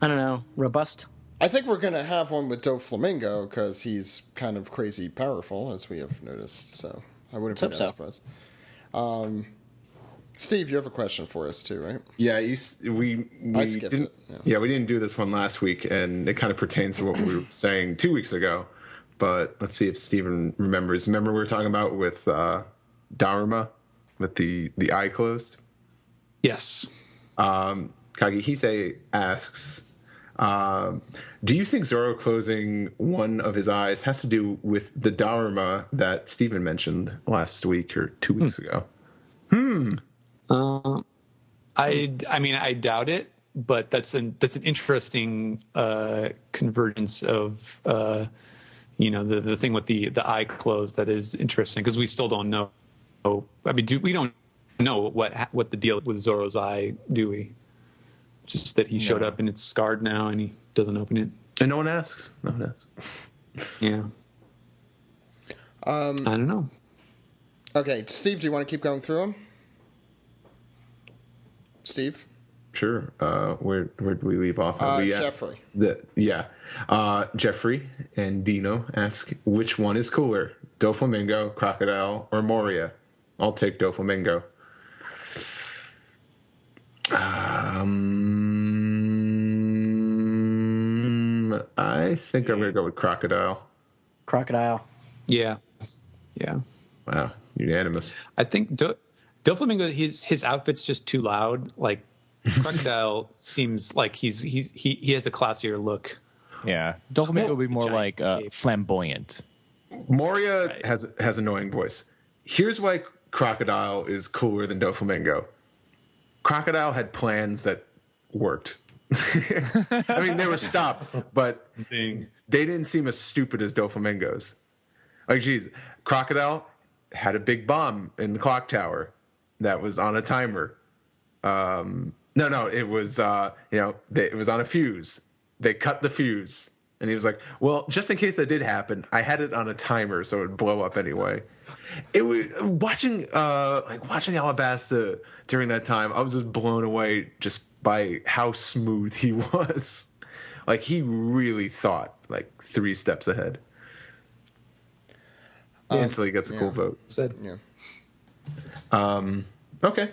I don't know, robust. I think we're going to have one with Doflamingo because he's kind of crazy powerful, as we have noticed. So I wouldn't be that surprised. Steve, you have a question for us too, right? Yeah, we skipped didn't. Yeah, we didn't do this one last week, and it kind of pertains to what we were saying 2 weeks ago. But let's see if Steven remembers. Remember we were talking about with Daruma, with the eye closed? Yes. Kagehise asks, do you think Zoro closing one of his eyes has to do with the Daruma that Steven mentioned last week or 2 weeks ago? I mean, I doubt it, but that's an interesting convergence of the thing with the eye closed. That is interesting because we still don't know. I mean, we don't know what the deal with Zoro's eye, do we? Just that he showed up and it's scarred now and he doesn't open it. And no one asks. No one asks. Yeah. I don't know. Okay, Steve, do you want to keep going through them? Steve? Sure. Where did we leave off? Jeffrey. Jeffrey and Dino ask, which one is cooler, Doflamingo, Crocodile, or Moria? I'll take Doflamingo. I think I'm going to go with Crocodile. Crocodile. Yeah. Wow, unanimous. I think Doflamingo, his outfit's just too loud. Like Crocodile seems like he has a classier look. Yeah, Doflamingo would be more like flamboyant. Moria has annoying voice. Here's why Crocodile is cooler than Doflamingo. Crocodile had plans that worked. I mean, they were stopped, but they didn't seem as stupid as Doflamingo's. Like, geez, Crocodile had a big bomb in the clock tower that was on a timer. No, it was it was on a fuse. They cut the fuse, and he was like, "Well, just in case that did happen, I had it on a timer, so it would blow up anyway." It was watching Alabasta during that time. I was just blown away just by how smooth he was. Like, he really thought like 3 steps ahead. He instantly gets a cool vote. Yeah. Okay.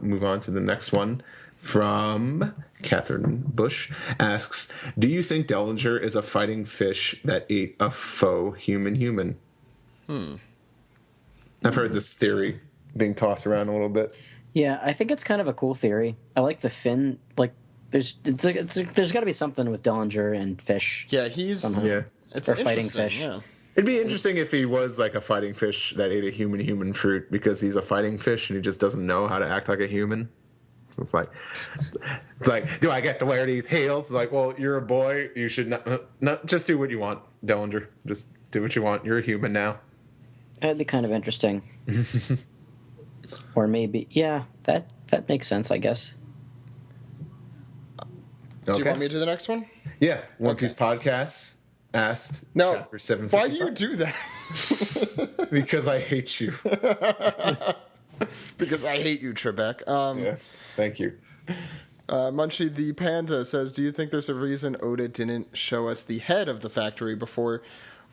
Move on to the next one from Catherine Bush. Asks, do you think Dellinger is a fighting fish that ate a faux human? I've heard this theory being tossed around a little bit. Yeah, I think it's kind of a cool theory. I like the fin. Like, there's got to be something with Dellinger and fish. Yeah, he's somehow. Yeah. it's Or fighting interesting, fish. Yeah. It'd be interesting if he was like a fighting fish that ate a human fruit because he's a fighting fish and he just doesn't know how to act like a human. So it's like, do I get to wear these heels? It's like, well, you're a boy. You should not just do what you want, Dellinger. Just do what you want. You're a human now. That'd be kind of interesting. Or maybe, yeah, that makes sense, I guess. Do you want me to do the next one? Yeah, One Piece Podcast asked. No. Chapter 755. Why do you do that? Because I hate you. Because I hate you, Trebek. Yeah, thank you. Munchie the Panda says, do you think there's a reason Oda didn't show us the head of the factory before,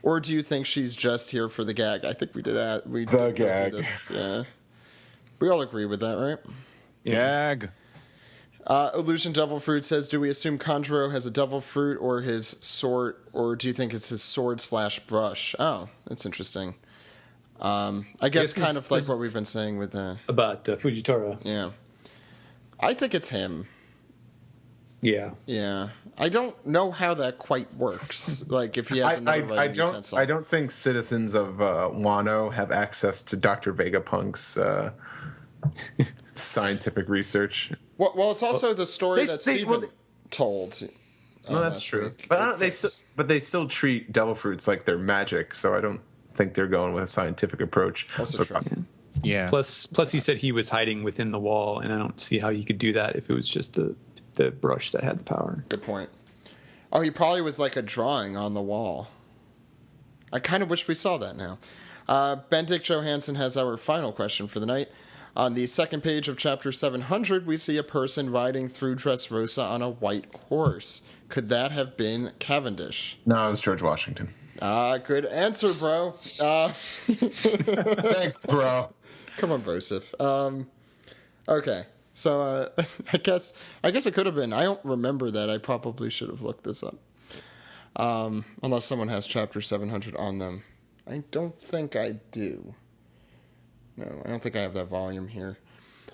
or do you think she's just here for the gag? I think we did that. We The did go gag. through this. Yeah. We all agree with that, right? Gag. Illusion Devil Fruit says, do we assume Kanjuro has a devil fruit or his sword, or do you think it's his sword/brush? Oh, that's interesting. I guess kind of like what we've been saying with about Fujitora. Yeah. I think it's him. Yeah. Yeah. I don't know how that quite works. Like, if he has another writing utensil. I don't think citizens of Wano have access to Dr. Vegapunk's scientific research. Well, it's also the story that Steven told. No, that's last true. week. But they still treat devil fruits like they're magic, so I don't think they're going with a scientific approach. Also true. Yeah. Plus, he said he was hiding within the wall, and I don't see how he could do that if it was just the brush that had the power. Good point. Oh, he probably was like a drawing on the wall. I kind of wish we saw that now. Benedict Johansson has our final question for the night. On the second page of chapter 700, we see a person riding through Dressrosa on a white horse. Could that have been Cavendish? No, it was George Washington. Good answer, bro. Thanks, bro. Come on, Broseph. Okay, so I guess it could have been. I don't remember that. I probably should have looked this up. Unless someone has chapter 700 on them. I don't think I do. No, I don't think I have that volume here.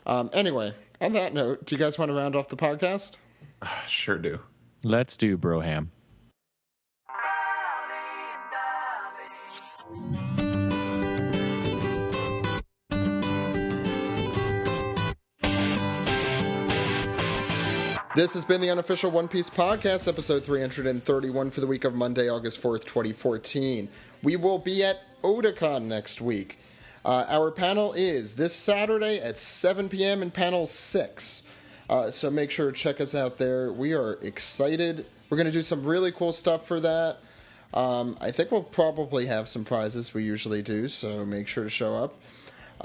Anyway, on that note, do you guys want to round off the podcast? Sure do. Let's do Broham. This has been the unofficial One Piece podcast, episode 331 for the week of Monday, August 4th, 2014. We will be at Otakon next week. Our panel is this Saturday at 7 p.m. in panel 6. So make sure to check us out there. We are excited. We're going to do some really cool stuff for that. I think we'll probably have some prizes. We usually do, so make sure to show up.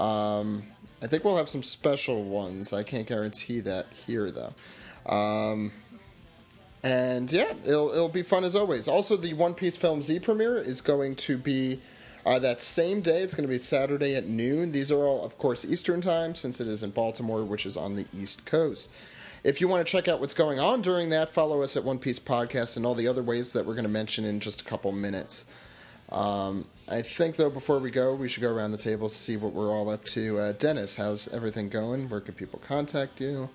I think we'll have some special ones. I can't guarantee that here, though. And yeah, it'll be fun as always. Also, the One Piece Film Z premiere is going to be that same day. It's going to be Saturday at noon. These are all, of course, Eastern time, since it is in Baltimore, which is on the East Coast. If you want to check out what's going on during that, follow us at One Piece Podcast and all the other ways that we're going to mention in just a couple minutes. I think, though, before we go, we should go around the table, see what we're all up to. Dennis, how's everything going? Where can people contact you?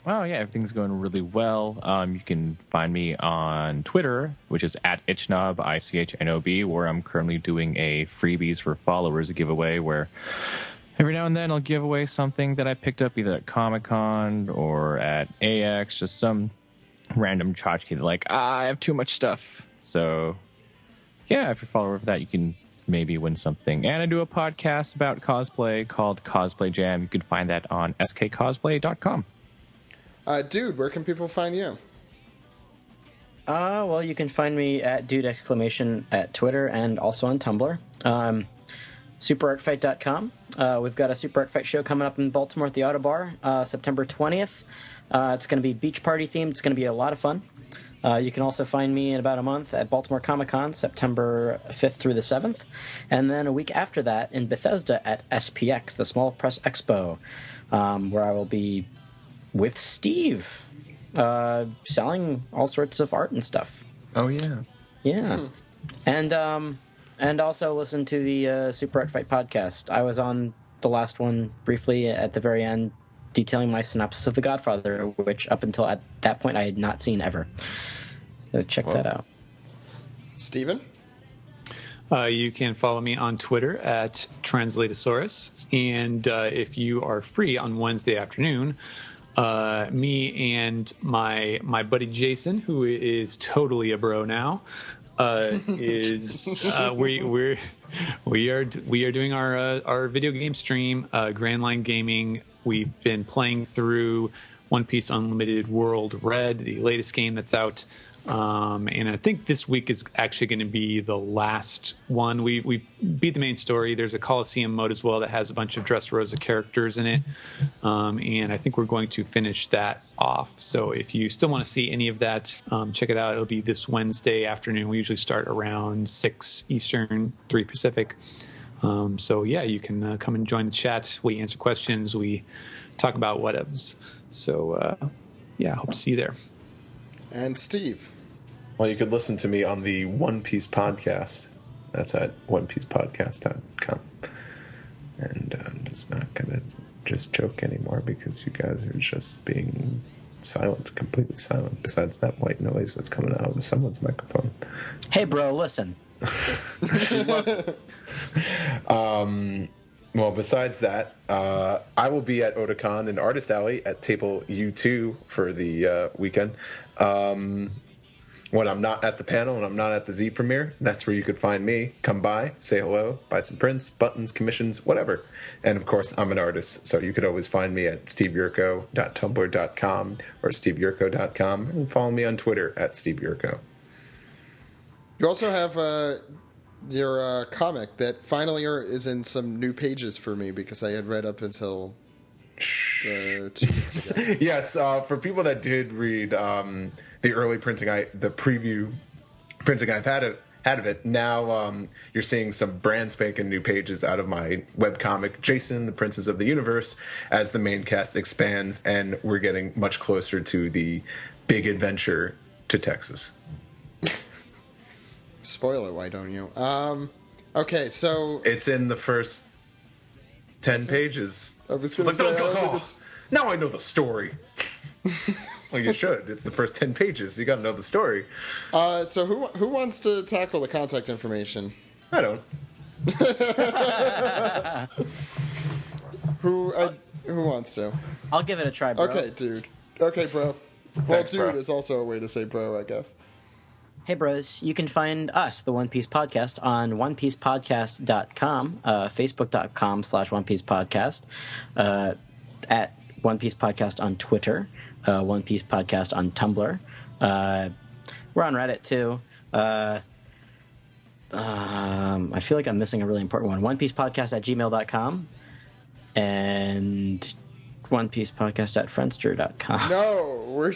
Oh, yeah, everything's going really well. You can find me on Twitter, which is at Ichnob, ICHNOB, where I'm currently doing a freebies for followers giveaway, where every now and then I'll give away something that I picked up either at Comic-Con or at AX, just some random tchotchke that I have too much stuff. So, yeah, if you're a follower of that, you can maybe win something. And I do a podcast about cosplay called Cosplay Jam. You can find that on skcosplay.com. Dude, where can people find you? Well, you can find me at Dude Exclamation at Twitter and also on Tumblr. SuperArtFight.com. We've got a Super Art Fight show coming up in Baltimore at the Autobar, September 20th. It's going to be beach party themed. It's going to be a lot of fun. You can also find me in about a month at Baltimore Comic Con, September 5th through the 7th. And then a week after that in Bethesda at SPX, the Small Press Expo, where I will be with Steve, selling all sorts of art and stuff. Oh, yeah. Yeah. And also listen to the Super Art Fight podcast. I was on the last one briefly at the very end, detailing my synopsis of The Godfather, which up until at that point I had not seen ever. So check that out. Steven? You can follow me on Twitter at Translatosaurus. And if you are free on Wednesday afternoon, me and my buddy Jason, who is totally a bro now, we are doing our video game stream, Grand Line Gaming. We've been playing through One Piece Unlimited World Red, the latest game that's out. And I think this week is actually going to be the last one. We beat the main story. There's a Coliseum mode as well that has a bunch of Dressrosa characters in it. And I think we're going to finish that off. So if you still want to see any of that, check it out. It'll be this Wednesday afternoon. We usually start around 6 Eastern, 3 Pacific. So yeah, you can come and join the chat. We answer questions. We talk about whatevs. So yeah, hope to see you there. And Steve? Well, you could listen to me on the One Piece podcast. That's at onepiecepodcast.com. And I'm just not going to just joke anymore because you guys are just being silent, completely silent, besides that white noise that's coming out of someone's microphone. Hey, bro, listen. Well, besides that, I will be at Otakon and Artist Alley at Table U2 for the weekend. When I'm not at the panel and I'm not at the Z premiere, that's where you could find me. Come by, say hello, buy some prints, buttons, commissions, whatever. And of course, I'm an artist, so you could always find me at steveyurko.tumblr.com or steveyurko.com, and follow me on Twitter at steveyurko. You also have your comic that finally is in some new pages for me because I had read up until 2 weeks ago. Yes, for people that did read the early printing, the preview printing I've had of it, now you're seeing some brand spanking new pages out of my webcomic, Jason, the Princes of the Universe, as the main cast expands, and we're getting much closer to the big adventure to Texas. Spoil it, why don't you? Okay, so... It's in the first 10 pages. I was going to say... Now I know the story. Well, you should. It's the first 10 pages. You got to know the story. So who wants to tackle the contact information? I don't. Who wants to? I'll give it a try, bro. Okay, dude. Okay, bro. Well, Thanks, dude bro. is also a way to say bro, I guess. Hey, bros, you can find us, the One Piece Podcast, on onepiecepodcast.com, facebook.com/onepiecepodcast, at One Piece Podcast on Twitter, One Piece Podcast on Tumblr. We're on Reddit, too. I feel like I'm missing a really important one. onepiecepodcast@gmail.com, and onepiecepodcast@friendster.com. No, we're on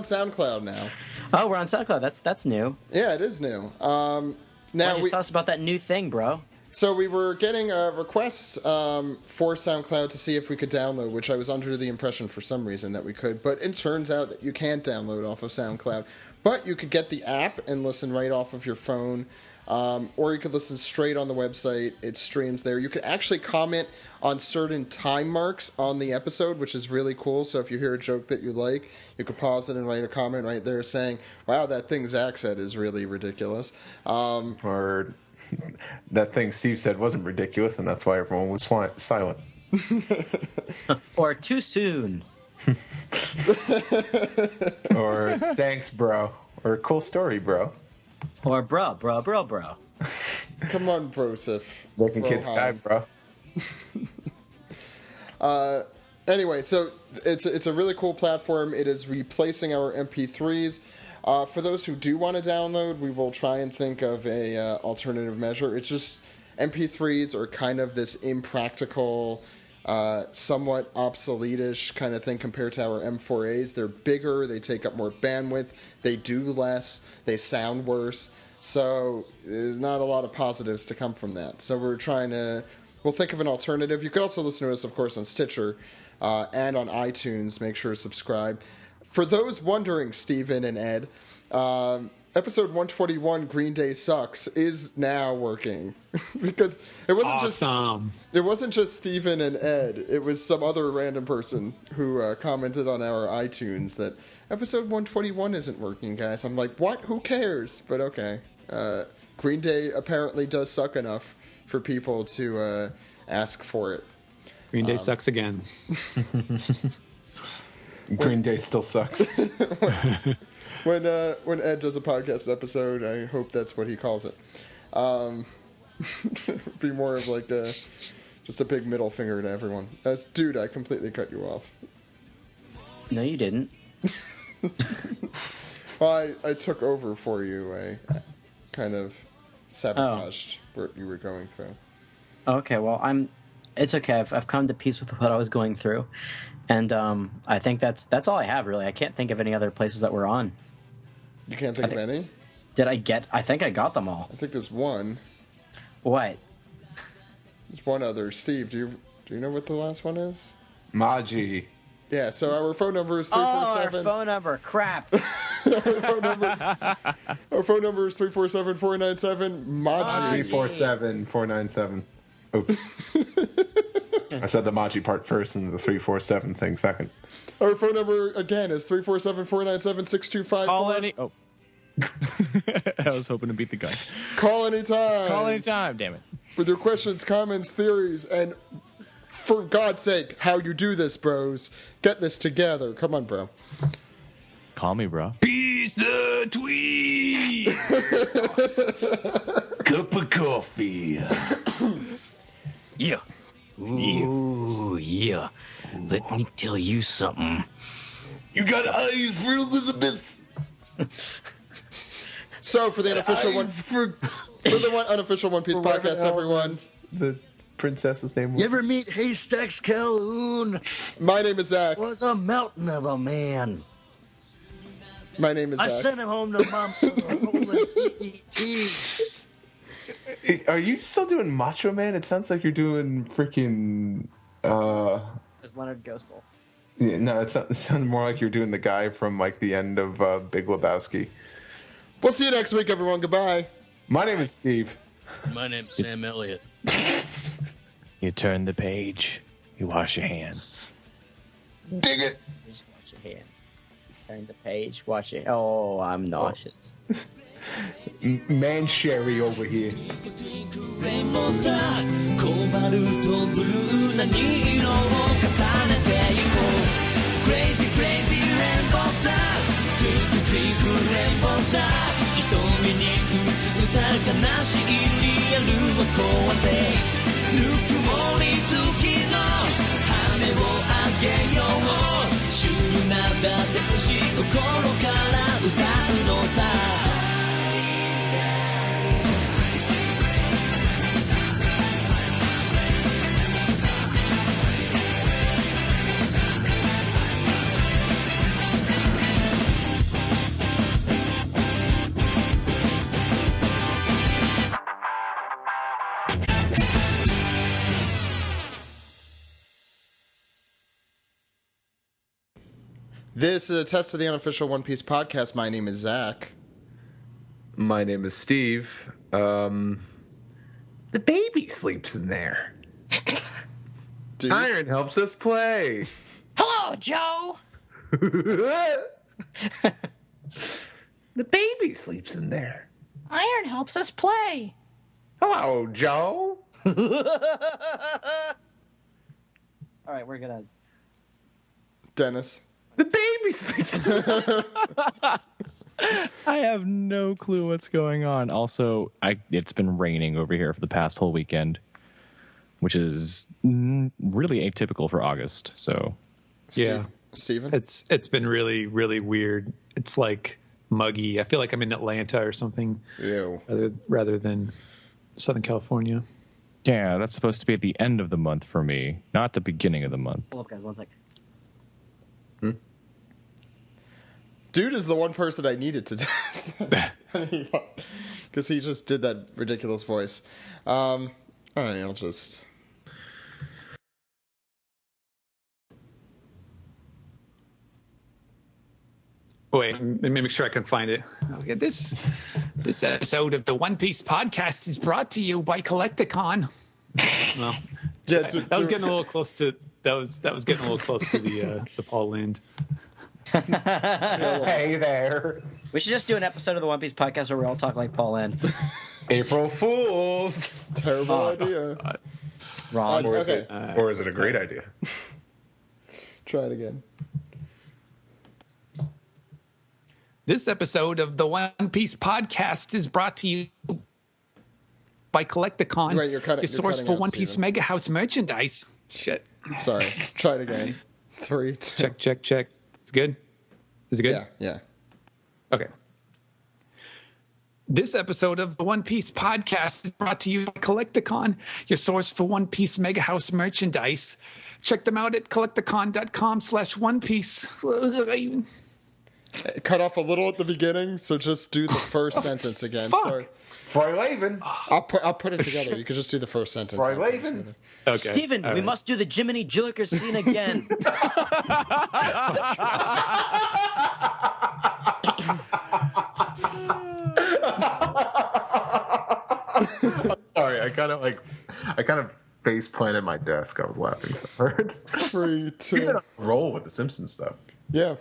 SoundCloud now. Oh, we're on SoundCloud. That's new. Yeah, it is new. Now just tell us about that new thing, bro. So we were getting requests for SoundCloud to see if we could download, which I was under the impression for some reason that we could, but it turns out that you can't download off of SoundCloud. But you could get the app and listen right off of your phone, or you could listen straight on the website. It streams there. You could actually comment on certain time marks on the episode, which is really cool. So if you hear a joke that you like, you could pause it and write a comment right there saying, wow, that thing Zach said is really ridiculous. Or that thing Steve said wasn't ridiculous, and that's why everyone was silent. Or too soon. Or thanks, bro. Or cool story, bro. Or bro. Come on, Broseph. Looking kids guy, bro. Anyway, so it's a really cool platform. It is replacing our MP3s. For those who do want to download, we will try and think of a alternative measure. It's just MP3s are kind of this impractical, somewhat obsolete-ish kind of thing compared to our M4As. They're bigger, they take up more bandwidth, they do less, they sound worse. So there's not a lot of positives to come from that. So we'll think of an alternative. You could also listen to us, of course, on Stitcher and on iTunes. Make sure to subscribe. For those wondering, Steven and Ed, episode 121, Green Day Sucks, is now working. Because it wasn't just Steven and Ed. It was some other random person who commented on our iTunes that episode 121 isn't working, guys. I'm like, what? Who cares? But okay. Green Day apparently does suck enough for people to ask for it. Green Day sucks again. Green Day still sucks. When Ed does a podcast episode, I hope that's what he calls it. Be more of like just a big middle finger to everyone. Dude, I completely cut you off. No, you didn't. Well, I took over for you. I kind of sabotaged what you were going through. Okay, well, it's okay. I've come to peace with what I was going through, and I think that's all I have really. I can't think of any other places that we're on. You can't think of any? I think I got them all. I think there's one. What? There's one other. Steve, do you know what the last one is? Maji. Yeah, so our phone number is 347. Oh, our phone number. Crap. Our phone number is 347-497 Maji. 347-497. Oops. I said the Maji part first and the 347 thing second. Our phone number again is 347-497-6254. Call any. Oh. I was hoping to beat the gun. Call anytime. Call anytime, damn it. With your questions, comments, theories, and for God's sake, how you do this, bros. Get this together. Come on, bro. Call me, bro. Peace the tweet. Cup of coffee. Yeah. Ooh, yeah. Let me tell you something. You got eyes for Elizabeth. So for the unofficial unofficial One Piece podcast, everyone. The princess's name was. You ever meet Haystacks Calhoun? My name is Zach. Was a mountain of a man. My name is Zach. I sent him home to Mom EET. Are you still doing Macho Man? It sounds like you're doing freaking. It's Leonard Ghostal. Yeah, no, it sounded more like you're doing the guy from like the end of Big Lebowski. We'll see you next week, everyone. Goodbye. My name is Steve. My name's Sam Elliott. You turn the page. You wash your hands. Dig it. Just wash your hands. Turn the page. Wash it. Oh, I'm nauseous. Man Sherry over here. レインボーさコバルトブルーな色を重ねていこう Crazy crazy レインボーさ Twinkle twinkle レインボーさ瞳に映った悲しいリアルを壊せぬくもり付きの羽をあげようシュールなだってほしい心から歌うのさThis is a test of the unofficial One Piece podcast. My name is Zach. My name is Steve. The baby sleeps in there. Dude. Iron helps us play. Hello, Joe. The baby sleeps in there. Iron helps us play. Hello, Joe. All right, we're gonna. Dennis. The baby sleeps in there. I have no clue what's going on. Also, it's been raining over here for the past whole weekend, which is really atypical for August. So, Steven? It's been really, really weird. It's like muggy. I feel like I'm in Atlanta or something. Ew. Rather than Southern California. Yeah, that's supposed to be at the end of the month for me, not the beginning of the month. Hold up, guys, 1 sec. Dude is the one person I needed to test. Because he just did that ridiculous voice. All right, I'll just... Wait, let me make sure I can find it. Okay, this episode of the One Piece podcast is brought to you by Kolektakon. Well, Yeah, that was getting a little close to getting a little close to the Paul Lind. Hey there. We should just do an episode of the One Piece podcast where we all talk like Paul Lind. April Fools. Terrible idea. Wrong. Or is it a great idea? Try it again. This episode of the One Piece podcast is brought to you by Kolektakon, Right, you're source cutting for out, One Piece Steven. Mega House merchandise. Shit. Sorry. Try it again. 3, 2. Check. It's good. Is it good? Yeah. Okay. This episode of the One Piece podcast is brought to you by Kolektakon, your source for One Piece Mega House merchandise. Check them out at kolektakon.com/One Piece. Cut off a little at the beginning, so just do the first sentence again. fuck. Sorry. Frylaven. I'll put it together. You can just do the first sentence. Frylaven. Okay. Steven, we must do the Jiminy Jilliker scene again. I'm sorry. I kind of face planted my desk. I was laughing so hard. 3, 2. You're gonna roll with the Simpsons stuff. Yeah.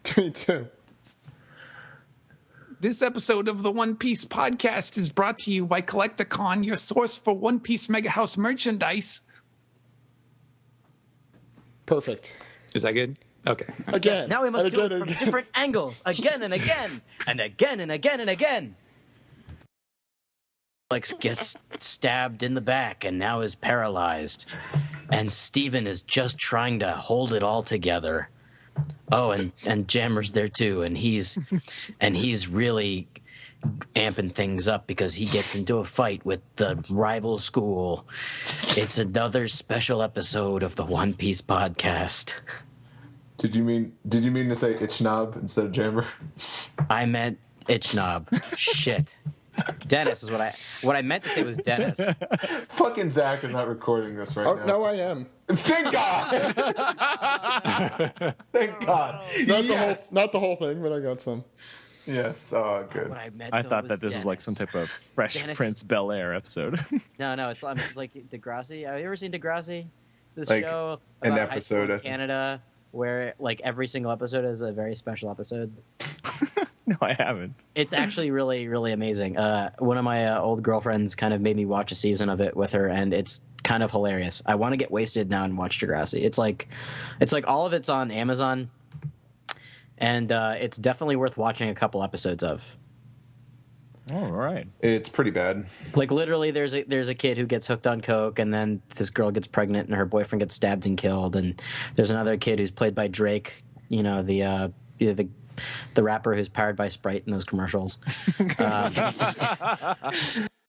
3, 2. This episode of the One Piece podcast is brought to you by Kolektakon, your source for One Piece Mega House merchandise. Perfect. Is that good? Okay. Again. Now we must and do again, it from and again. different angles, again and again, and again and again and again. Alex gets stabbed in the back and now is paralyzed, and Steven is just trying to hold it all together. Oh, and Jammer's there too, and he's really amping things up because he gets into a fight with the rival school. It's another special episode of the One Piece podcast. Did you mean to say Itchnob instead of Jammer? I meant Itchnob. Shit. Dennis is what I meant to say was Dennis. Fucking Zach is not recording this right now. No, I am. Thank God. Thank God. Not the whole thing, but I got some. Yes. Good. What I meant I though thought that was this was like Dennis. some type of Fresh Dennis Prince Bel Air episode. No, it's like Degrassi. Have you ever seen Degrassi? It's this Like, show an about high school episode, I in think. Canada where like every single episode is a very special episode. No, I haven't. It's actually really, really amazing. One of my old girlfriends kind of made me watch a season of it with her, and it's kind of hilarious. I want to get wasted now and watch Degrassi. It's like all of it's on Amazon, and it's definitely worth watching a couple episodes of. All right. It's pretty bad. Like literally, there's a kid who gets hooked on coke, and then this girl gets pregnant, and her boyfriend gets stabbed and killed, and there's another kid who's played by Drake. You know the rapper who's powered by Sprite in those commercials.